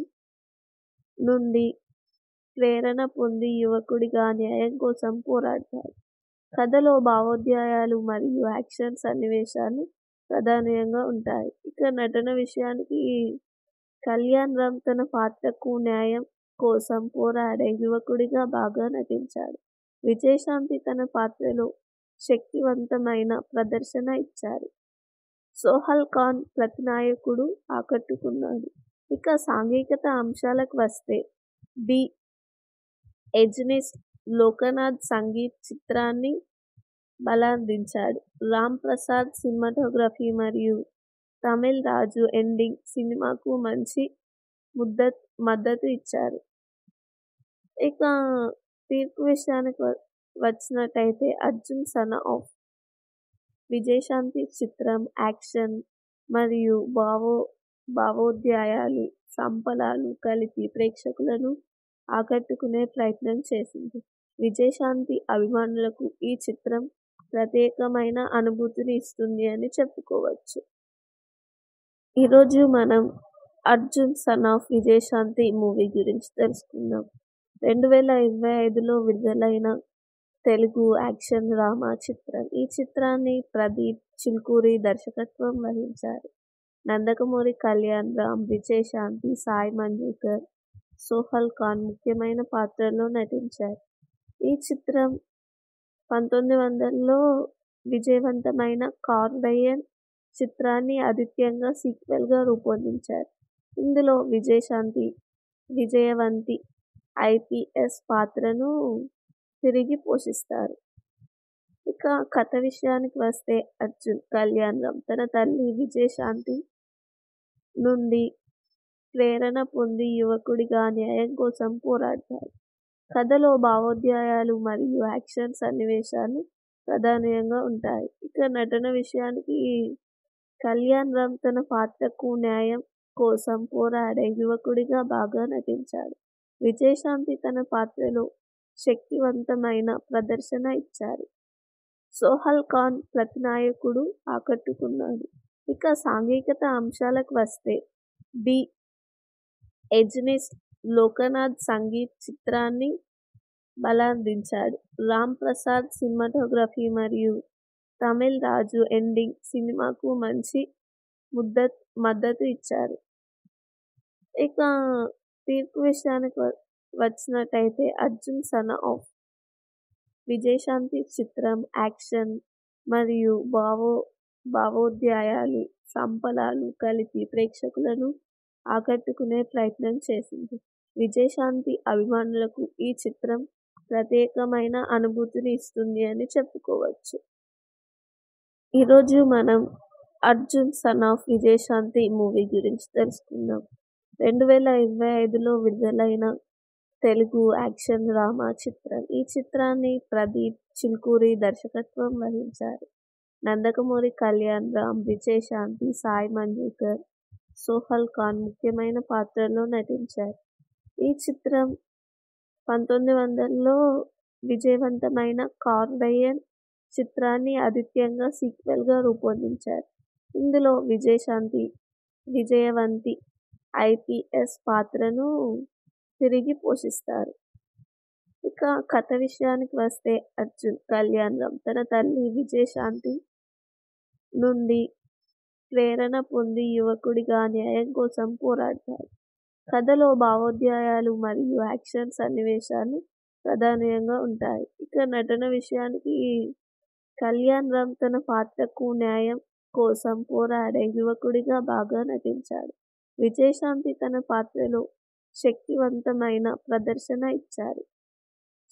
నుండి ప్రేరణ పొంది యువకుడిగా న్యాయం కోసం పోరాడతారు. కథలో భావోద్వేగాలు మరియు యాక్షన్ సన్నివేశాలు ప్రధానంగా ఉంటాయి. ఇక నటన విషయానికి కళ్యాణ్ రామ్ తన పాత్రకు న్యాయం కోసం పోరాడే యువకుడిగా బాగా నటించాడు. విజయశాంతి తన పాత్రలో శక్తివంతమైన ప్రదర్శన ఇచ్చారు. సోహెల్ ఖాన్ ప్రతినాయకుడు ఆకట్టుకున్నాడు. ఇక సాంఘికత అంశాలకు వస్తే ది ఎజెనిస్ట్ లోకనాథ్ సంగీత్ చిత్రాన్ని బలాందించాడు. రామ్ ప్రసాద్ సినిమాటోగ్రఫీ మరియు తమిళ్ రాజు ఎండింగ్ సినిమాకు మంచి మద్దతు ఇచ్చారు. ఇక తీర్పు విషయానికి వచ్చినట్టయితే అర్జున్ సన్ ఆఫ్ విజయశాంతి చిత్రం యాక్షన్ మరియు భావోద్వేగాలు, సంపలాలు కలిపి ప్రేక్షకులను ఆకట్టుకునే ప్రయత్నం చేసింది. విజయశాంతి అభిమానులకు ఈ చిత్రం ప్రత్యేకమైన అనుభూతిని ఇస్తుంది అని చెప్పుకోవచ్చు. ఈరోజు మనం Arjun son of Vijayashanti movie గురించి తెలుసుకుందాం. 2025లో విడుదలైన తెలుగు యాక్షన్ డ్రామా చిత్రం. ఈ చిత్రాన్ని ప్రదీప్ చిల్కూరి దర్శకత్వం వహించారు. నందకమూరి కళ్యాణ్ రామ్, విజయశాంతి, సాయి మంజుకర్, సోహల్ ఖాన్ ముఖ్యమైన పాత్రల్లో నటించారు. ఈ చిత్రం 1900లో విజయవంతమైన కార్వెయన్ చిత్రాన్ని ఆదిత్యంగా సీక్వెల్గా రూపొందించారు. ఇందులో విజయశాంతి విజయవంతి ఐపీఎస్ పాత్రను తిరిగి పోషిస్తారు. ఇక కథ విషయానికి వస్తే అర్జున్ కళ్యాణ్ రామ్ తన తల్లి విజయశాంతి నుండి ప్రేరణ పొంది యువకుడిగా న్యాయం కోసం పోరాడతాడు. కథలో భావోద్వేగాలు మరియు యాక్షన్ సన్నివేశాలు ప్రధానంగా ఉంటాయి. ఇక నటన విషయానికి కళ్యాణ్ రామ్ తన పాత్రకు న్యాయం కోసం పోరాడే యువకుడిగా బాగా నటించాడు. విజయశాంతి తన పాత్రలో శక్తివంతమైన ప్రదర్శన ఇచ్చారు. సోహల్ ఖాన్ ప్రతినాయకుడు ఆకట్టుకున్నాడు. ఇక సాంఘికత అంశాలకు వస్తే ది ఎజెనిస్ట్ లోకనాథ్ సంగీత్ చిత్రాన్ని బలాందించాడు. రామ్ ప్రసాద్ సినిమాటోగ్రఫీ మరియు తమిళ్ రాజు ఎండింగ్ సినిమాకు మంచి మద్దతు ఇచ్చారు. ఇక తీర్పు విషయానికి వచ్చినట్టయితే అర్జున్ సన్ ఆఫ్ విజయశాంతి చిత్రం యాక్షన్ మరియు భావోద్వేగాలు సంపలాలు కలిపి ప్రేక్షకులను ఆకట్టుకునే ప్రయత్నం చేసింది. విజయశాంతి అభిమానులకు ఈ చిత్రం ప్రత్యేకమైన అనుభూతిని ఇస్తుంది అని చెప్పుకోవచ్చు. ఈరోజు మనం Arjun son of Vijayashanti movie గురించి తెలుసుకుందాం. 2025లో విడుదలైన తెలుగు యాక్షన్ డ్రామా చిత్రం. ఈ చిత్రాన్ని ప్రదీప్ చిల్కూరి దర్శకత్వం వహించారు. నందకమూరి కళ్యాణ్ రామ్, విజయశాంతి, సాయి మంజుకర్, సోహల్ ఖాన్ ముఖ్యమైన పాత్రల్లో నటించారు. ఈ చిత్రం 1900లో విజయవంతమైన కార్వెయన్ చిత్రాన్ని ఆదిత్యంగా సీక్వెల్గా రూపొందించారు. ఇందులో విజయశాంతి విజయవంతి ఐపీఎస్ పాత్రను తిరిగి పోషిస్తారు. ఇక కథ విషయానికి వస్తే అర్జున్ కళ్యాణ్ రామ్ తన తల్లి విజయశాంతి నుండి ప్రేరణ పొంది యువకుడిగా న్యాయం కోసం పోరాడతాడు. కథలో భావోద్వేగాలు మరియు యాక్షన్ సన్నివేశాలు ప్రధానంగా ఉంటాయి. ఇక నటన విషయానికి కళ్యాణ్ రామ్ తన పాత్రకు న్యాయం కోసం పోరాడే యువకుడిగా బాగా నటించాడు. విజయశాంతి తన పాత్రలో శక్తివంతమైన ప్రదర్శన ఇచ్చారు.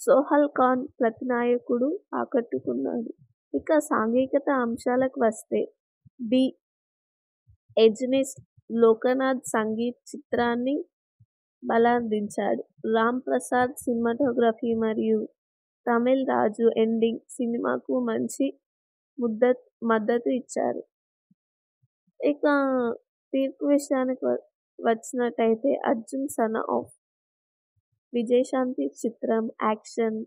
సోహల్ ఖాన్ ప్రతినాయకుడు ఆకట్టుకున్నాడు. ఇక సాంఘికత అంశాలకు వస్తే ది ఎజెనిస్ట్ లోకనాథ్ సంగీత్ చిత్రాన్ని బలాందించాడు. రామ్ ప్రసాద్ సినిమాటోగ్రఫీ మరియు తమిళ్ రాజు ఎండింగ్ సినిమాకు మంచి మద్దతు ఇచ్చారు. ఇక తీర్పు విషయానికి వచ్చినట్టయితే అర్జున్ సన్ ఆఫ్ విజయశాంతి చిత్రం యాక్షన్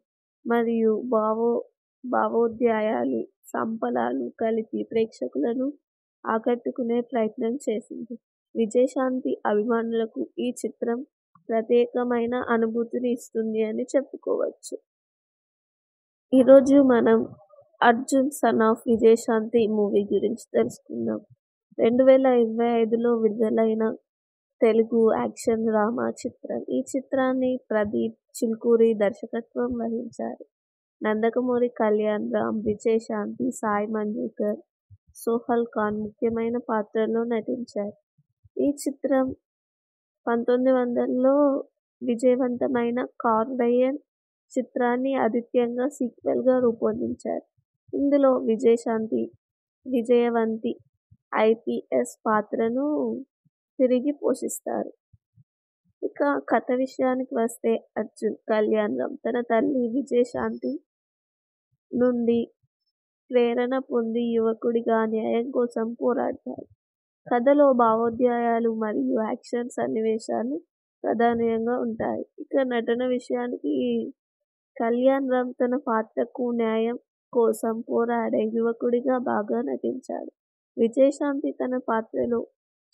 మరియు భావోద్వేగాలు సంపలాలు కలిపి ప్రేక్షకులను ఆకట్టుకునే ప్రయత్నం చేసింది. విజయశాంతి అభిమానులకు ఈ చిత్రం ప్రత్యేకమైన అనుభూతిని ఇస్తుంది అని చెప్పుకోవచ్చు. ఈరోజు మనం Arjun son of Vijayashanti movie గురించి తెలుసుకుందాం. 2025లో విడుదలైన తెలుగు యాక్షన్ డ్రామా చిత్రం. ఈ చిత్రాన్ని ప్రదీప్ చిల్కూరి దర్శకత్వం వహించారు. నందకమూరి కళ్యాణ్ రామ్, విజయశాంతి, సాయి మంజుకర్, సోహల్ ఖాన్ ముఖ్యమైన పాత్రల్లో నటించారు. ఈ చిత్రం 1900లో విజయవంతమైన కార్వెయన్ చిత్రాన్ని ఆదిత్యంగా సీక్వెల్గా రూపొందించారు. ఇందులో విజయశాంతి విజయవంతి ఐపీఎస్ పాత్రను తిరిగి పోషిస్తారు. ఇక కథ విషయానికి వస్తే అర్జున్ కళ్యాణ్ రామ్ తన తల్లి విజయశాంతి నుండి ప్రేరణ పొంది యువకుడిగా న్యాయం కోసం పోరాడతాడు. కథలో భావోద్వేగాలు మరియు యాక్షన్ సన్నివేశాలు ప్రధానంగా ఉంటాయి. ఇక నటన విషయానికి కళ్యాణ్ రామ్ తన పాత్రకు న్యాయం కోసం పోరాడే యువకుడిగా బాగా నటించాడు. విజయశాంతి తన పాత్రలో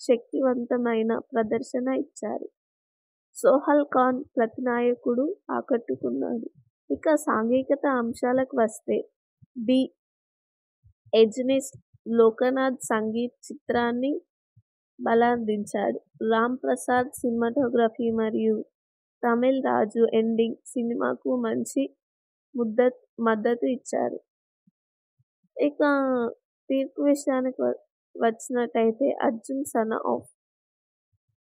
శక్తివంతమైన ప్రదర్శన ఇచ్చారు. సోహల్ ఖాన్ ప్రతినాయకుడు ఆకట్టుకున్నాడు. ఇక సాంఘికత అంశాలకు వస్తే ది ఎజెనిస్ట్ లోకనాథ్ సంగీత్ చిత్రాన్ని బలాందించాడు. రామ్ ప్రసాద్ సినిమాటోగ్రఫీ మరియు తమిళ్ రాజు ఎండింగ్ సినిమాకు మంచి మద్దతు ఇచ్చారు. ఇక తీర్పు విషయానికి వచ్చినట్టయితే అర్జున్ సన్ ఆఫ్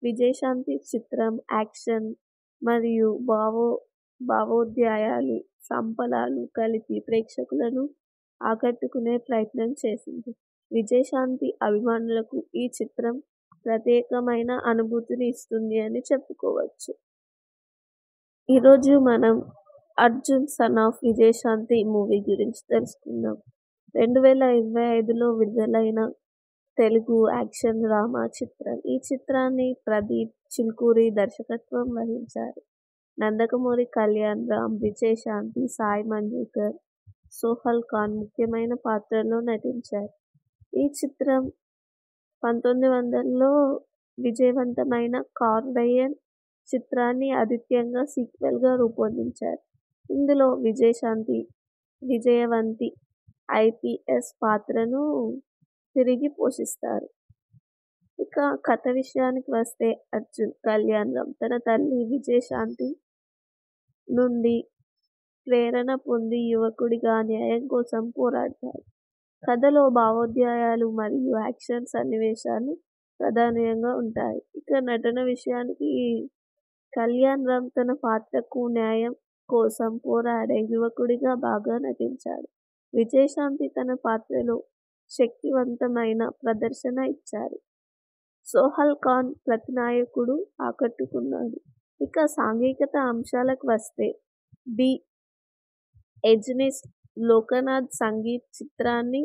విజయశాంతి చిత్రం యాక్షన్ మరియు భావోద్వేగాలు, సంపలాలు కలిపి ప్రేక్షకులను ఆకట్టుకునే ప్రయత్నం చేసింది. విజయశాంతి అభిమానులకు ఈ చిత్రం ప్రత్యేకమైన అనుభూతిని ఇస్తుంది అని చెప్పుకోవచ్చు. ఈరోజు మనం Arjun son of Vijayashanti movie గురించి తెలుసుకుందాం. 2025లో విడుదలైన తెలుగు యాక్షన్ డ్రామా చిత్రం. ఈ చిత్రాన్ని ప్రదీప్ చిల్కూరి దర్శకత్వం వహించారు. నందకమూరి కళ్యాణ్ రామ్, విజయశాంతి, సాయి మంజుకర్, సోహల్ ఖాన్ ముఖ్యమైన పాత్రల్లో నటించారు. ఈ చిత్రం 1900లో విజయవంతమైన కార్డయన్ చిత్రాన్ని ఆదిత్యంగా సీక్వెల్గా రూపొందించారు. ఇందులో విజయశాంతి విజయవంతి ఐపీఎస్ పాత్రను తిరిగి పోషిస్తారు. ఇక కథ విషయానికి వస్తే అర్జున్ కళ్యాణ్ రామ్ తన తల్లి విజయశాంతి నుండి ప్రేరణ పొంది యువకుడిగా న్యాయం కోసం పోరాడతాడు. కథలో భావోద్వేగాలు మరియు యాక్షన్ సన్నివేశాలు ప్రధానంగా ఉంటాయి. ఇక నటన విషయానికి కళ్యాణ్ రామ్ తన పాత్రకు న్యాయం కోసం పోరాడే యువకుడిగా బాగా నటించాడు. విజయశాంతి తన పాత్రలో శక్తివంతమైన ప్రదర్శన ఇచ్చారు. సోహల్ ఖాన్ ప్రతినాయకుడు ఆకట్టుకున్నాడు. ఇక సాంఘికత అంశాలకు వస్తే ది ఎజెనిస్ట్ లోకనాథ్ సంగీత్ చిత్రాన్ని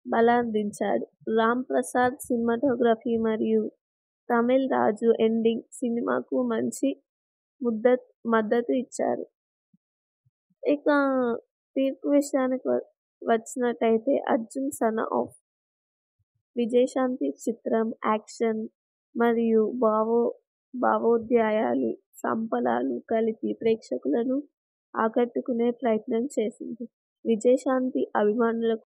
బలాందించాడు. రామ్ ప్రసాద్ సినిమాటోగ్రఫీ మరియు తమిళ్ రాజు ఎండింగ్ సినిమాకు మంచి మద్దతు ఇచ్చారు. ఇక తీర్పు విషయానికి వచ్చినట్టయితే అర్జున్ సన్ ఆఫ్ విజయశాంతి చిత్రం యాక్షన్ మరియు భావోద్వేగాలు, సంపలాలు కలిపి ప్రేక్షకులను ఆకట్టుకునే ప్రయత్నం చేసింది. విజయశాంతి అభిమానులకు